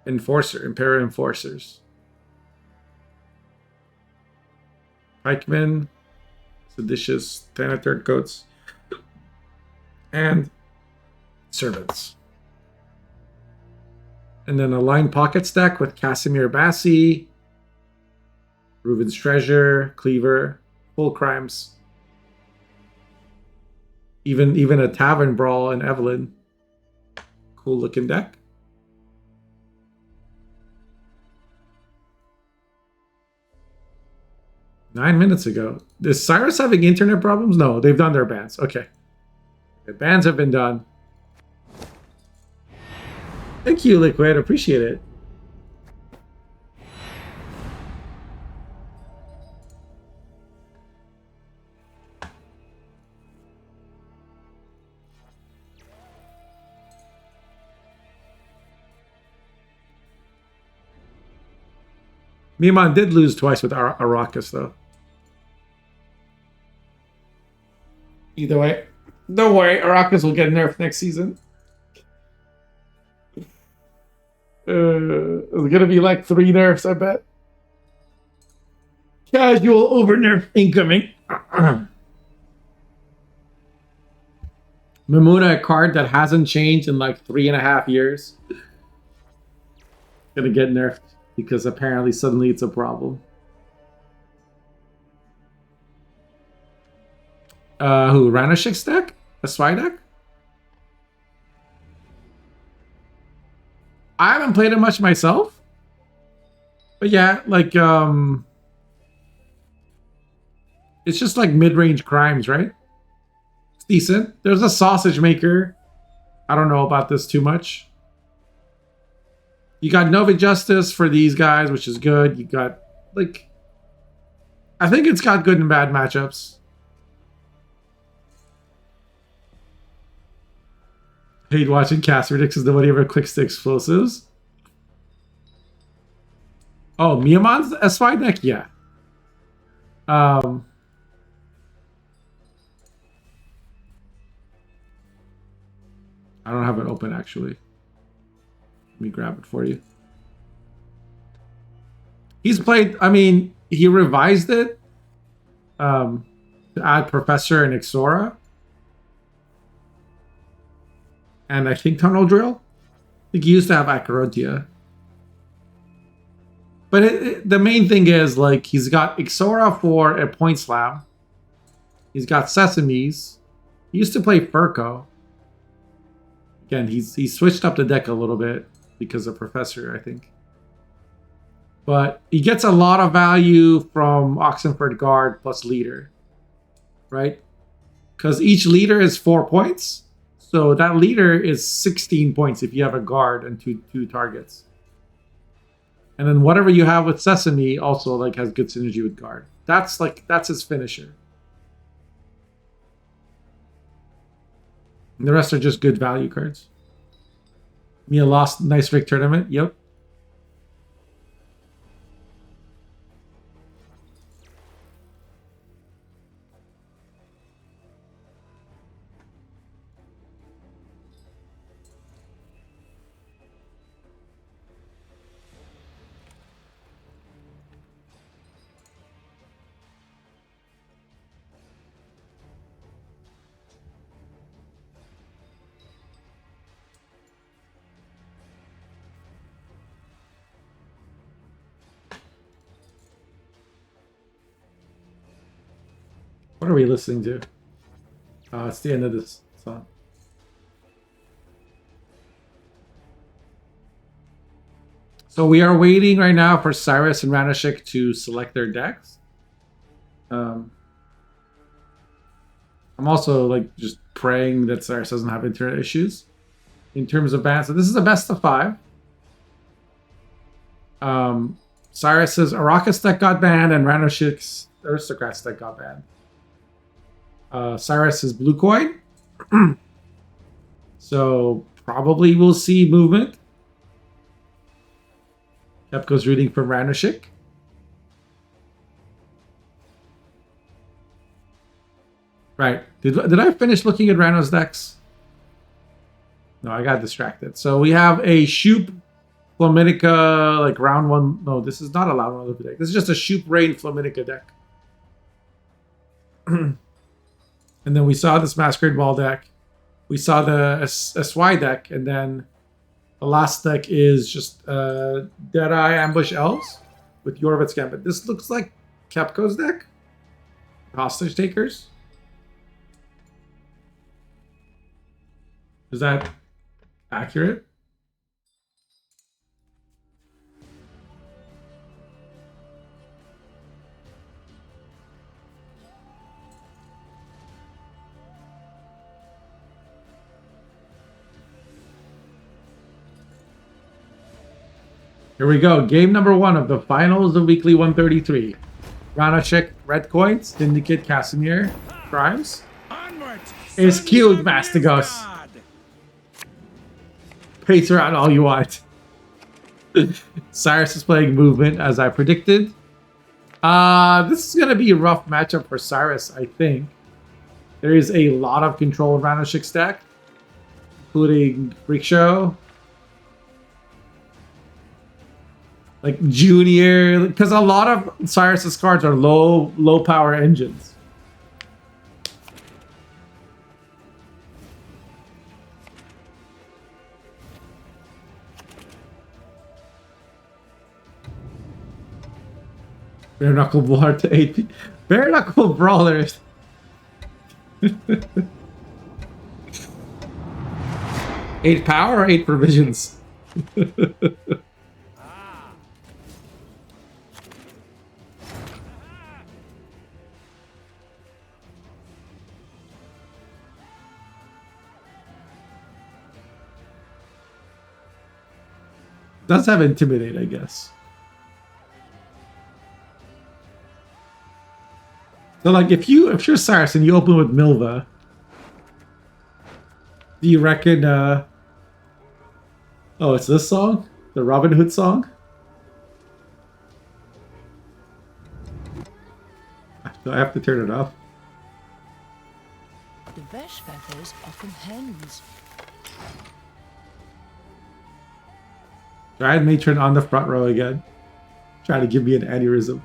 Imperial Enforcers. Pikemen, seditious Thanatar coats, and servants. And then a line pocket stack with Casimir Bassi, Reuven's Treasure, Cleaver, Full Crimes. Even a Tavern Brawl in Evelyn. Cool looking deck. Nine minutes ago. Is Cyrus having internet problems? No, they've done their bans. Okay. The bans have been done. Thank you, Liquid. Appreciate it. Miman did lose twice with Arrakis, though. Either way, don't worry. Arrakis will get nerfed next season. It's gonna be like 3 nerfs, I bet. Casual over nerf incoming. Mamuna, a card that hasn't changed in like 3.5 years. Gonna get nerfed because apparently suddenly it's a problem. Who? Ranashik's deck? A Spy deck? I haven't played it much myself. But yeah, like, it's just like mid-range crimes, right? It's decent. There's a sausage maker. I don't know about this too much. You got Nova Justice for these guys, which is good. You got, like, I think it's got good and bad matchups. Hate watching cast predicts because nobody ever clicks the explosives. Oh, Miyamon's SY deck? Yeah. I don't have it open, actually. Let me grab it for you. He's played, I mean, he revised it to add Professor and Ixora. And I think Tunnel Drill. I think he used to have Akarotia. But the main thing is, like, he's got Ixora for a Point Slam. He's got Sesames. He used to play Furco. Again, he's switched up the deck a little bit because of Professor, I think. But he gets a lot of value from Oxenford Guard plus Leader. Right? Because each Leader is 4 points. So that Leader is 16 points if you have a guard and two targets. And then whatever you have with Sesame also like has good synergy with guard. That's his finisher. And the rest are just good value cards. Mia lost Nice Rig tournament. Yep. What are we listening to? It's the end of this song. So we are waiting right now for Cyrus and Ranashik to select their decks. I'm also like just praying that Cyrus doesn't have internet issues in terms of bans. So this is a best of 5. Cyrus's Arrakis deck got banned and Ranashik's Aristocrats deck got banned. Cyrus is blue coin. So probably we'll see movement. Kepko's rooting for Ranashik. Right. Did I finish looking at Rano's decks? No, I got distracted. So we have a Shoop Flaminica, like round one. No, this is not a round one deck. This is just a Shoop Rain Flaminica deck. And then we saw this Masquerade Ball deck. We saw the SY deck, and then the last deck is just Deadeye Ambush Elves with Yorvitz Gambit. This looks like Kepko's deck. Hostage Takers. Is that accurate? Here we go. Game number 1 of the finals of Weekly 133. Ranashik, Red Coins, Syndicate, Casimir, Crimes. Is cute, Mastigos. Pace around all you want. Cyrus is playing movement as I predicted. This is going to be a rough matchup for Cyrus, I think. There is a lot of control in Ranashik's deck, including Freak Show. Like Junior, because a lot of Cyrus's cards are low power engines. Bare Knuckle Brawler to 8. Bare Knuckle Brawlers. 8 power or 8 provisions? Does have Intimidate, I guess. So, like, if you're Cyrus and you open with Milva, do you reckon? Oh, it's this song, the Robin Hood song. Do I have to turn it off? The best feathers are from hens. Giant Matron on the front row again. Trying to give me an aneurysm.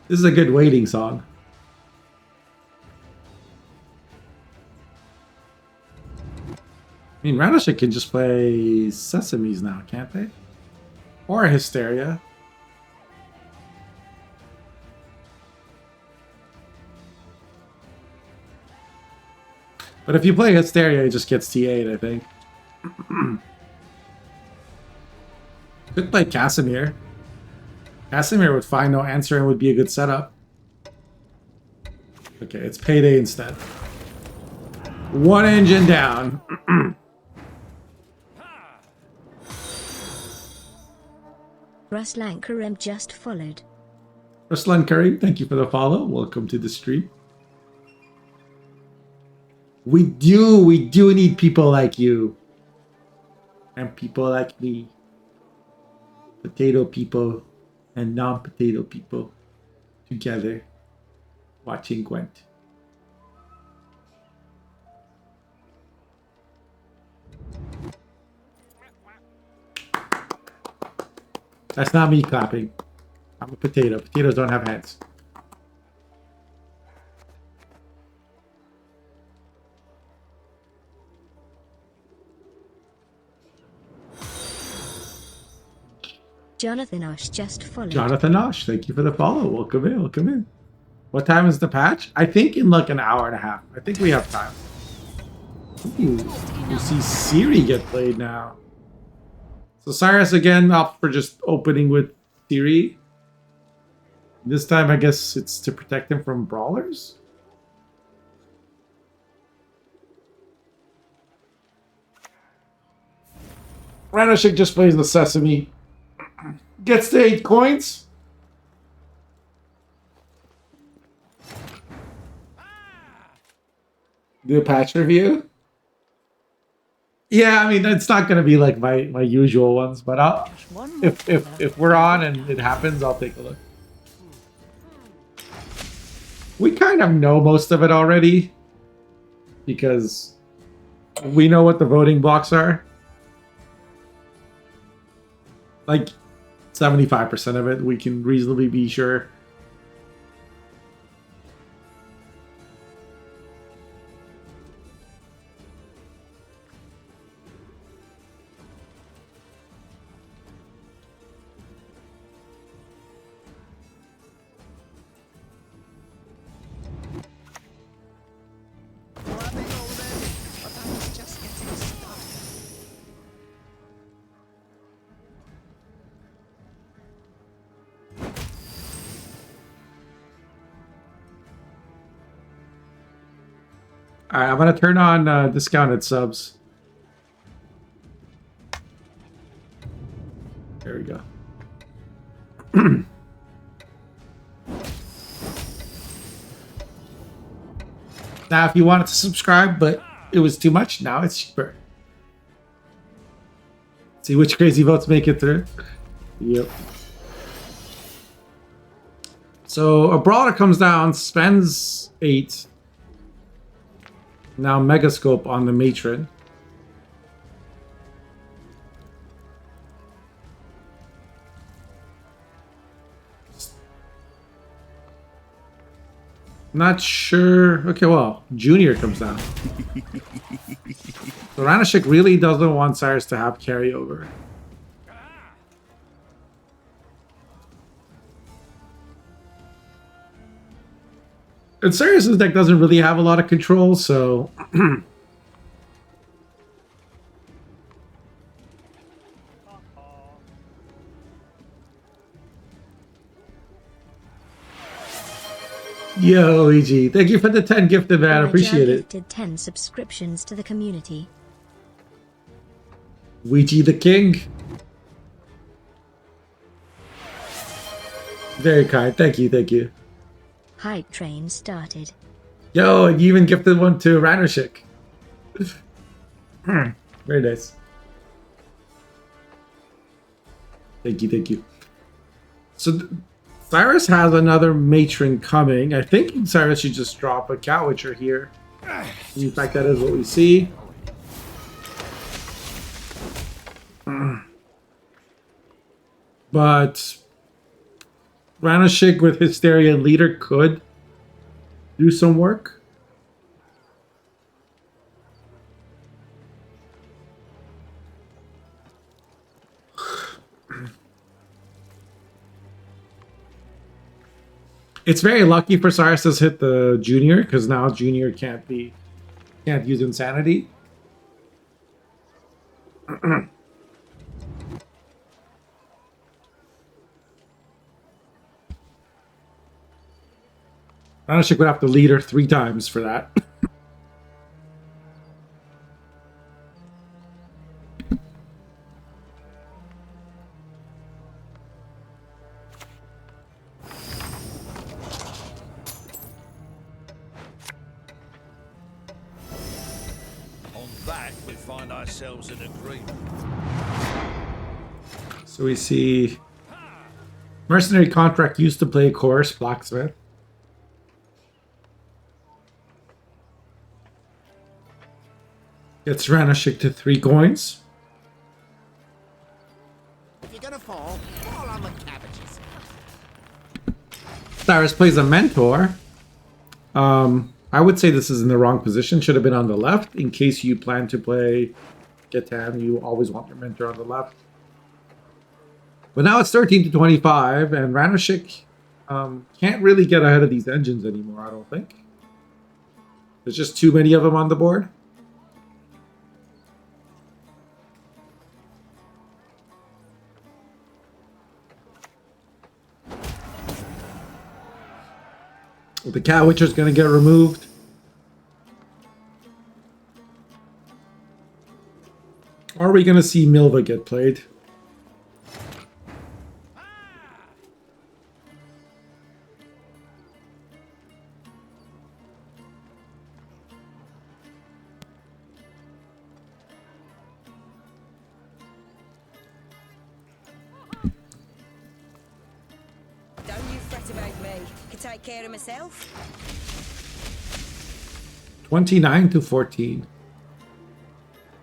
This is a good waiting song. I mean, Ranashik can just play Sesames now, can't they? Or Hysteria. But if you play Hysteria, it just gets T8, I think. Could play Casimir. Casimir would find no answer and would be a good setup. Okay, it's Payday instead. One engine down. Ruslan Karim just followed. Ruslan Karim, thank you for the follow. Welcome to the stream. We do need people like you. And people like me. Potato people and non-potato people together watching Gwent. That's not me clapping. I'm a potato. Potatoes don't have heads. Jonathan Osh just followed. Jonathan Osh, thank you for the follow. Welcome in, welcome in. What time is the patch? I think in like an hour and a half. I think we have time. Ooh, you see Siri get played now. So Cyrus again opts for just opening with Siri. This time I guess it's to protect him from brawlers. Ranashik just plays the Sesame. Gets the 8 coins. Do a patch review. Yeah, I mean it's not gonna be like my usual ones, but I'll if we're on and it happens, I'll take a look. We kind of know most of it already because we know what the voting blocks are. Like 75% of it, we can reasonably be sure. All right, I'm gonna turn on discounted subs. There we go. Now, if you wanted to subscribe, but it was too much, now it's cheaper. See which crazy votes make it through. Yep. So a brawler comes down, spends 8. Now Megascope on the matron. Not sure. Okay, well, Junior comes down. So Ranashik really doesn't want Cyrus to have carryover. And Cyrus's deck doesn't really have a lot of control, so Yo, EG, thank you for the 10 gifted, man. Appreciate it. Gifted 10 subscriptions to the community. Ouija the King. Very kind. Thank you, thank you. Hype train started. Yo, and you even gifted one to Ranashik. Very nice. Thank you, thank you. So Cyrus has another matron coming. I think Cyrus should just drop a Cat Witcher here. In fact, that is what we see. But Ranashik with Hysteria Leader could do some work. It's very lucky for Cyrus to hit the Junior, because now Junior can't use Insanity. Ranashik would have to lead her 3 times for that. On that, we find ourselves in agreement. So we see Mercenary Contract used to play Chorus Blacksmith. Gets Ranashik to 3 coins. If you're gonna fall on the cabbages. Cyrus plays a Mentor. I would say this is in the wrong position. Should have been on the left. In case you plan to play Gatan, you always want your Mentor on the left. But now it's 13 to 25, and Ranashik can't really get ahead of these engines anymore, I don't think. There's just too many of them on the board. The Cat Witcher's going to get removed. Or are we going to see Milva get played? say. Could take care of myself. 29 to 14.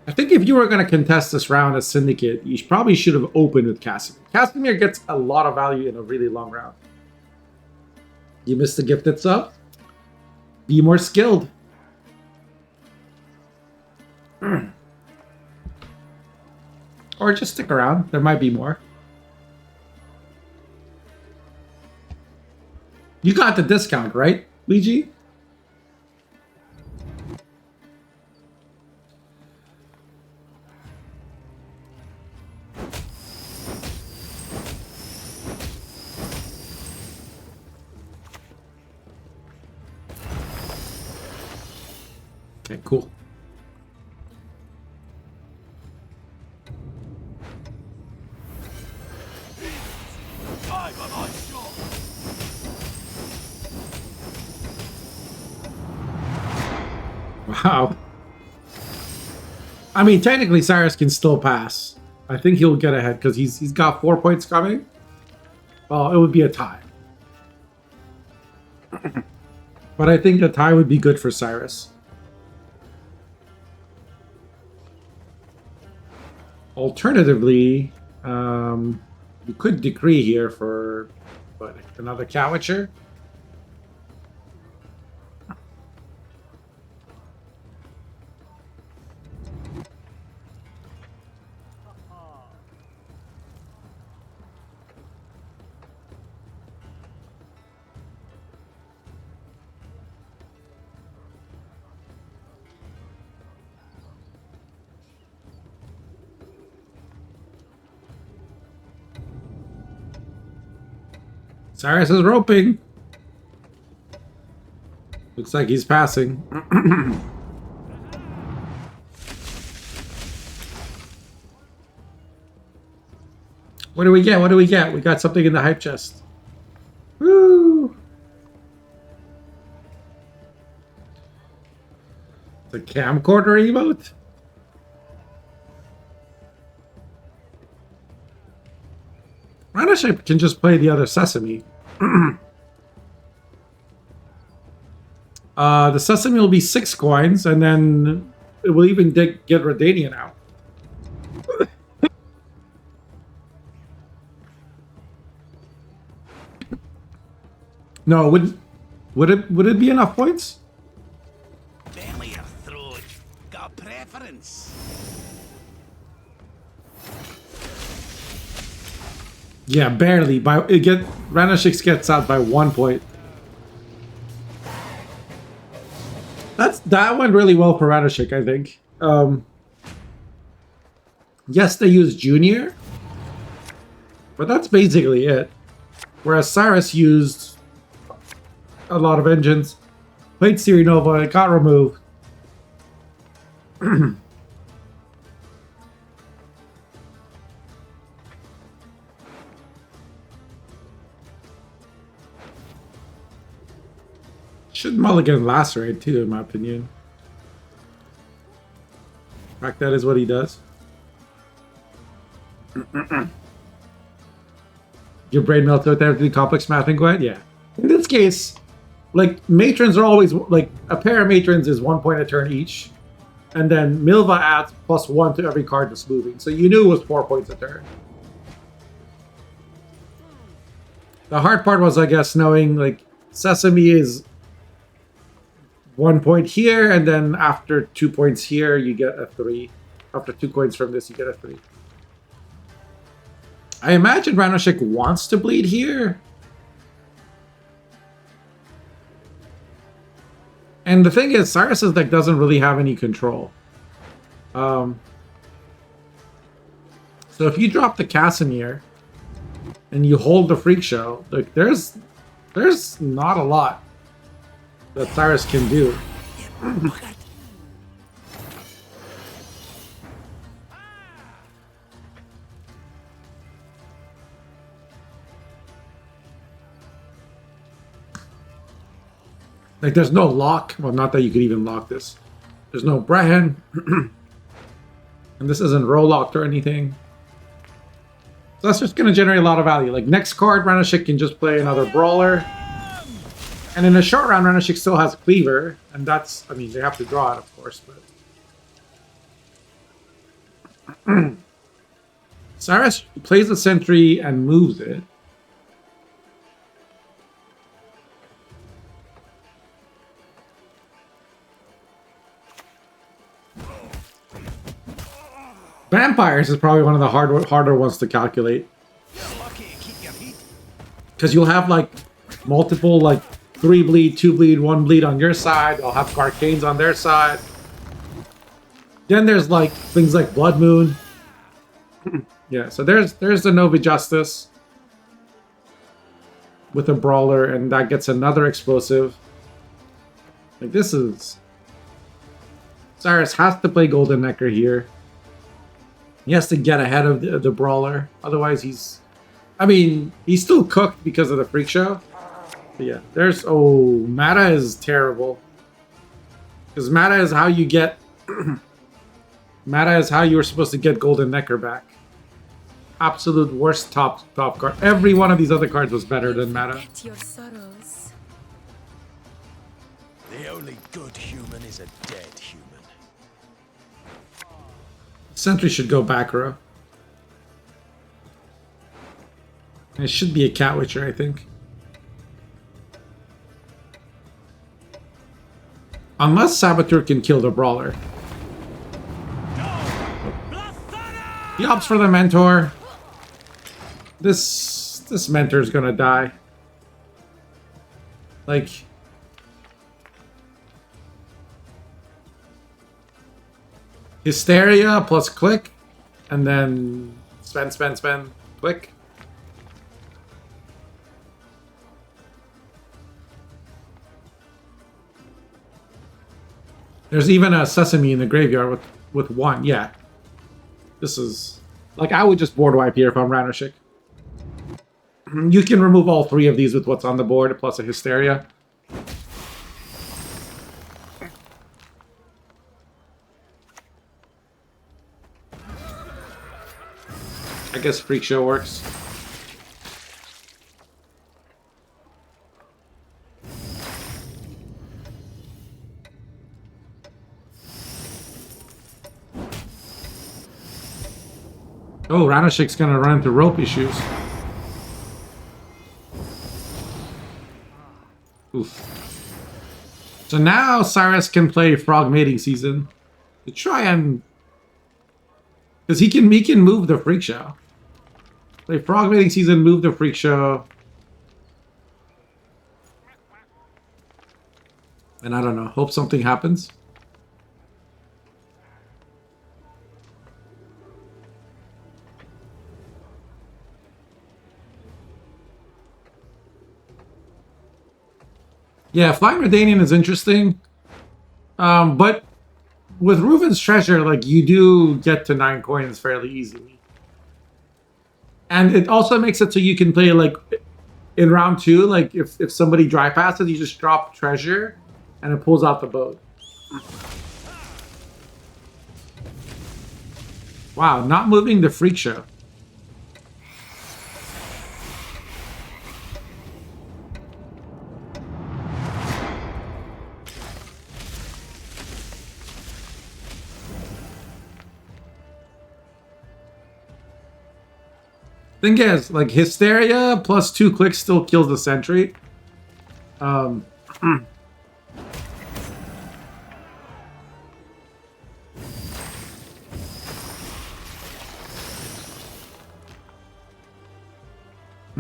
I think if you were going to contest this round as Syndicate, you probably should have opened with Casimir. Casimir gets a lot of value in a really long round. You missed the gifted sub? Be more skilled. Or just stick around. There might be more. You got the discount, right, Luigi? Okay, cool. Wow. I mean, technically, Cyrus can still pass. I think he'll get ahead because he's got 4 points coming. Well, it would be a tie. But I think a tie would be good for Cyrus. Alternatively, you could decree here for what, another Cowitcher. Cyrus is roping. Looks like he's passing. What do we get? What do we get? We got something in the hype chest. Woo! The camcorder emote? Ranaship can just play the other Sesame. The Sesame will be 6 coins, and then it will even get Redanian out. No, would it be enough points? Belly or throat? Got a preference? Yeah, barely. Ranashix gets out by 1 point. That went really well for Ranashik, I think. Yes, they use Junior, but that's basically it. Whereas Cyrus used a lot of engines, played Siri Nova, it got removed. Should mulligan lacerate too, in my opinion. In fact, that is what he does. Your brain melts out there to do complex math and Gwent? Yeah. In this case, like, matrons are always, like, a pair of matrons is 1 point a turn each. And then Milva adds +1 to every card that's moving. So you knew it was 4 points a turn. The hard part was, I guess, knowing, like, Sesame is 1 point here, and then after 2 points here, you get a 3. After 2 coins from this, you get a 3. I imagine Ranashik wants to bleed here. And the thing is, Cyrus's deck doesn't really have any control. So if you drop the Casimir and you hold the Freak Show, like there's not a lot that Cyrus can do. Like, there's no lock. Well, not that you could even lock this. There's no Brehen. And this isn't roll locked or anything. So that's just going to generate a lot of value. Like, next card, Ranashik can just play another Brawler. And in a short round, Ranashik still has a cleaver, and that's, I mean, they have to draw it, of course, but... Cyrus plays the sentry and moves it. Vampires is probably one of the harder ones to calculate. Because you'll have like multiple, like 3 bleed, 2 bleed, 1 bleed on your side. They'll have Arcanes on their side. Then there's like things like Blood Moon. Yeah, so there's the Nova Justice with a Brawler, and that gets another explosive. Like, this is... Cyrus has to play Golden Necker here. He has to get ahead of the Brawler. Otherwise, he's... I mean, he's still cooked because of the Freak Show. But yeah, there's... Oh, Mata is terrible. Because Mata is how you get... Mata is how you were supposed to get Golden Necker back. Absolute worst top card. Every one of these other cards was better than Mata. Your sorrows. The only good human is a dead human. Sentry should go back row. It should be a Cat Witcher, I think. Unless Saboteur can kill the Brawler. He opts for the Mentor. This Mentor's gonna die. Like... Hysteria plus click, and then spend, click. There's even a Sesame in the graveyard with 1, yeah. This is... Like, I would just board wipe here if I'm Ranashik. You can remove all 3 of these with what's on the board, plus a Hysteria. I guess Freak Show works. Oh, Ranashik's gonna run into rope issues. Oof. So now Cyrus can play Frog Mating Season to try and... Because he can move the Freak Show. Play Frog Mating Season, move the Freak Show. And I don't know, hope something happens. Yeah, Flying Redanian is interesting. But with Reuven's Treasure, like, you do get to 9 coins fairly easily. And it also makes it so you can play, like, in round 2, like, if somebody dry passes, you just drop Treasure, and it pulls out the boat. Wow, not moving the Freak Show. Thing is, like, Hysteria plus 2 clicks still kills the Sentry. And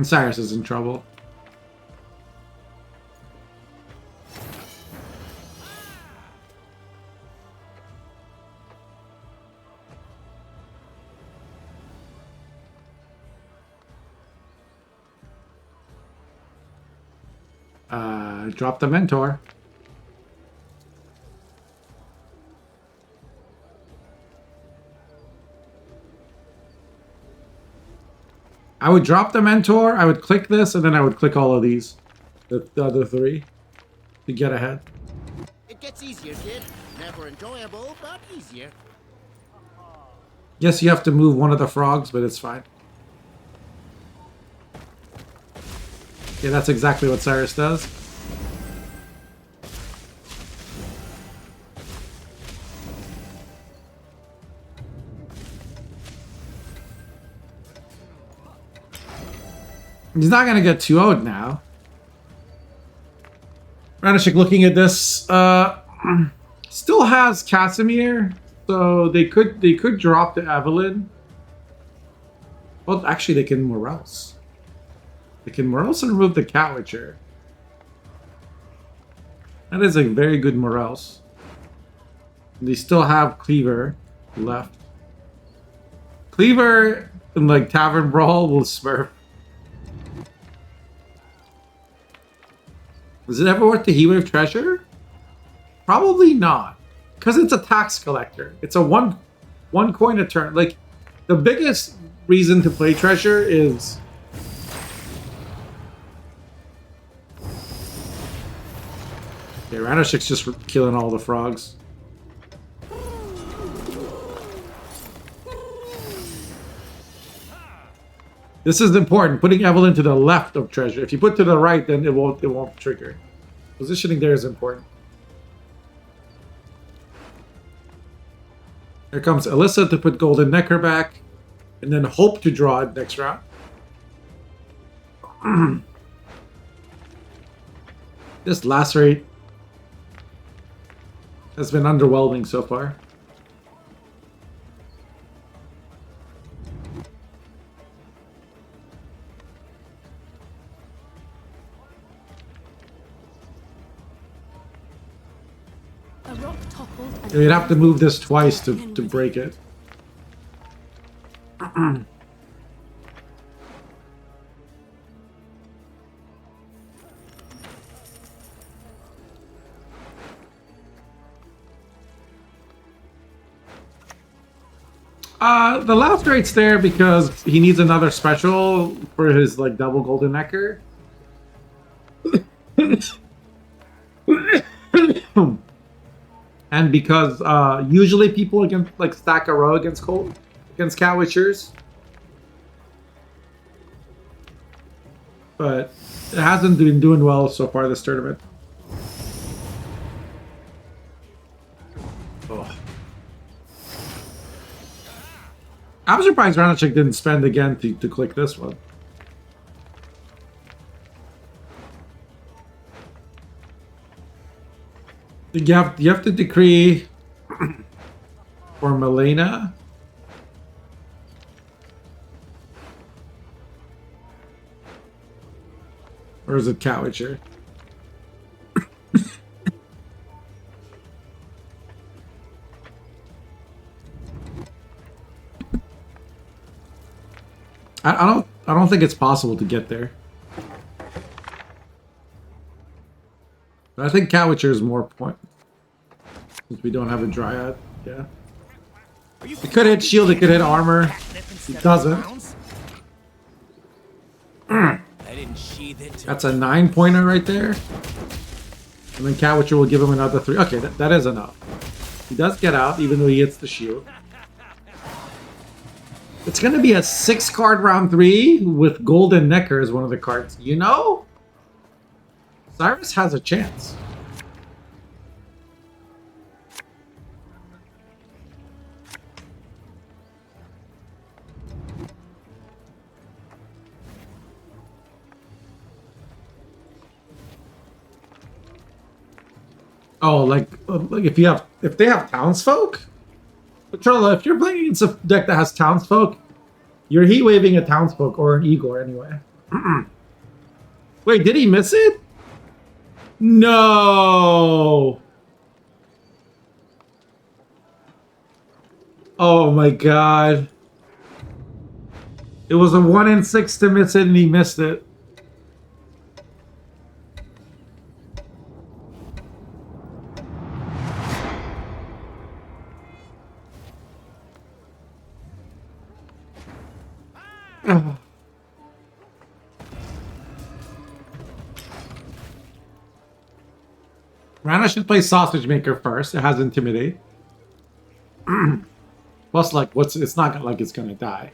Cyrus is in trouble. Drop the Mentor. I would drop the Mentor, I would click this, and then I would click all of these. The other 3. To get ahead. It gets easier, kid. Never enjoyable, but easier. Yes, you have to move one of the frogs, but it's fine. Yeah, that's exactly what Cyrus does. He's not gonna get 2-0'd now. Ranishik looking at this, still has Casimir, so they could drop the Evelyn. Well, actually, they can Morels. They can Morels and remove the Cat Witcher. That is a very good Morels. They still have Cleaver left. Cleaver in like Tavern Brawl will smurf. Is it ever worth the Heatwave Treasure? Probably not. Because it's a tax collector. It's a one coin a turn. Like, the biggest reason to play Treasure is... Okay, Ranishik's just killing all the frogs. This is important. Putting Evelyn to the left of Treasure. If you put to the right, then it won't trigger. Positioning there is important. Here comes Alyssa to put Golden Necker back, and then hope to draw it next round. This Lacerate has been underwhelming so far. A rock toppled and You'd have to move this twice to break it. The last rate's there because he needs another special for his like double Golden Necker. And because usually people against like stack a row against Cat Witchers. But it hasn't been doing well so far this tournament. Oh. I'm surprised Ranishik didn't spend again to click this one. You have to decree for Milena. Or is it Cat Witcher? I don't think it's possible to get there. But I think Cat Witcher is more point. Since we don't have a Dryad. Yeah. It could hit shield, it could hit armor. It doesn't. That's a 9-pointer right there. And then Cat Witcher will give him another 3. Okay, that is enough. He does get out, even though he hits the shield. It's going to be a 6-card round 3 with Golden Necker as one of the cards. You know? Cyrus has a chance. Oh, like if they have townsfolk? Patrolla, if you're playing against a deck that has townsfolk, you're heat waving a townsfolk or an Igor anyway. Wait, did he miss it? No. Oh my god. It was a 1 in 6 to miss it and he missed it. Rana should play Sausage Maker first. It has Intimidate. Plus, like, it's not like it's gonna die.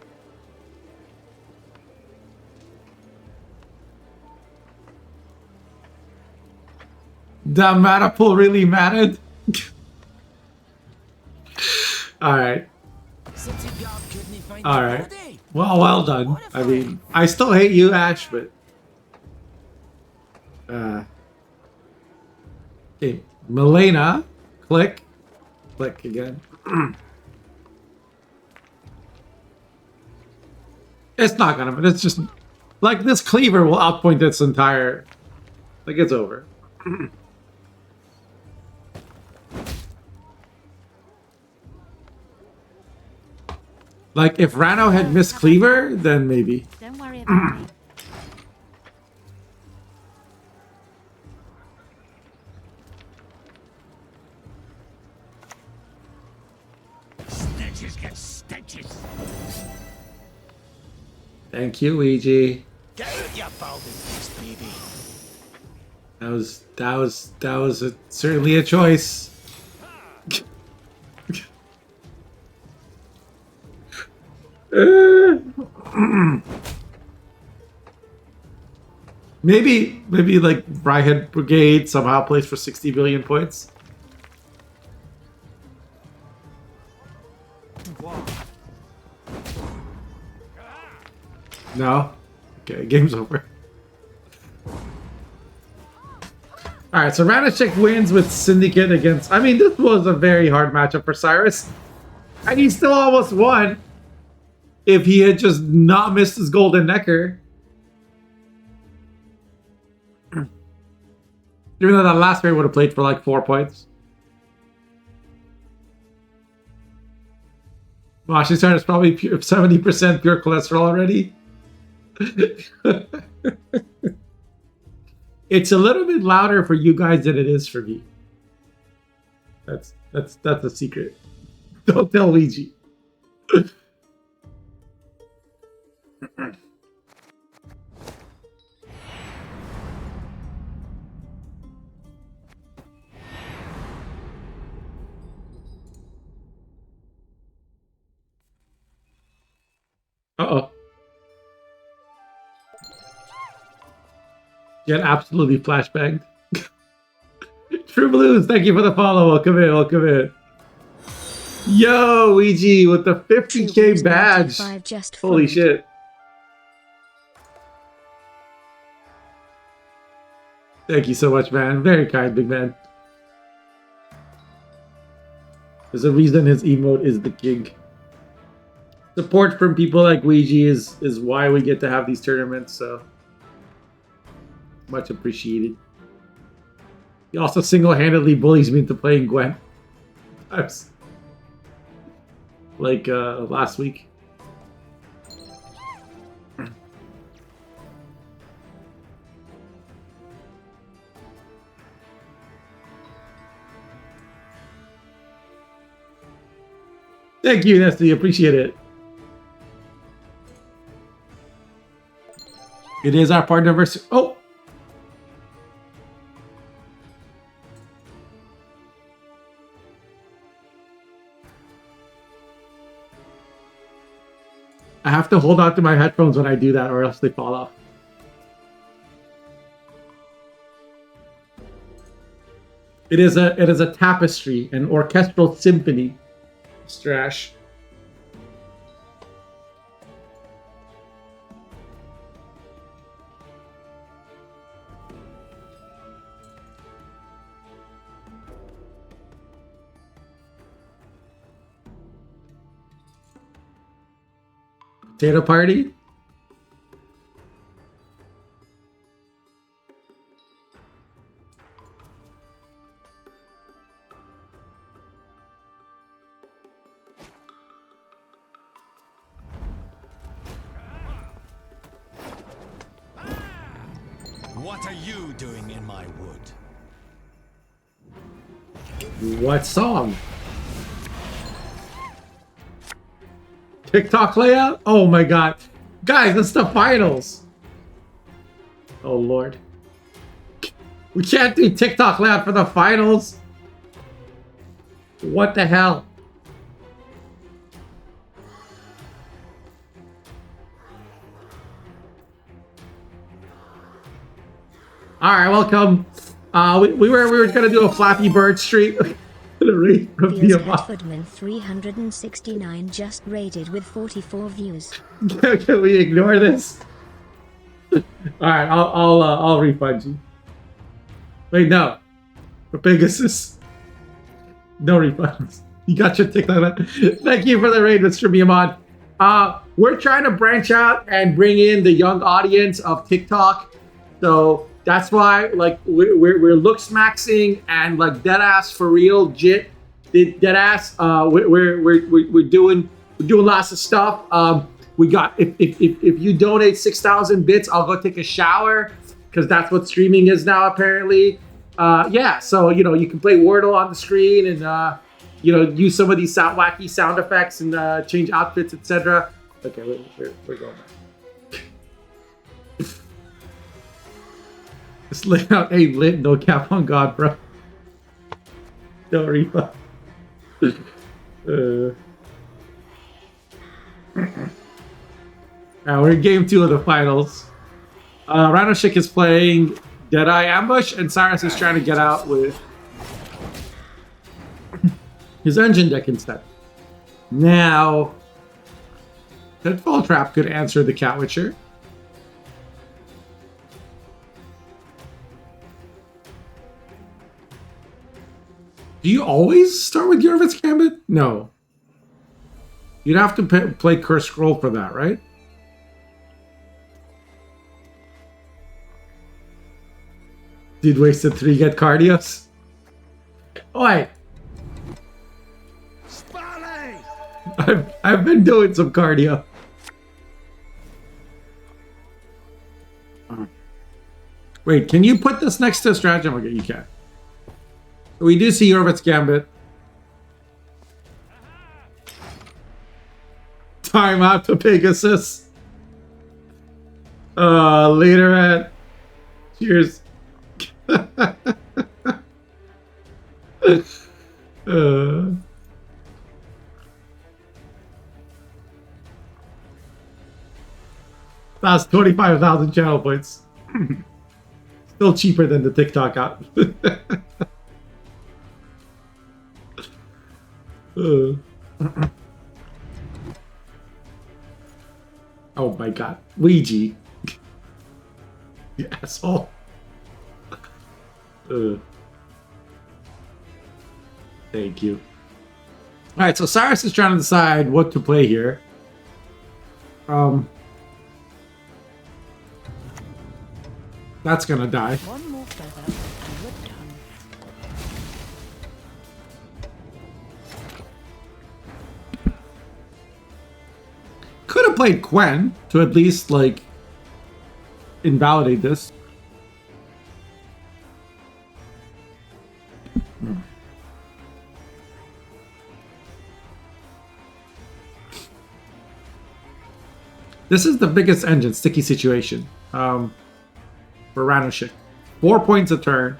The mana pool really mattered. All right. All right. Well done. I mean, I still hate you, Ash, but okay, Milena, click again. It's not gonna, but it's just like this cleaver will outpoint its entire. Like it's over. Like if Rano had missed cleaver, then maybe. Don't worry about it. Stitches get stitches. Thank you, Ouija. Get out your balding face, baby. That was certainly a choice. maybe like Rhyhead Brigade somehow plays for 60 billion points. No? Okay, game's over. Alright, so Ranachek wins with Syndicate against... I mean, this was a very hard matchup for Cyrus. And he still almost won. If he had just not missed his golden necker. Even though that last pair would have played for like 4 points. Wow, she's started probably 70% pure cholesterol already. It's a little bit louder for you guys than it is for me. That's a secret. Don't tell Ouija. Uh-oh. Get absolutely flashbanged. True Blues, thank you for the follow. Welcome in, welcome in. Yo, Ouija with the 50k badge. Holy shit. Thank you so much, man. Very kind, big man. There's a reason his emote is the king. Support from people like Ouija is why we get to have these tournaments, so much appreciated. He also single-handedly bullies me into playing Gwent. Like last week. Thank you, Nesty. Appreciate it. It is our partner anniversary. Oh! I have to hold on to my headphones when I do that or else they fall off. It is a tapestry, an orchestral symphony, Mr. Ash. Potato party? What are you doing in my wood? What song? TikTok layout? Oh my god. Guys, it's the finals. Oh lord. We can't do TikTok layout for the finals. What the hell? Alright, welcome. We were gonna do a Flappy Bird stream. the raid from Feels Tiamat. Catfordman 369 just raided with 44 views. Can we ignore this? Alright, I'll refund you. Wait, no. For Pegasus. No refunds. You got your TikTok. Thank you for the raid, Mr. Miyamoto. We're trying to branch out and bring in the young audience of TikTok. So that's why, like, we're looks maxing and like dead ass for real, dead ass. We're doing lots of stuff. We got if you donate 6,000 bits, I'll go take a shower because that's what streaming is now apparently. Yeah, so you know you can play Wordle on the screen and you know use some of these wacky sound effects and change outfits, etc. Okay, we're going back. Just lay out a lit, no cap on God, bro. No refund. Now we're in game 2 of the finals. Ranoshik is playing Deadeye Ambush, and Cyrus is trying to get out with his engine deck instead. Now, Pitfall Trap could answer the Cat Witcher. Do you always start with Yorvit's Gambit? No. You'd have to play Curse Scroll for that, right? Dude wasted 3 get cardios. Oi! I've been doing some cardio. Wait, can you put this next to a stratagem? Okay, you can. We do see Yorvit's Gambit. Time out to Pegasus. Later at. Cheers. That's 25,000 channel points. Still cheaper than the TikTok app. Oh my god. Ouija. You asshole. Thank you. Alright, so Cyrus is trying to decide what to play here. That's gonna die. One more feather and we're done. Could have played Gwen to at least, like, invalidate this. This is the biggest engine, sticky situation. For Ranoshik. 4 points a turn.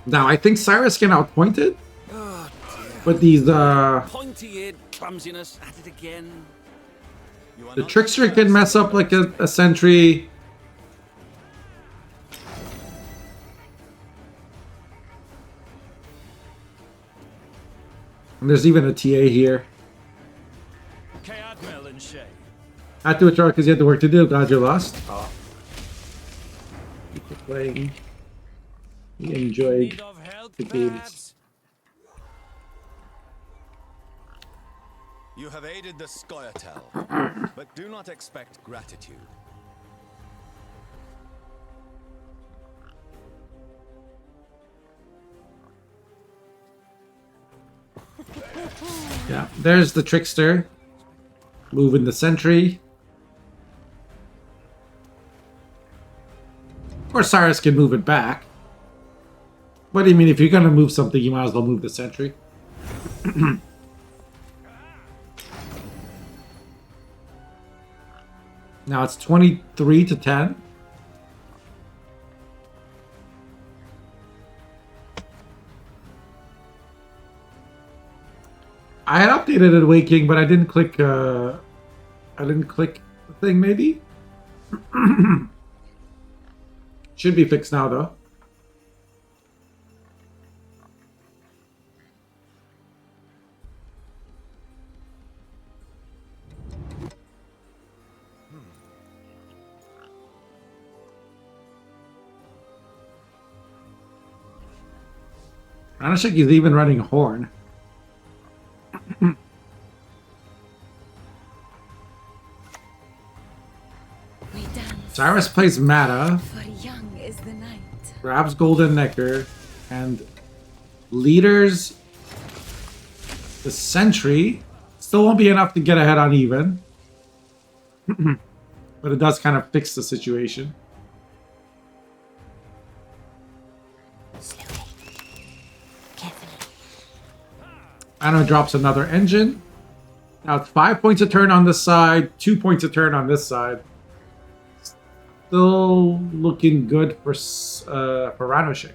Now, I think Cyrus can outpoint it. Oh, but these, pointy-eared clumsiness at it again. the Trickster can mess up like a sentry. And there's even a TA here. I had to withdraw because you had the work to do. Glad you lost. Oh. Keep playing. You enjoyed the games. You have aided the Scoia'tael, but do not expect gratitude. Yeah, there's the Trickster. Moving the sentry. Or Cyrus can move it back. What do you mean? If you're going to move something, you might as well move the sentry. Now it's 23 to 10. I had updated it Waking, but I didn't click the thing maybe. Should be fixed now though. Ranashik is even running Horn. Cyrus plays Mata, For young is the night. grabs Golden Necker, and leaders the Sentry. Still won't be enough to get ahead on even. But it does kind of fix the situation. Anno drops another engine. Now it's 5 points a turn on this side, 2 points a turn on this side. Still looking good for Ranashik.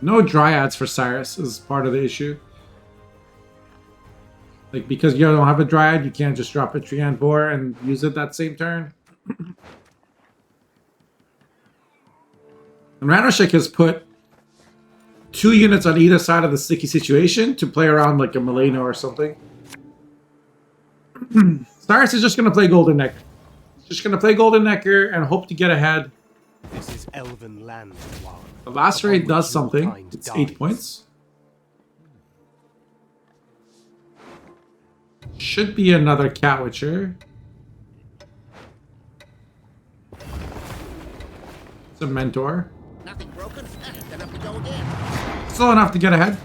No Dryads for Cyrus is part of the issue. Like, because you don't have a Dryad, you can't just drop a Trian Boar and use it that same turn. And Ranashik has put 2 units on either side of the sticky situation to play around like a Mileno or something. Cyrus is just going to play Golden Necker. He's just going to play Golden Necker and hope to get ahead. This is Elven land, Juan. The last raid does something. It's 8 points. Should be another Cat Witcher. It's a Mentor. Nothing broken? Then up we go again. Still enough to get ahead.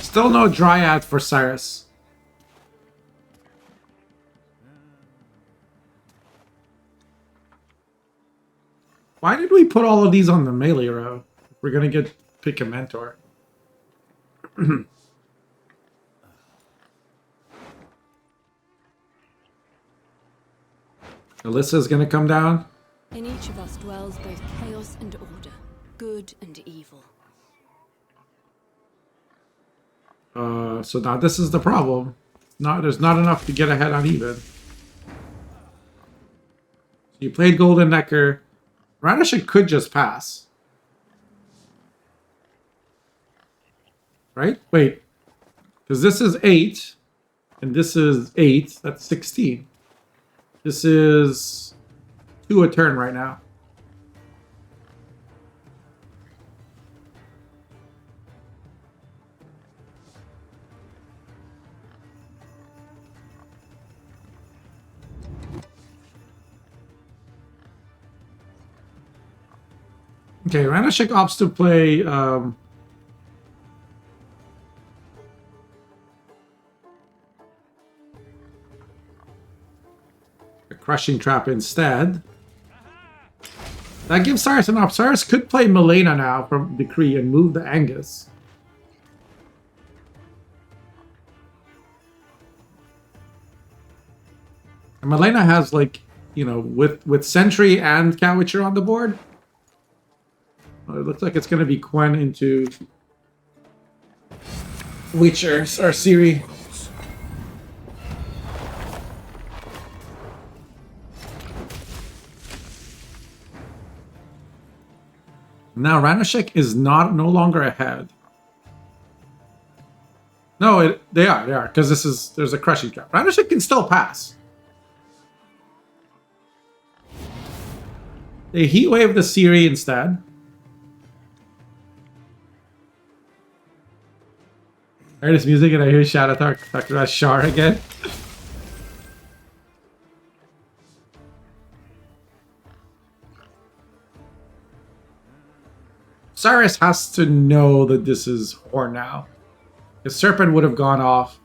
Still no Dryad for Cyrus. Why did we put all of these on the melee row? We're gonna pick a Mentor. Alyssa's gonna come down. In each of us dwells both chaos and order, good and evil. So now this is the problem. There's not enough to get ahead on even. So you played Golden Necker. Ranashik could just pass. Right? Wait. Because this is 8. And this is 8. That's 16. This is 2 a turn right now. Okay, Ranashik opts to play a Crushing Trap instead. That gives Cyrus an option. Cyrus could play Milena now from Decree and move the Angus. And Milena has, like, you know, with Sentry and Cat Witcher on the board. Well, it looks like it's going to be Quen into Witcher or Siri. Now Ranashik is no longer ahead. No, they are because there's a Crushing Trap. Ranashik can still pass. They heat wave the Siri instead. I heard this music and I hear Shadow talking about Shar again. Cyrus has to know that this is Horn now. If Serpent would have gone off.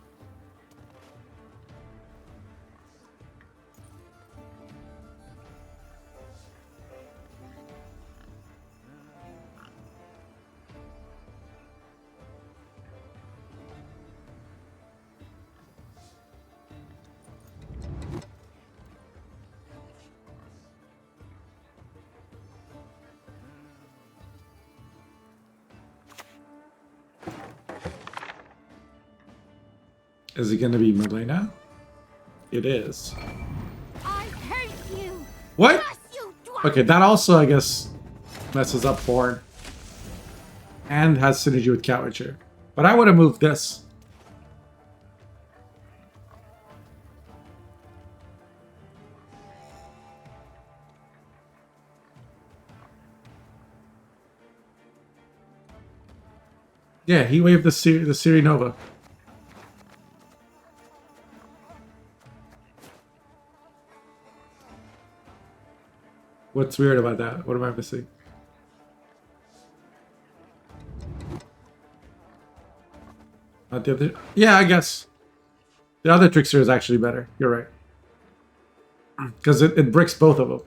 Is it going to be Milena? It is. I hate you! What? Okay, that also, I guess, messes up Horn. And has synergy with Cat Witcher. But I would have moved this. Yeah, he waved the Siri Nova. What's weird about that? What am I missing? Not the other. Yeah, I guess. The other Trickster is actually better. You're right. Because it bricks both of them.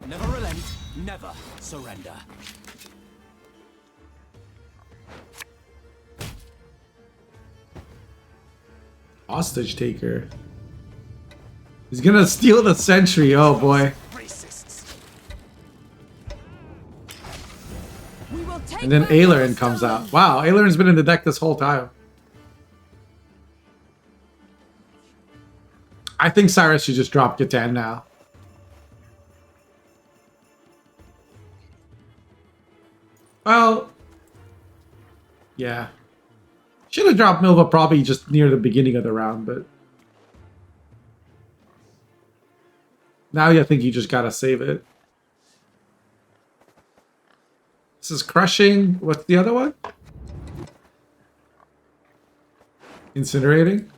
Never relent, never surrender. Hostage taker. He's gonna steal the sentry. Oh boy. And then Aileron comes out. Wow, Aileron's been in the deck this whole time. I think Cyrus should just drop Catan now. Well, yeah. Should have dropped Milva probably just near the beginning of the round, but now I think you just gotta save it. This is crushing. What's the other one? Incinerating.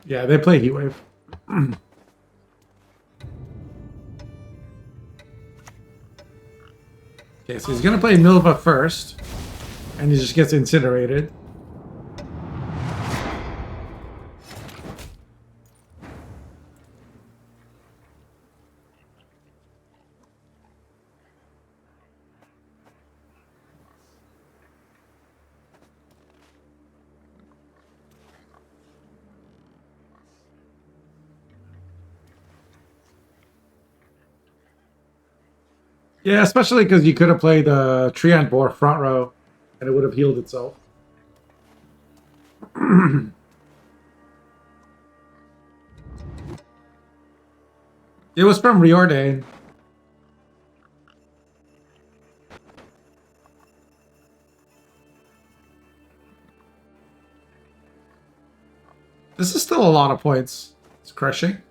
Yeah, they play Heatwave. Okay, so he's gonna play Milva first, and he just gets incinerated. Yeah, especially because you could have played the Treant Boar front row, and it would have healed itself. It was from Reordain. This is still a lot of points. It's crushing.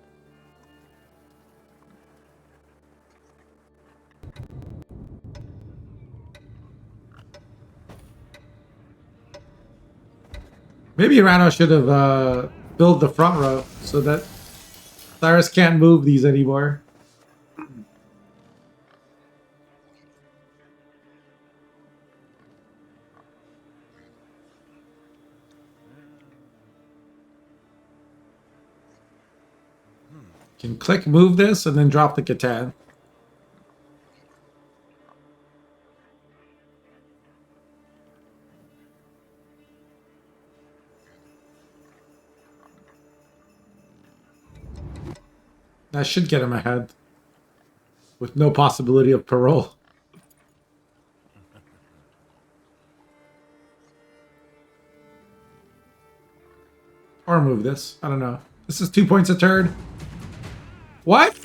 Maybe Rano should have built the front row so that Cyrus can't move these anymore. Can click move this and then drop the Catan. That should get him ahead. With no possibility of parole. Or move this. I don't know. This is 2 points a turn. What?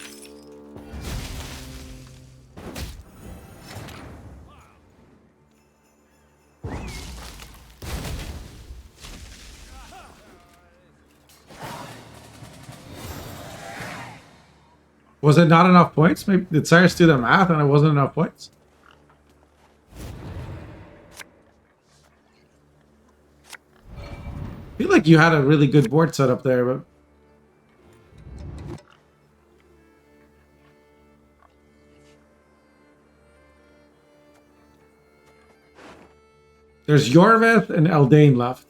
Was it not enough points? Maybe did Cyrus do the math and it wasn't enough points? I feel like you had a really good board set up there, but there's Yorveth and Eldain left.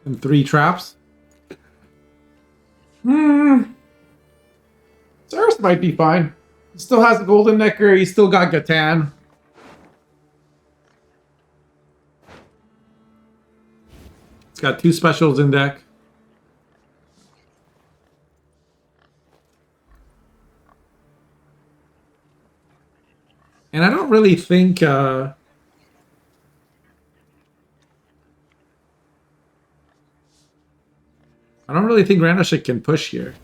And 3 traps. Cyrus might be fine. He still has the Golden Necker. He's still got Catan. It's got 2 specials in deck. don't really think Ranoshik can push here.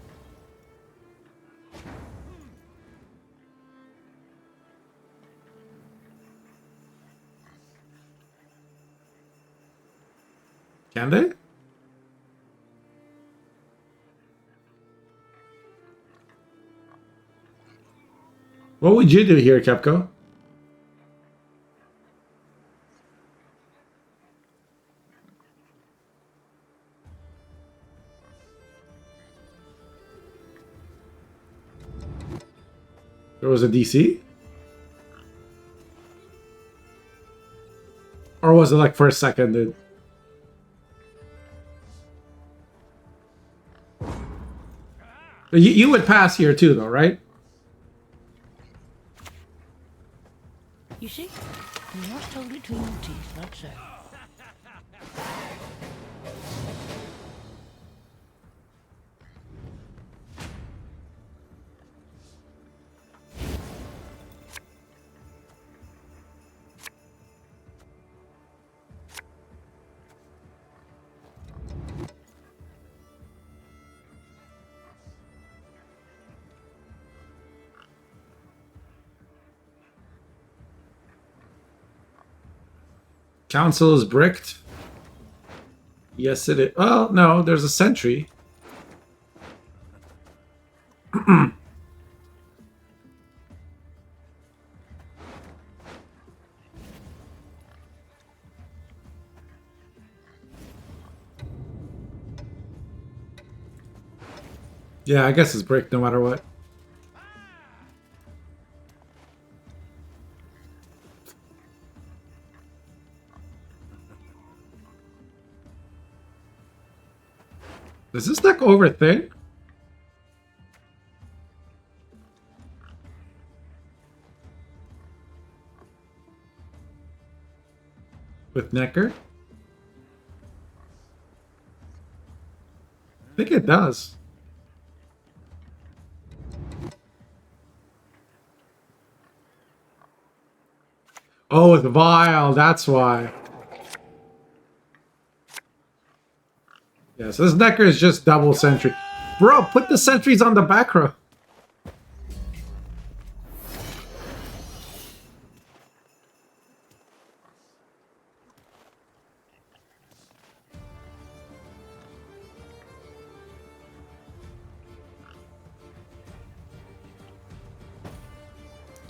Can they? What would you do here, Kepko? There was a DC? Or was it like for a second? You would pass here too, though, right? You see? You must hold it between your teeth, that's so. Council is bricked. Yes, it is. Well, no, there's a sentry. Yeah, I guess it's bricked no matter what. Does this deck overthink? With Necker? I think it does. Oh, with Vile, that's why. Yeah, so this Necker is just double sentry. Bro, put the sentries on the back row.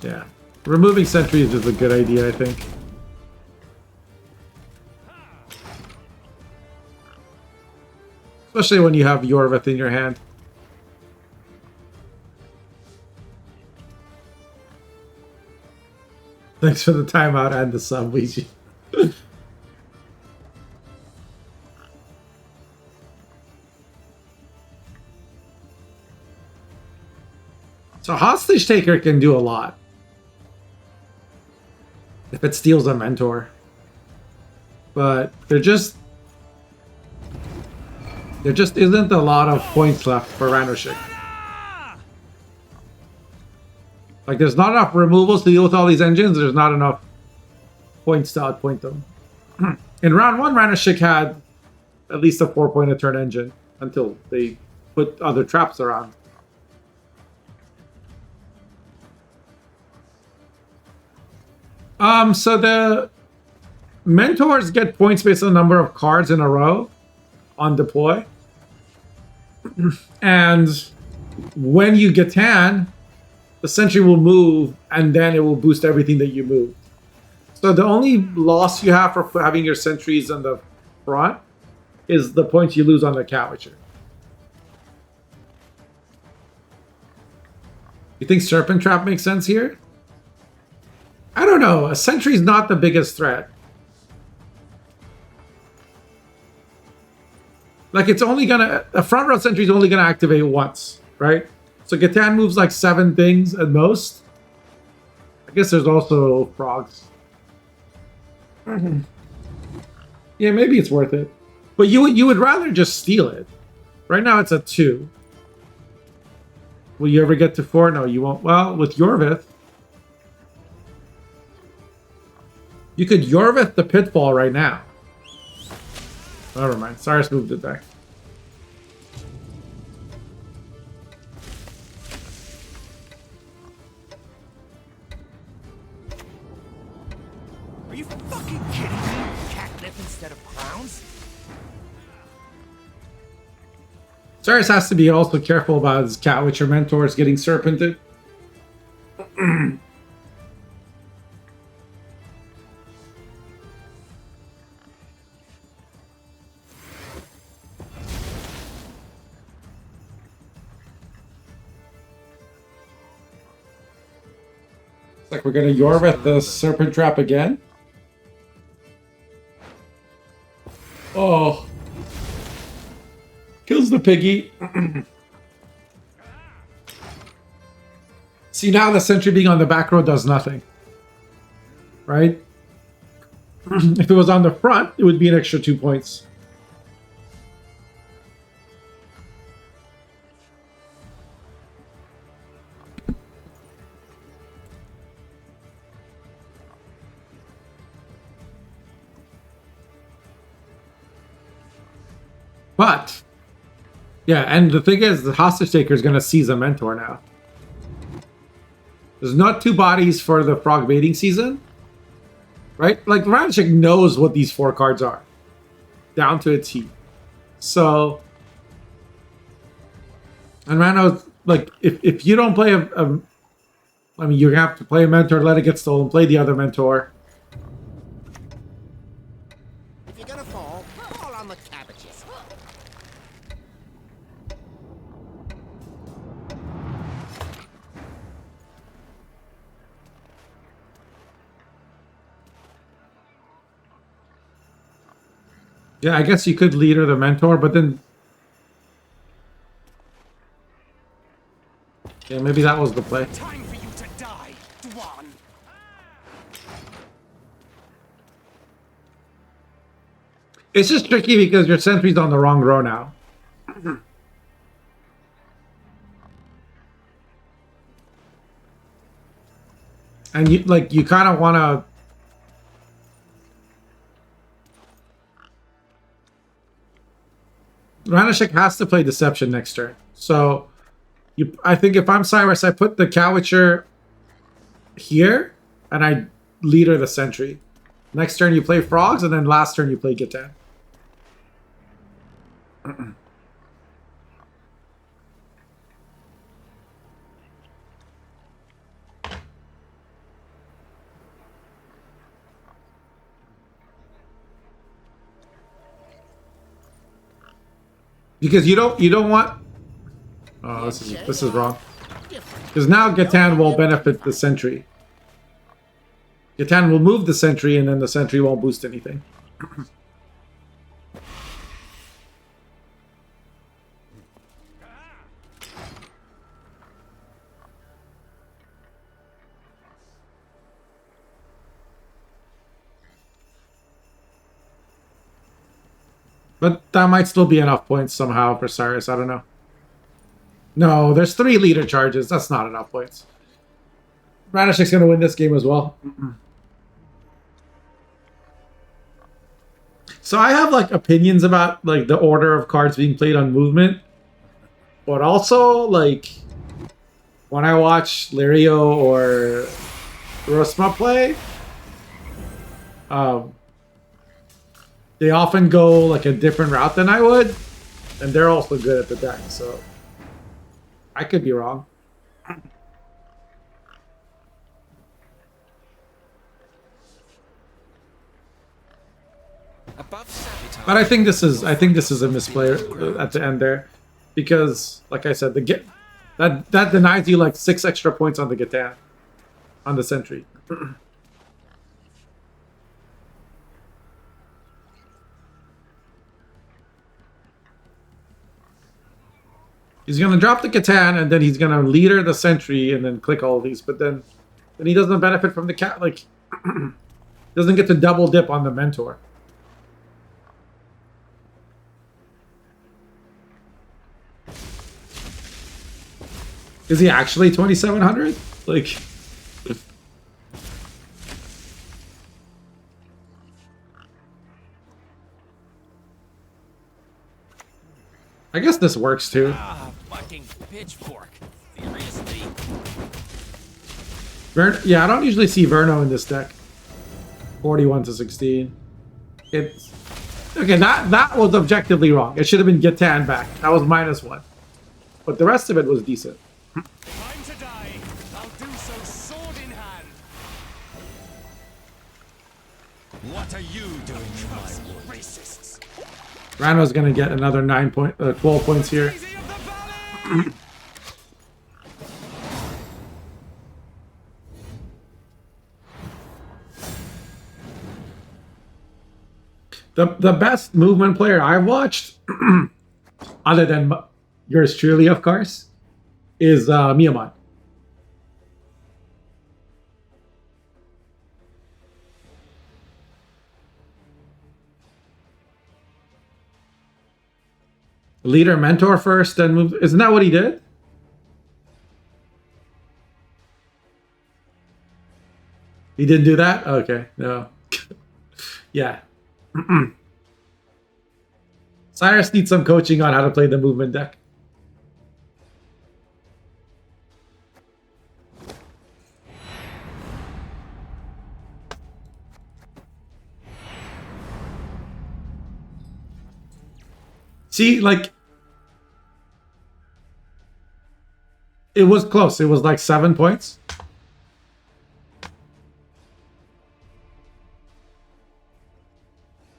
Yeah. Removing sentries is a good idea, I think. Especially when you have Yorvith in your hand. Thanks for the timeout and the sub, Ouija. So Hostage Taker can do a lot. If it steals a mentor. But there just isn't a lot of points left for Ranoshik. Like, there's not enough removals to deal with all these engines. There's not enough points to outpoint them. In round 1, Ranoshik had at least a 4-point a turn engine until they put other traps around. So the mentors get points based on the number of cards in a row on deploy. And when you get tan, the sentry will move and then it will boost everything that you move. So the only loss you have for having your sentries on the front is the points you lose on the Cowitcher. You think Serpent Trap makes sense here? I don't know. A sentry is not the biggest threat. Like, it's only gonna... A front row sentry is only gonna activate once, right? So Gatan moves like 7 things at most. I guess there's also frogs. Yeah, maybe it's worth it. But you would rather just steal it. Right now it's a 2. Will you ever get to 4? No, you won't. Well, with Yorvith... You could Yorvith the Pitfall right now. Never mind. Cyrus moved it back. Are you fucking kidding me? Catnip instead of crowns? Cyrus has to be also careful about his Cat Witcher mentors getting serpented. Like we're gonna Yorvith the Serpent Trap again. Oh. Kills the piggy. See, now the sentry being on the back row does nothing. Right? If it was on the front, it would be an extra 2 points. But, yeah, and the thing is, the hostage taker is going to seize a mentor now. There's not 2 bodies for the frog baiting season, right? Like, Ranchik knows what these 4 cards are, down to a T. So, and Rano, like, if you don't play I mean, you have to play a mentor, let it get stolen, play the other mentor. If you're gonna fall on the cabbages. Yeah, I guess you could leader the mentor, but then... Yeah, maybe that was the play. Time for you to die, Dwan. It's just tricky because your sentry's on the wrong row now. And you kind of want to... Ranashek has to play Deception next turn. So, I think if I'm Cyrus, I put the Cowitcher here, and I leader the Sentry. Next turn you play Frogs, and then last turn you play Gatan. Because you don't want... Oh, this is wrong. Because now Gatan will benefit the Sentry. Gatan will move the Sentry, and then the Sentry won't boost anything. But that might still be enough points somehow for Cyrus. I don't know. No, there's 3 leader charges. That's not enough points. Ranashek's going to win this game as well. So I have like opinions about like the order of cards being played on movement. But also like when I watch Lirio or Rosma play, they often go like a different route than I would, and they're also good at the deck, so I could be wrong. But I think this is a misplay at the end there, because like I said, that denies you like 6 extra points on the Gatan, on the Sentry. He's going to drop the Catan, and then he's going to leader the Sentry, and then click all of these. But then he doesn't benefit from the cat. Like, doesn't get to double dip on the Mentor. Is he actually 2,700? Like, I guess this works too. Ah, fucking pitchfork. Seriously? Yeah, I don't usually see Verno in this deck. 41 to 16. It's okay. That was objectively wrong. It should have been Gatan back. That was -1. But the rest of it was decent. Time to die. I'll do so sword in hand. What are you doing in my wood? Racists. Rano's gonna get another 12 points here. The best movement player I've watched, other than yours truly, of course, is Miyamoto. Leader, mentor first, then move. Isn't that what he did? He didn't do that? Okay, no. Yeah. Cyrus needs some coaching on how to play the movement deck. See, like, it was close. It was like 7 points.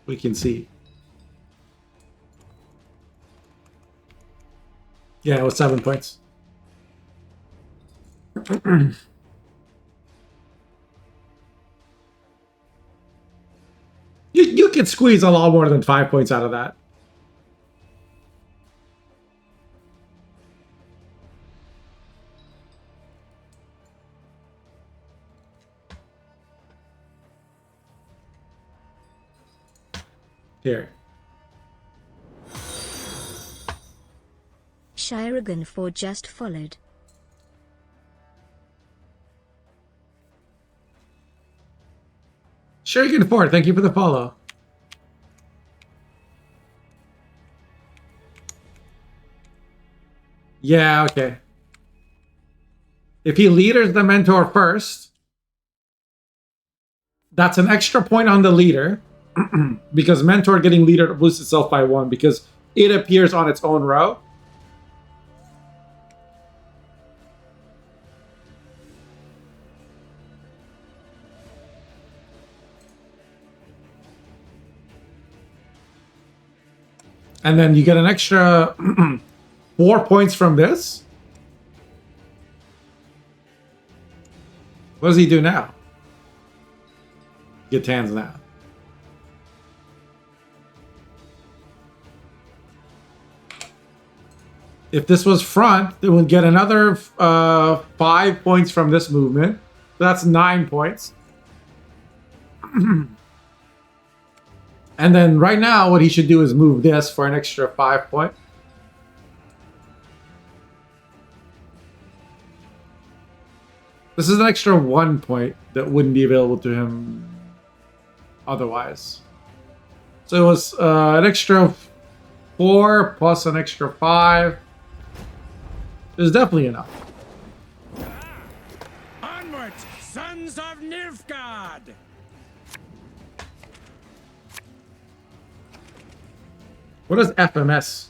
We can see. Yeah, it was 7 points. You could squeeze a lot more than 5 points out of that. Here. Shiragan 4 just followed. Shuriken 4, thank you for the follow. Yeah, okay. If he leaders the mentor first, that's an extra point on the leader. Because mentor getting leader boosts itself by 1 because it appears on its own row. And then you get an extra 4 points from this. What does he do now? Get hands now. If this was front, it would get another 5 points from this movement. So that's 9 points. And then right now, what he should do is move this for an extra 5 point. This is an extra 1 point that wouldn't be available to him otherwise. So it was an extra 4 plus an extra 5. There's definitely enough. Onward, sons of Nilfgaard! What is FMS?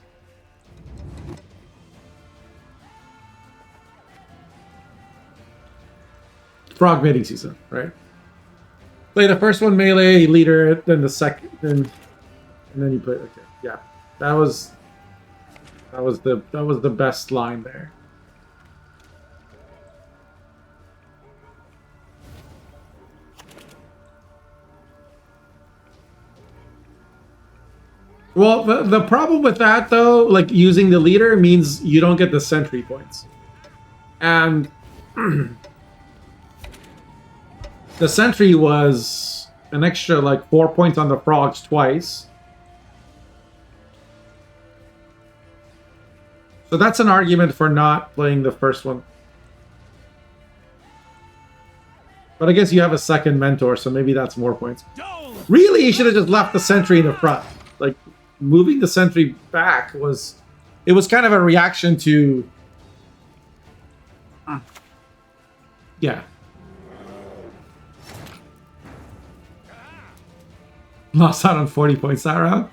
Frog mating season, right? Play the first one melee, leader, then the second, and then you play. Okay, yeah, that was the best line there. Well, the problem with that, though, like using the leader means you don't get the sentry points. And the sentry was an extra, like, 4 points on the frogs twice. So that's an argument for not playing the first one. But I guess you have a second mentor, so maybe that's more points. Really, you should have just left the sentry in the front. Like, moving the sentry back was it was kind of a reaction to... Yeah. Lost out on 40 points that round.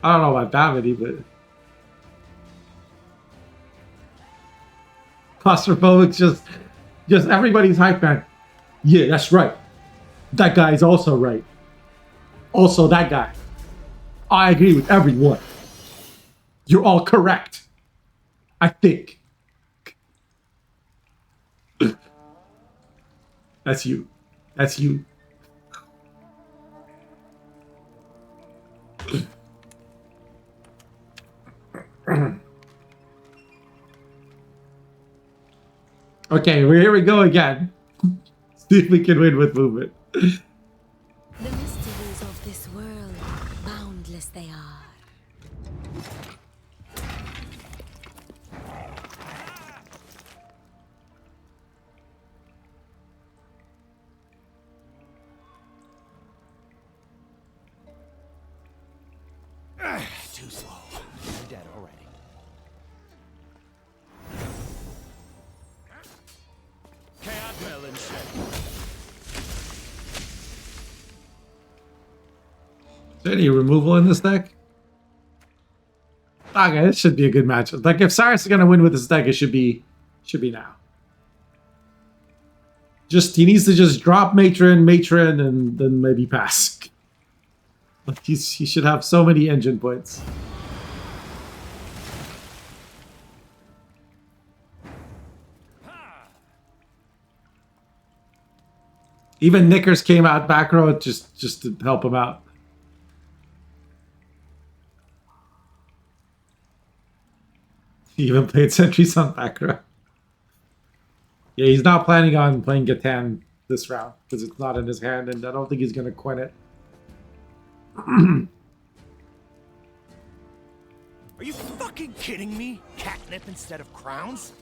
I don't know about that many, but... Claustrophobic, just everybody's hype man. Yeah, that's right. That guy is also right. Also that guy. I agree with everyone. You're all correct. I think. That's you. That's you. Okay, well, here we go again. See if we can win with movement. The mysteries of this world, boundless they are. Too slow. You're dead already. Is there any removal in this deck? Okay, this should be a good match. Like, if Cyrus is gonna win with this deck, it should be now. He needs to just drop Matron, and then maybe pass. Like, he should have so many engine points. Even Knickers came out back row just to help him out. He even played sentries on back row. Yeah, he's not planning on playing Gatan this round because it's not in his hand, and I don't think he's going to quit it. Are you fucking kidding me? Catnip instead of crowns?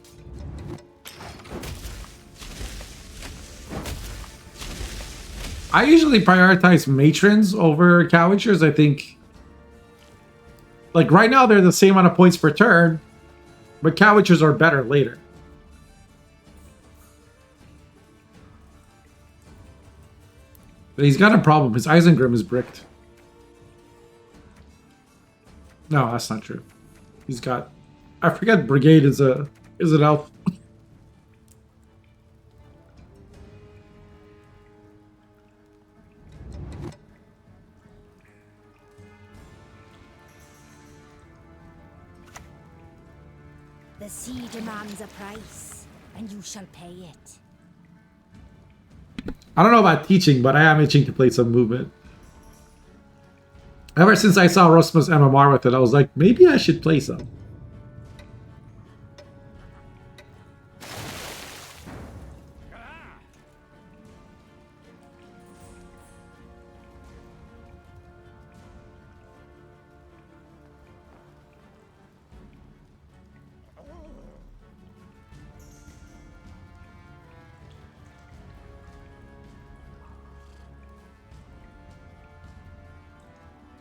I usually prioritize matrons over cowitchers. I think, like, right now they're the same amount of points per turn, but cowitchers are better later. But he's got a problem. His Isengrim is bricked. No, that's not true. He's got... I forget Brigade is an elf. The sea demands a price, and you shall pay it. I don't know about teaching, but I am itching to play some movement. Ever since I saw Rosmus MMR with it, I was like, maybe I should play some.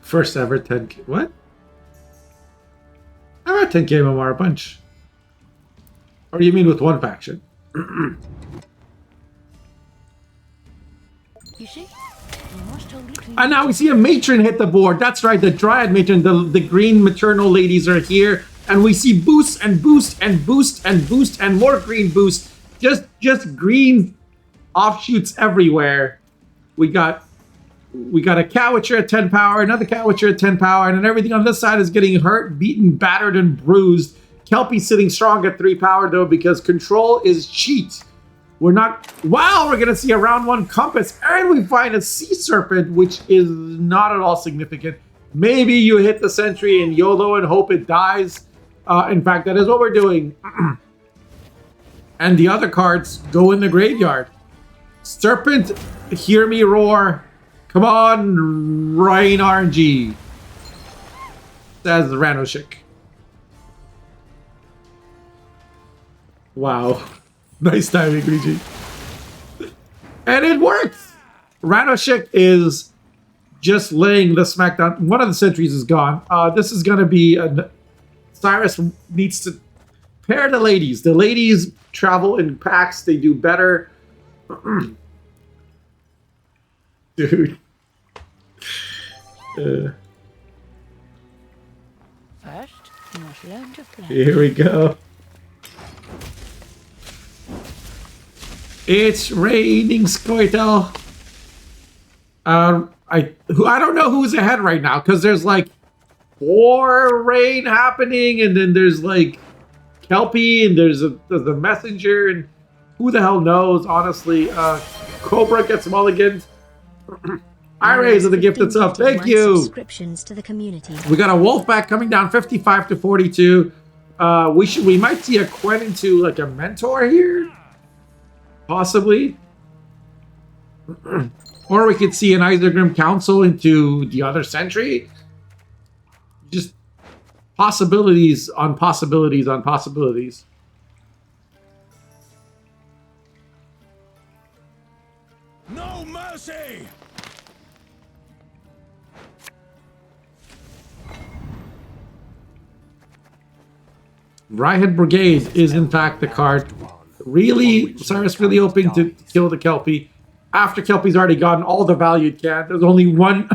First ever 10k. What? I've had 10k MMR a bunch. Or you mean with one faction? You see? And now we see a matron hit the board. That's right, the Dryad matron. The green maternal ladies are here. And we see boost and boost and boost and boost and more green boost. Just green offshoots everywhere. We got a Cowitcher at 10 power, another Cowitcher at 10 power, and then everything on this side is getting hurt, beaten, battered, and bruised. Kelpie sitting strong at 3 power, though, because control is cheat. We're not... Wow, we're going to see a round 1 Compass, and we find a Sea Serpent, which is not at all significant. Maybe you hit the Sentry and YOLO and hope it dies. In fact, that is what we're doing. And the other cards go in the graveyard. Serpent, hear me roar. Come on, Rain RNG. Says Ranoshik. Wow. Nice timing, Luigi. And it works! Ranoshik is just laying the smackdown. One of the sentries is gone. This is going to be Cyrus needs to pair the ladies. The ladies travel in packs. They do better. Dude. First, you must learn to fly. Here we go. It's raining, Squirtle. I don't know who's ahead right now because there's like 4 rain happening, and then there's like Kelpie, and there's a messenger, and who the hell knows? Honestly, Cobra gets mulligans. I raise the gift that's up. Thank you. Subscriptions to the community. We got a Wolfpack coming down 55 to 42. We might see a Quen into like a mentor here. Possibly. Or we could see an Isengrim Council into the other sentry. Just possibilities on possibilities on possibilities. No mercy! Rhyhead Brigade is in fact the card. Really, Cyrus really hoping to kill the Kelpie after Kelpie's already gotten all the value it can. There's only one.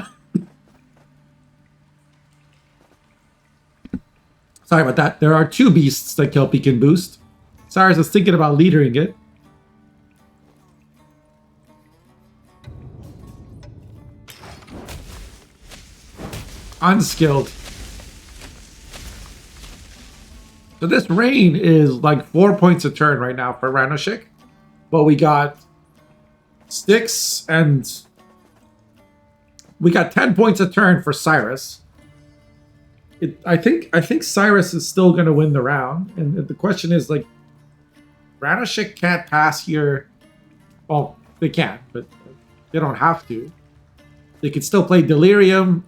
Sorry about that. There are 2 beasts that Kelpie can boost. Cyrus is thinking about leadering it. Unskilled. So this rain is like 4 points a turn right now for Ranoshik. But we got Styx and we got 10 points a turn for Cyrus. I think Cyrus is still going to win the round. And the question is like, Ranoshik can't pass here. Well, they can, but they don't have to. They could still play Delirium.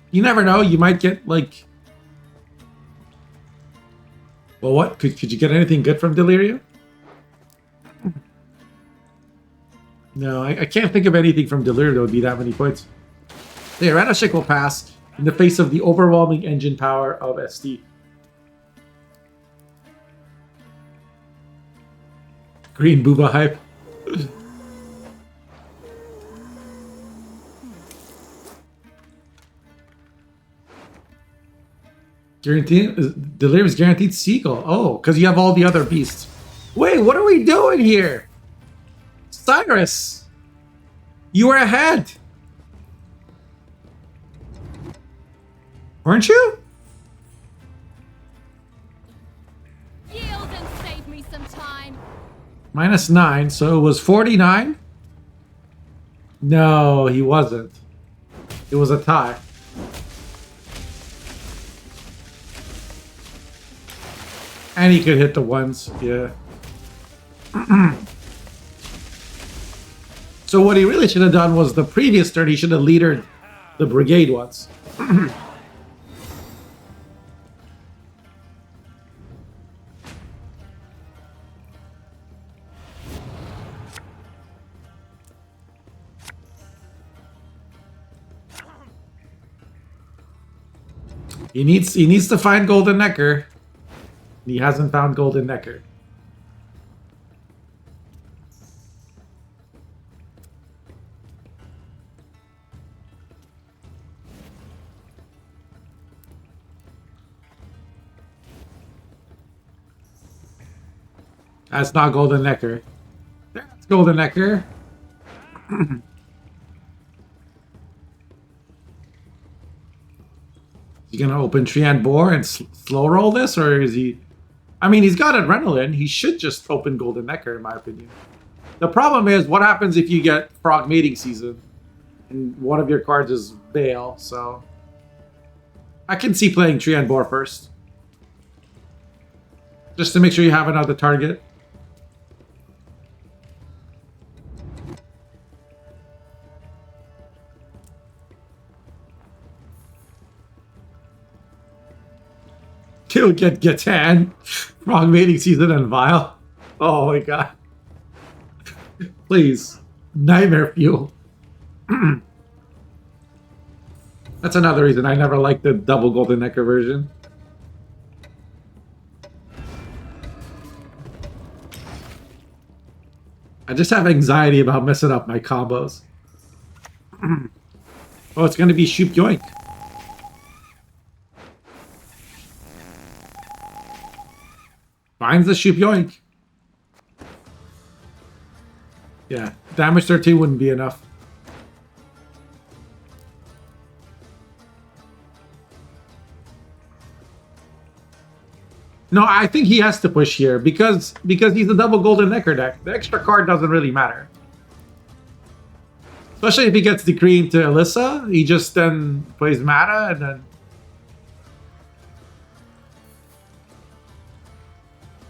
You never know. You might get like... Well, what? Could you get anything good from Delirium? No, I can't think of anything from Delirium that would be that many points. Yeah, Ranoshik will pass in the face of the overwhelming engine power of SD. Green Booba hype. Guaranteed, delivers guaranteed sequel. Oh, because you have all the other beasts. Wait, what are we doing here? Cyrus, you were ahead. Weren't you? Yield and save me some time. -9, so it was 49? No, he wasn't. It was a tie. And he could hit the ones, yeah. So what he really should have done was the previous turn, he should have leadered the brigade once. He needs to find Golden Necker. He hasn't found Golden Necker. That's not Golden Necker. That's Golden Necker. Is he gonna open Trian Boar and slow roll this, or is he? I mean, he's got Adrenaline. He should just open Golden Necker, in my opinion. The problem is, what happens if you get Frog Mating Season and one of your cards is Bale? So I can see playing Trian Boar first, just to make sure you have another target. He'll get Gatan, Frog Mating Season, and Vile. Oh my god. Please. Nightmare Fuel. That's another reason I never liked the double Golden Necker version. I just have anxiety about messing up my combos. Oh, it's gonna be Shoop Yoink. Finds the Shoop Yoink. Yeah, damage 13 wouldn't be enough. No, I think he has to push here because he's a double Golden Necker deck. The extra card doesn't really matter. Especially if he gets Decree into Alyssa, he just then plays Mata and then...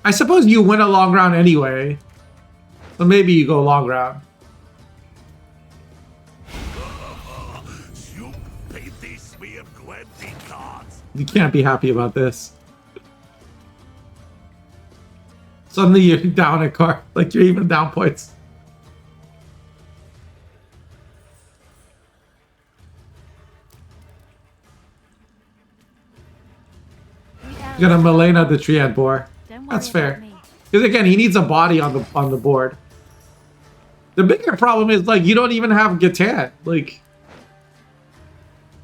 I suppose you win a long round anyway. So maybe you go long round. You can't be happy about this. Suddenly you're down a card, like you're even down points. You're gonna Milena the Triad Boar. That's fair. Because again, he needs a body on the board. The bigger problem is like you don't even have Gatan. Like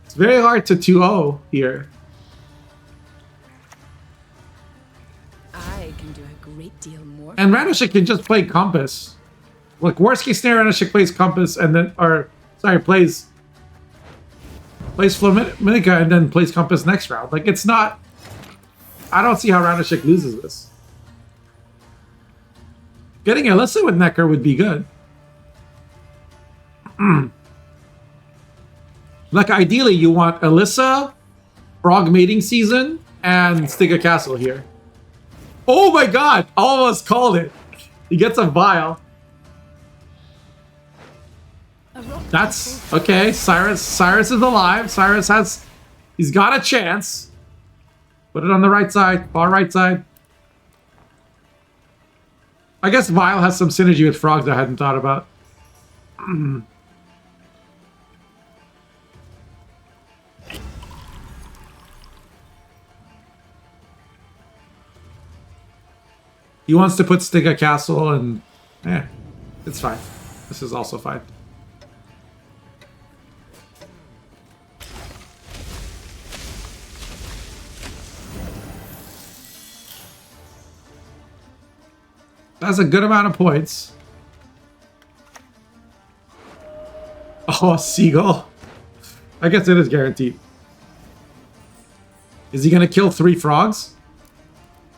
it's very hard to 2-0 here. I can do a great deal more. And Ranishik can just play Compass. Like worst case scenario, Ranishik plays Compass and then, or sorry, plays Flaminica and then plays Compass next round. Like it's not. I don't see how Ranishik loses this. Getting Alyssa with Necker would be good. Like ideally, you want Alyssa, Frog Mating Season, and Stiga Castle here. Oh my god! Almost called it. He gets a vial. That's okay. Cyrus is alive. Cyrus has. He's got a chance. Put it on the right side, far right side. I guess Vial has some synergy with frogs I hadn't thought about. He wants to put Stiga Castle and... it's fine. This is also fine. That's a good amount of points. Oh, Seagull. I guess it is guaranteed. Is he gonna kill 3 frogs?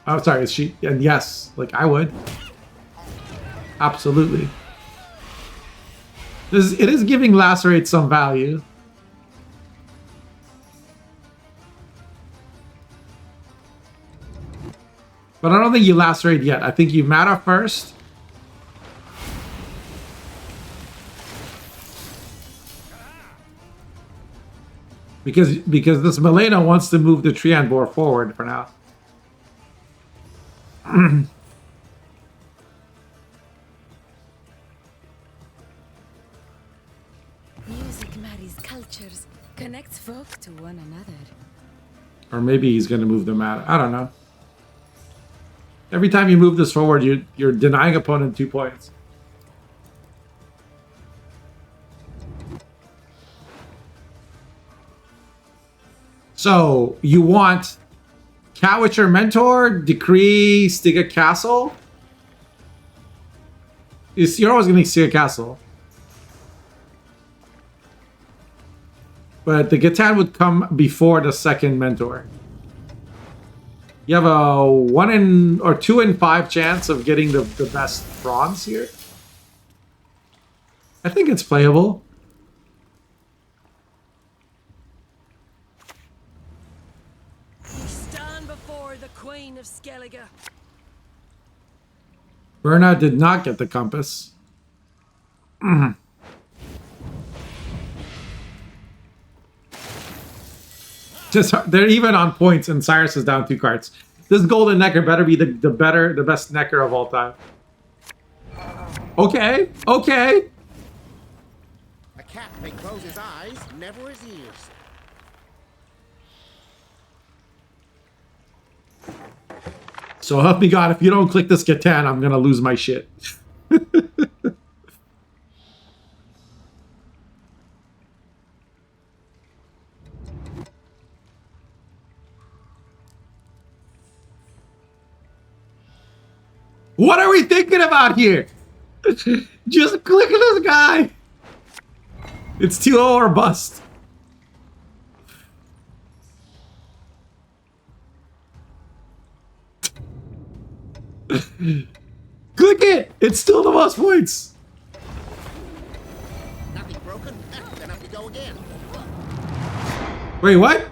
Oh, sorry, is she? And yes, like I would. Absolutely. It is giving Lacerate some value. But I don't think you Lacerate yet. I think you Mata first. Because this Milena wants to move the Trian Boar forward for now. Music marries cultures, connects folk to one another. Or maybe he's going to move them out. I don't know. Every time you move this forward, you're denying opponent 2 points. So you want Cowitcher Mentor, Decree, Stiga Castle? You're always going to Stiga Castle. But the Gatan would come before the second Mentor. You have a 1 or 2 in 5 chance of getting the best bronze here. I think it's playable. We stand before the Queen of Skellige. Berna did not get the compass. Just they're even on points, and Cyrus is down 2 cards. This Golden Necker better be the best Necker of all time. Okay, okay. A cat may close his eyes, never his ears. So help me God, if you don't click this Catan, I'm gonna lose my shit. What are we thinking about here? Just click this guy. It's 2-0 or bust. Click it. It's still the most points. Nothing broken? Then up we go again. Wait, what?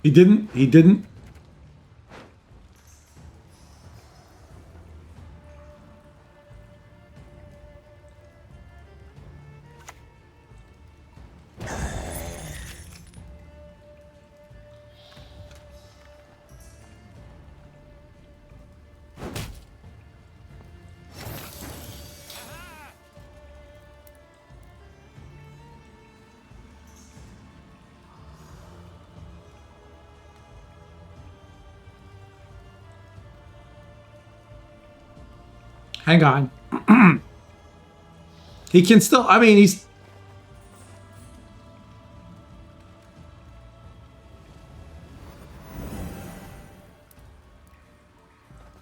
He didn't. Hang on. He can still, I mean, he's...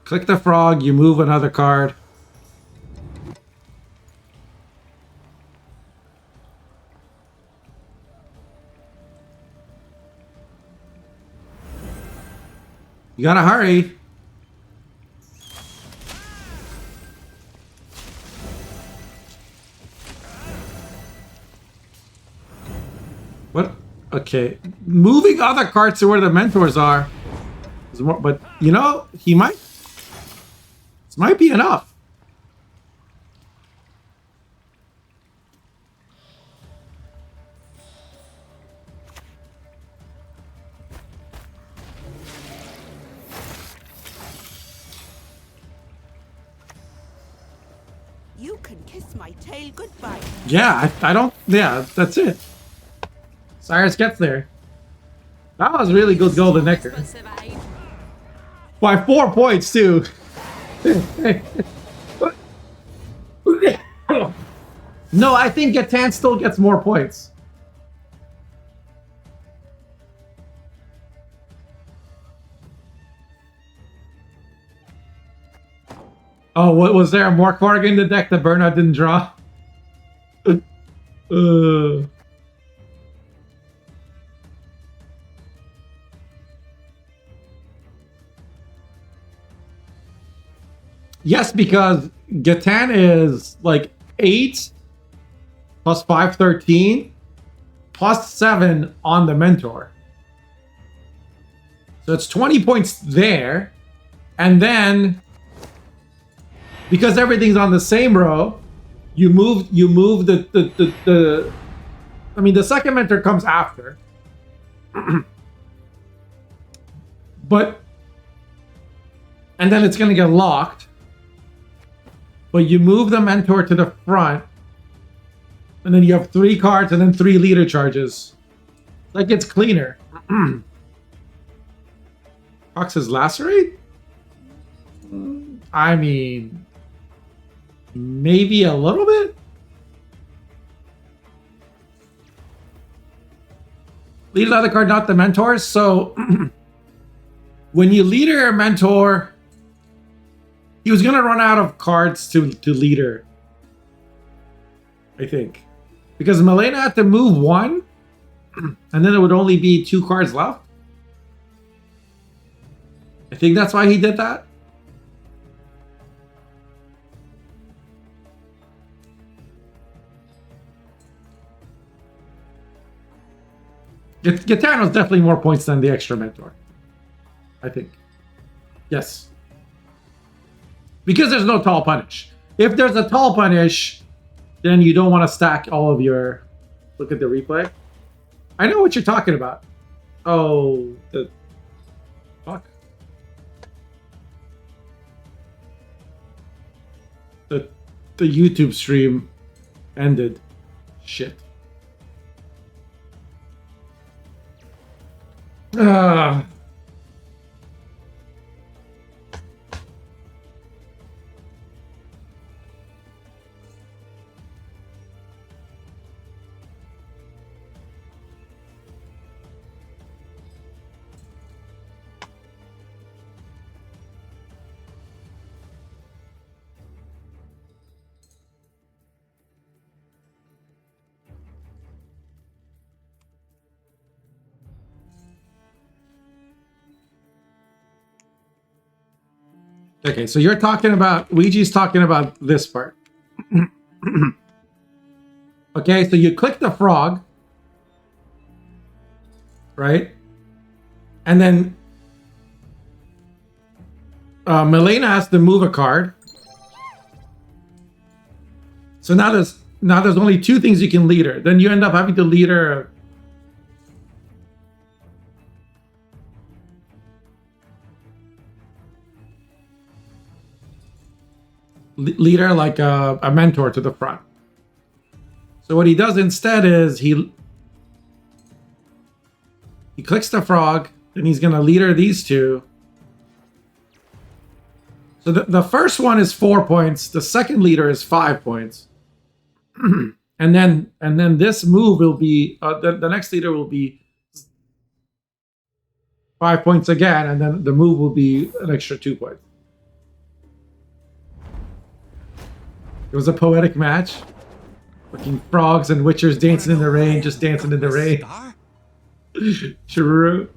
Click the frog, you move another card. You gotta hurry. What? Okay. Moving other cards to where the mentors are. Is more, but, you know, he might... This might be enough. You can kiss my tail goodbye. Yeah, I don't... Yeah, that's it. Cyrus gets there. That was really good golden nectar. By 4 points, too. No, I think Gatan still gets more points. Oh, what was there? More card in the deck that Bernard didn't draw? Yes, because Gatan is like 8 plus 5, 13 plus 7 on the mentor. So it's 20 points there. And then because everything's on the same row, you move the I mean the second mentor comes after. But and then it's gonna get locked. But you move the mentor to the front, and then you have 3 cards and then 3 leader charges. Like it's cleaner. Fox's Lacerate? I mean, maybe a little bit? Lead another card, not the mentors. So when you leader a mentor, he was gonna run out of cards to leader, I think, because Milena had to move 1, and then it would only be 2 cards left. I think that's why he did that. Gitano's definitely more points than the extra mentor, I think. Yes. Because there's no tall punish. If there's a tall punish, then you don't want to stack all of your... Look at the replay. I know what you're talking about. Oh, the... Fuck. The YouTube stream ended. Shit. Ah. Okay, so you're talking about, Ouija's talking about this part. Okay, so you click the frog, right? And then Milena has to move a card. So now there's only two things you can lead her. Then you end up having to lead her. Lead her like a mentor to the front. So what he does instead is he clicks the frog, and he's going to lead her these two. So the first one is 4 points. The second leader is 5 points. and then this move will be the next leader will be 5 points again, and then the move will be an extra 2 points. It was a poetic match. Fucking frogs and witchers dancing in the rain, just dancing in the rain. True.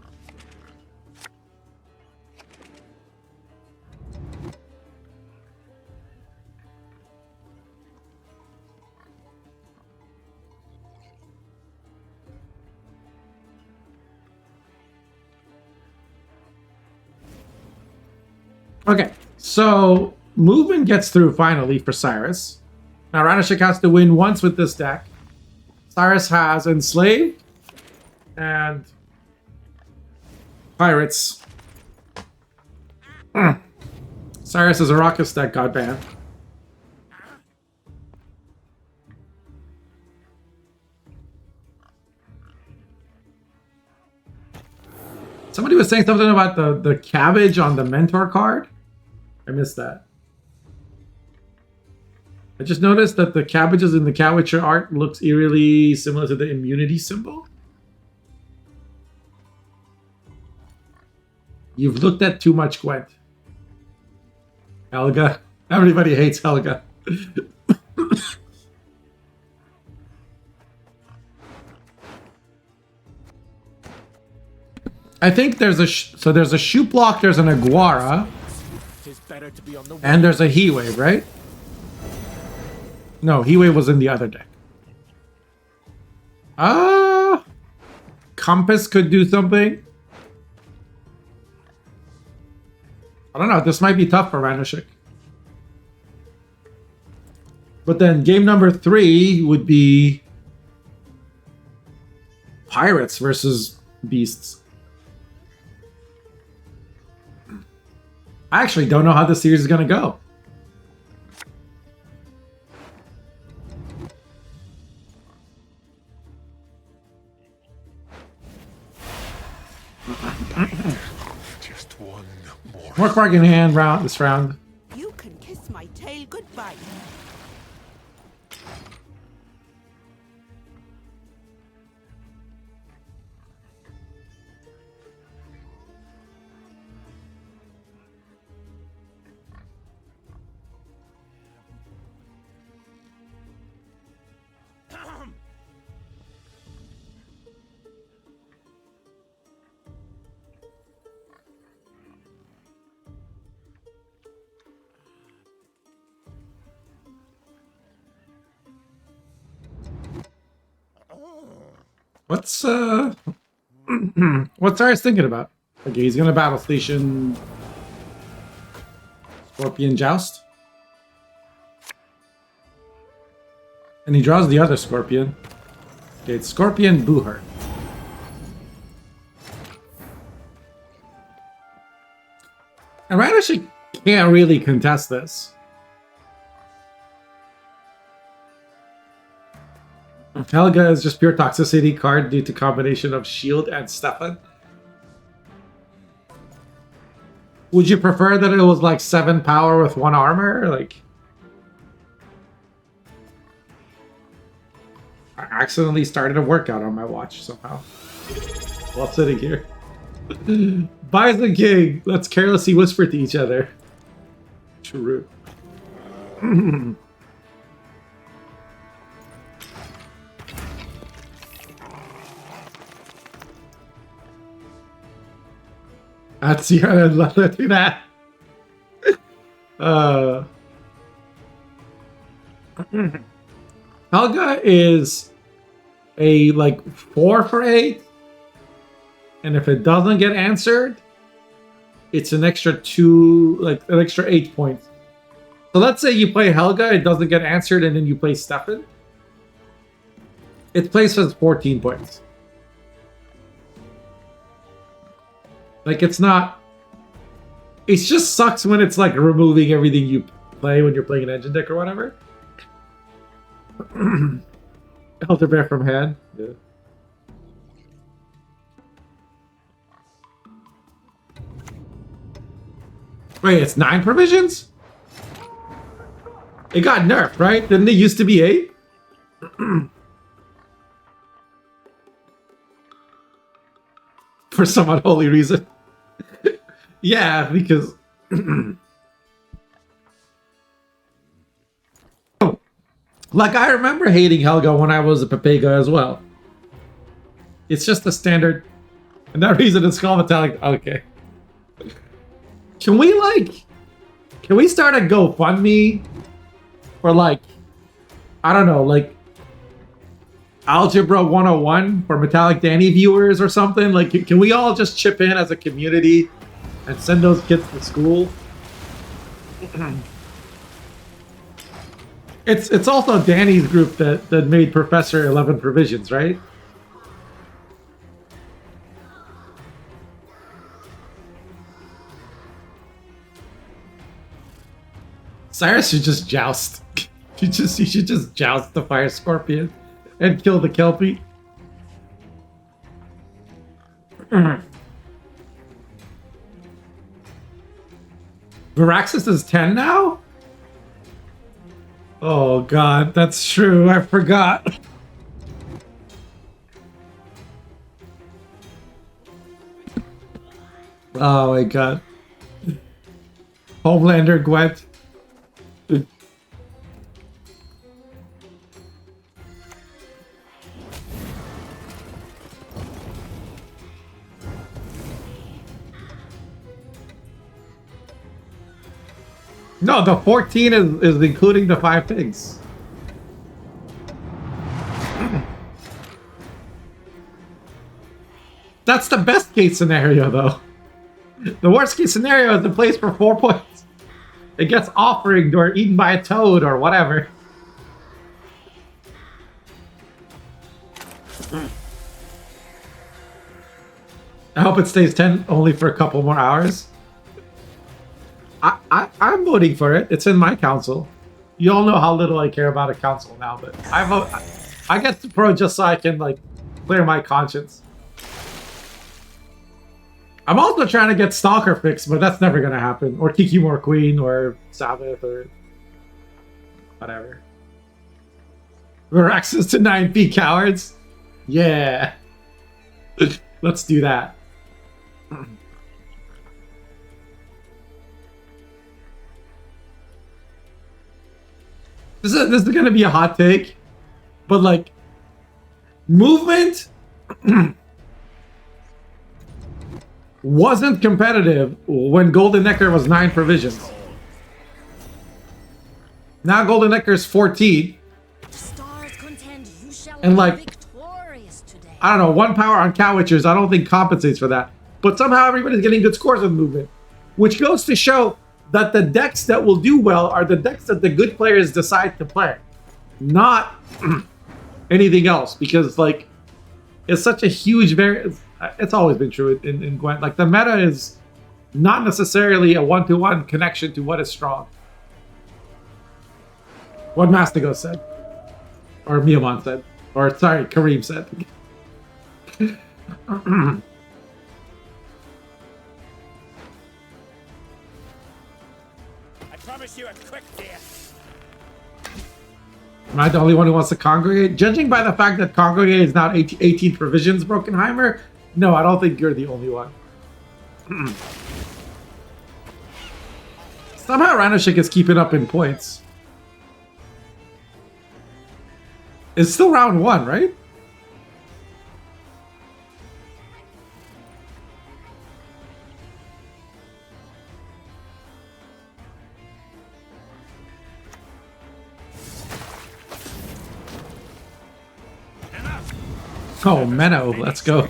Okay, so movement gets through finally for Cyrus. Now Ranishik has to win once with this deck. Cyrus has Enslaved and Pirates. Cyrus is a Raucous deck, got banned. Somebody was saying something about the cabbage on the mentor card. I missed that. I just noticed that the cabbages in the Cat Witcher art looks eerily similar to the immunity symbol. You've looked at too much Gwent. Helga. Everybody hates Helga. I think there's there's a shoot block, there's an Aguara, and there's a Heat Wave, right? No, Heat Wave was in the other deck. Compass could do something. I don't know, this might be tough for Ranishik. But then game number 3 would be Pirates versus Beasts. I actually don't know how this series is going to go. Just one more. More card in hand this round. You can kiss my tail goodbye. What's what's Cyrus thinking about? Okay, he's gonna battle station Scorpion Joust. And he draws the other Scorpion. Okay, it's Scorpion Booher. And Ranishik can't really contest this. Helga is just pure toxicity card due to combination of Shield and Stefan. Would you prefer that it was like 7 power with 1 armor? Like, I accidentally started a workout on my watch somehow while sitting here. Bison King, let's carelessly whisper to each other. True. That's your love to that. Helga is a like 4 for 8, and if it doesn't get answered, it's an extra 2, like an extra 8 points. So let's say you play Helga, it doesn't get answered, and then you play Stefan. It plays as 14 points. Like, it's not... It just sucks when it's, like, removing everything you play when you're playing an engine deck or whatever. Elder Bear from hand. Yeah. Wait, it's 9 provisions? It got nerfed, right? Didn't it used to be 8? For some unholy reason. Yeah, because... Like, I remember hating Helga when I was a Pepega as well. It's just a standard... And that reason it's called Metallic... Okay. Can we, like... Can we start a GoFundMe? For, like... I don't know, like... Algebra 101 for Metallic Danny viewers or something? Like, can we all just chip in as a community and send those kids to school? It's also Danny's group that made Professor 11 Provisions, right? Cyrus should just joust. You should just joust the Fire Scorpion and kill the Kelpie. Viraxis is 10 now? Oh god, that's true. I forgot. Oh my god. Homelander Gwent. No, the 14 is including the 5 pigs. That's the best case scenario, though. The worst case scenario is it plays for 4 points. It gets offered or eaten by a toad or whatever. I hope it stays 10 only for a couple more hours. I'm voting for it. It's in my council. You all know how little I care about a council now, but I get the pro just so I can, like, clear my conscience. I'm also trying to get Stalker fixed, but that's never gonna happen. Or Tiki More Queen, or Sabbath, or whatever. Viraxis to 9p cowards? Yeah. Let's do that. This is gonna be a hot take, but like, movement wasn't competitive when Golden Necker was 9 provisions. Now Golden Necker's 14. And like, I don't know, 1 power on Cow Witchers I don't think compensates for that. But somehow everybody's getting good scores with movement, which goes to show that the decks that will do well are the decks that the good players decide to play, not anything else. Because like, it's such a huge variance. It's always been true in Gwent. Like, the meta is not necessarily a 1-to-1 connection to what is strong. What Mastigo said, or Miyaman said, or sorry, Kareem said. promise you a quick death. Am I the only one who wants to congregate? Judging by the fact that congregate is now 18 provisions, Brokenheimer, no, I don't think you're the only one. Somehow Ranoshik is keeping up in points. It's still round 1, right? Oh, Menno, let's go.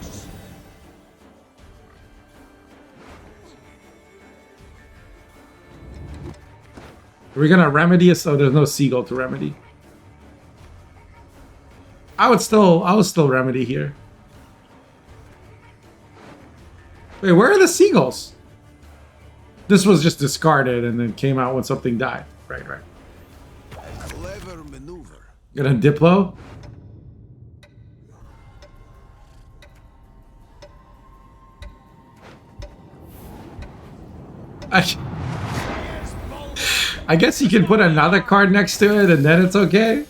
Are we gonna remedy us? Oh, there's no seagull to remedy. I would still remedy here. Wait, where are the seagulls? This was just discarded and then came out when something died. Right. Clever maneuver. Gonna Diplo? I guess you can put another card next to it and then it's okay.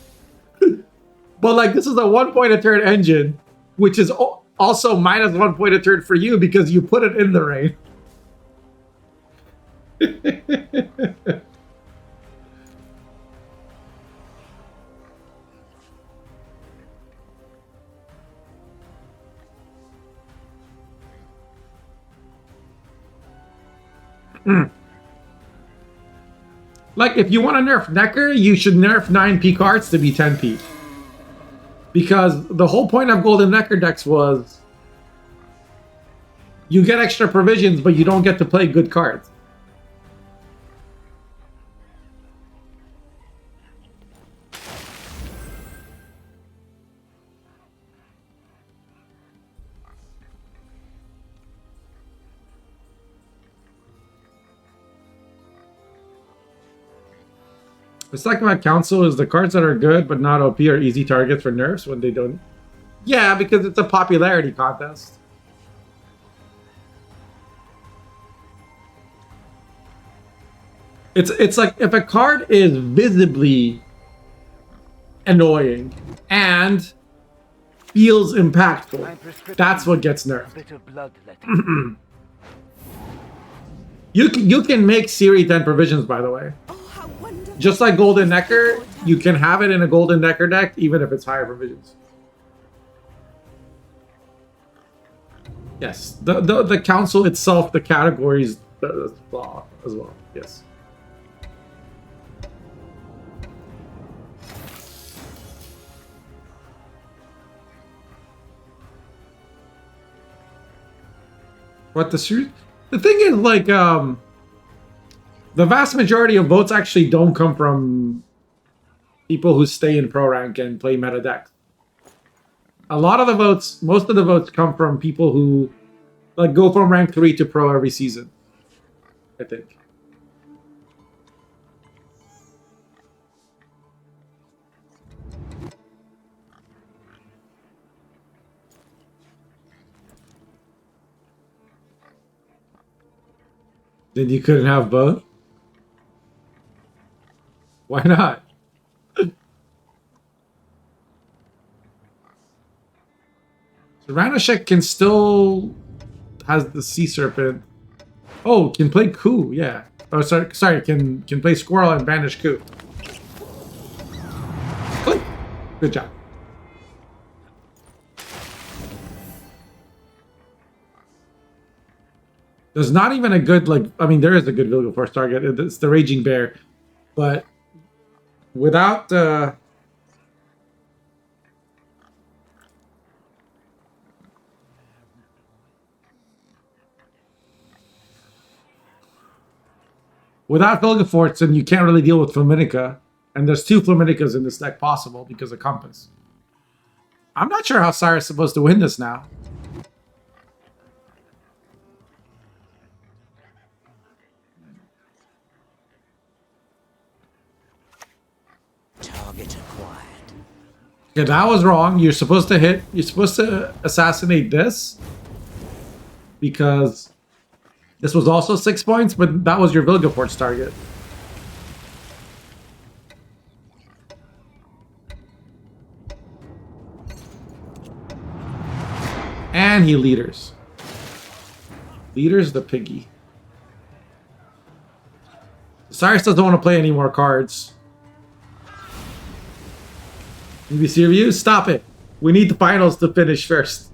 But like, this is a 1 point a turn engine, which is also minus 1 point a turn for you because you put it in the rain. Like, if you want to nerf Necker, you should nerf 9p cards to be 10p. Because the whole point of Golden Necker decks was you get extra provisions, but you don't get to play good cards. It's like my council is the cards that are good but not OP are easy targets for nerfs when they don't. Yeah, because it's a popularity contest. It's like if a card is visibly annoying and feels impactful, that's what gets nerfed. You can make Series 10 provisions, by the way. Just like Golden Necker, you can have it in a Golden Necker deck, even if it's higher provisions. Yes, the council itself, the categories as well. Yes. What the thing is, like, the vast majority of votes actually don't come from people who stay in pro rank and play meta decks. A lot of the votes, most of the votes come from people who like go from rank 3 to pro every season, I think. Then you couldn't have both? Why not? So Ranoshek can still has the Sea Serpent. Oh, can play Coup, yeah. Oh, sorry, can play Squirrel and banish Coup. Good job. There's not even a good, like, I mean, there is a good Vilgeforce target. It's the Raging Bear. But without without Vilgeforce, then you can't really deal with Flaminica. And there's 2 Flaminicas in this deck possible because of Compass. I'm not sure how Cyrus is supposed to win this now. Target acquired. Yeah, that was wrong. You're supposed to hit. You're supposed to assassinate this because this was also 6 points, but that was your Vilgefortz target. And he leaders. Leaders the piggy. Cyrus doesn't want to play any more cards. NBC review, stop it. We need the finals to finish first.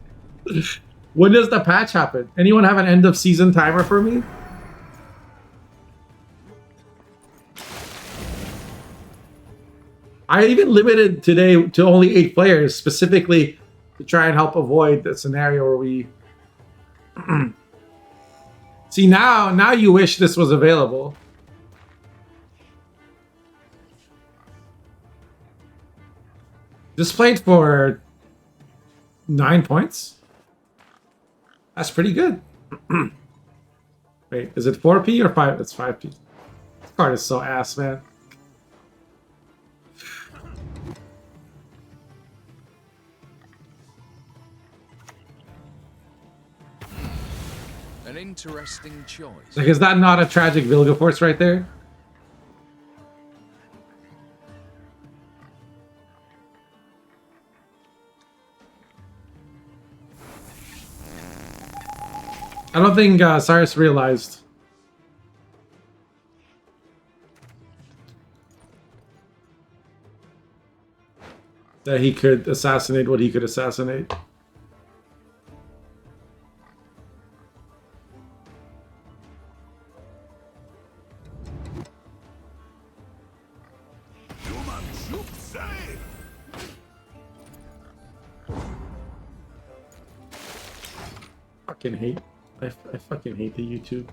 When does the patch happen? Anyone have an end of season timer for me? I even limited today to only 8 players, specifically to try and help avoid the scenario where we... See, now you wish this was available. Just played for 9 points. That's pretty good. Wait, is it 4p or 5? It's 5p. This card is so ass, man. An interesting choice. Like, is that not a tragic Vilgeforce right there? I don't think Cyrus realized. That he could assassinate what he could assassinate. Fucking hate. I fucking hate the YouTube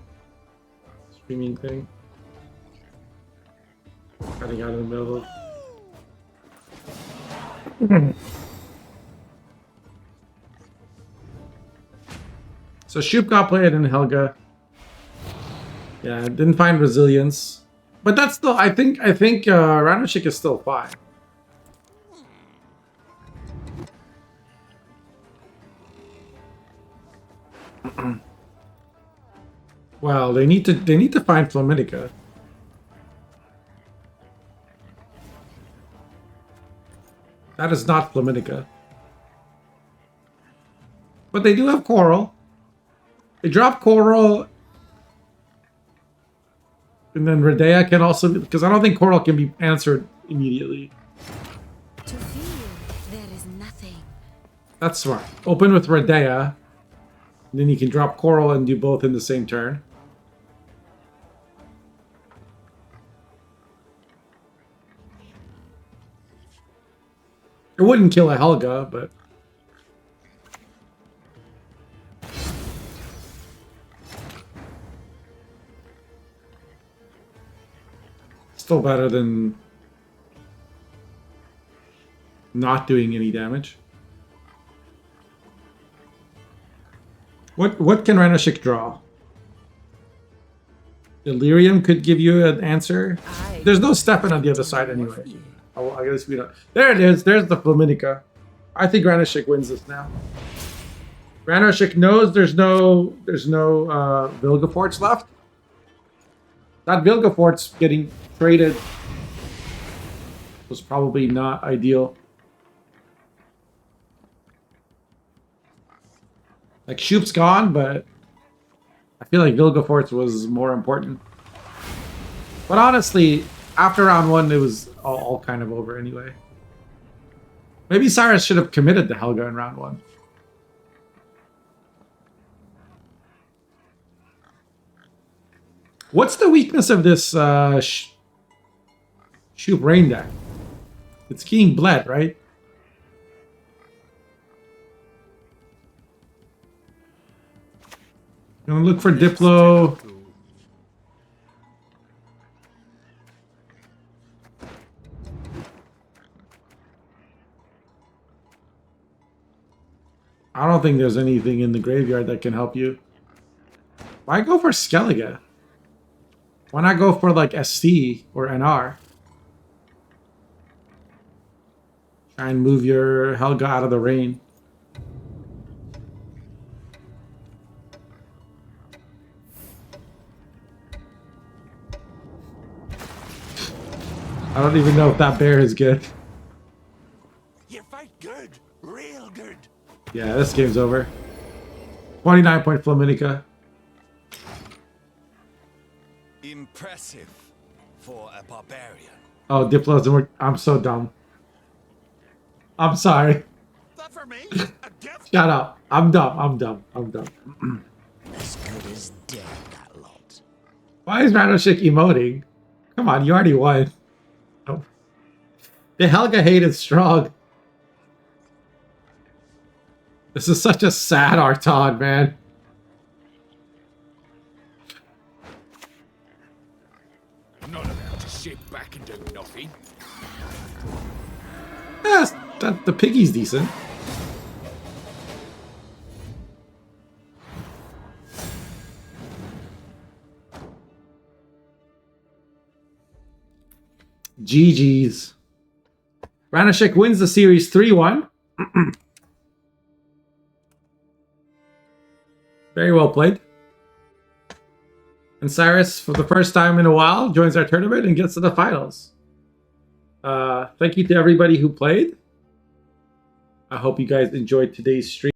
streaming thing. Cutting out in the middle of... So Shoop got played in Helga. Yeah, didn't find resilience. But that's still, I think Ranoshik is still fine. Well, they need to find Flaminica. That is not Flaminica. But they do have Coral. They drop Coral. And then Redea can also, because I don't think Coral can be answered immediately. To feel there is nothing. That's smart. Open with Redea. And then you can drop Coral and do both in the same turn. It wouldn't kill a Helga, but... Still better than not doing any damage. What can Ranoshik draw? Delirium could give you an answer. There's no Stefan on the other side anyway. Oh, I guess we don't. There it is. There's the Flaminica. I think Ranoshik wins this now. Ranoshik knows there's no Vilgefortz left. That Vilgefortz getting traded was probably not ideal. Like, Shoop's gone, but I feel like Vilgefortz was more important. But honestly, after round 1, it was all kind of over anyway. Maybe Cyrus should have committed to Helga in round 1. What's the weakness of this Shoop Rain deck? It's keying Bled, right? Gonna look for Diplo. I don't think there's anything in the graveyard that can help you. Why go for Skellige? Why not go for like SC or NR? Try and move your Helga out of the rain. I don't even know if that bear is good. You fight good, real good. Yeah, this game's over. 29 point Flaminica. Impressive for a barbarian. Oh, Diplo doesn't work. I'm so dumb. I'm sorry. That for me? A gift? Shut up. I'm dumb. I'm dumb. I'm dumb. As good as dead, that lot. Why is Ranoshik emoting? Come on, you already won. Oh. The Helga hate is strong. This is such a sad Arton, man. Not about to sit back and do nothing. Yes, the piggy's decent. GG's. Ranoshik wins the series 3-1. Very well played. And Cyrus, for the first time in a while, joins our tournament and gets to the finals. Thank you to everybody who played. I hope you guys enjoyed today's stream.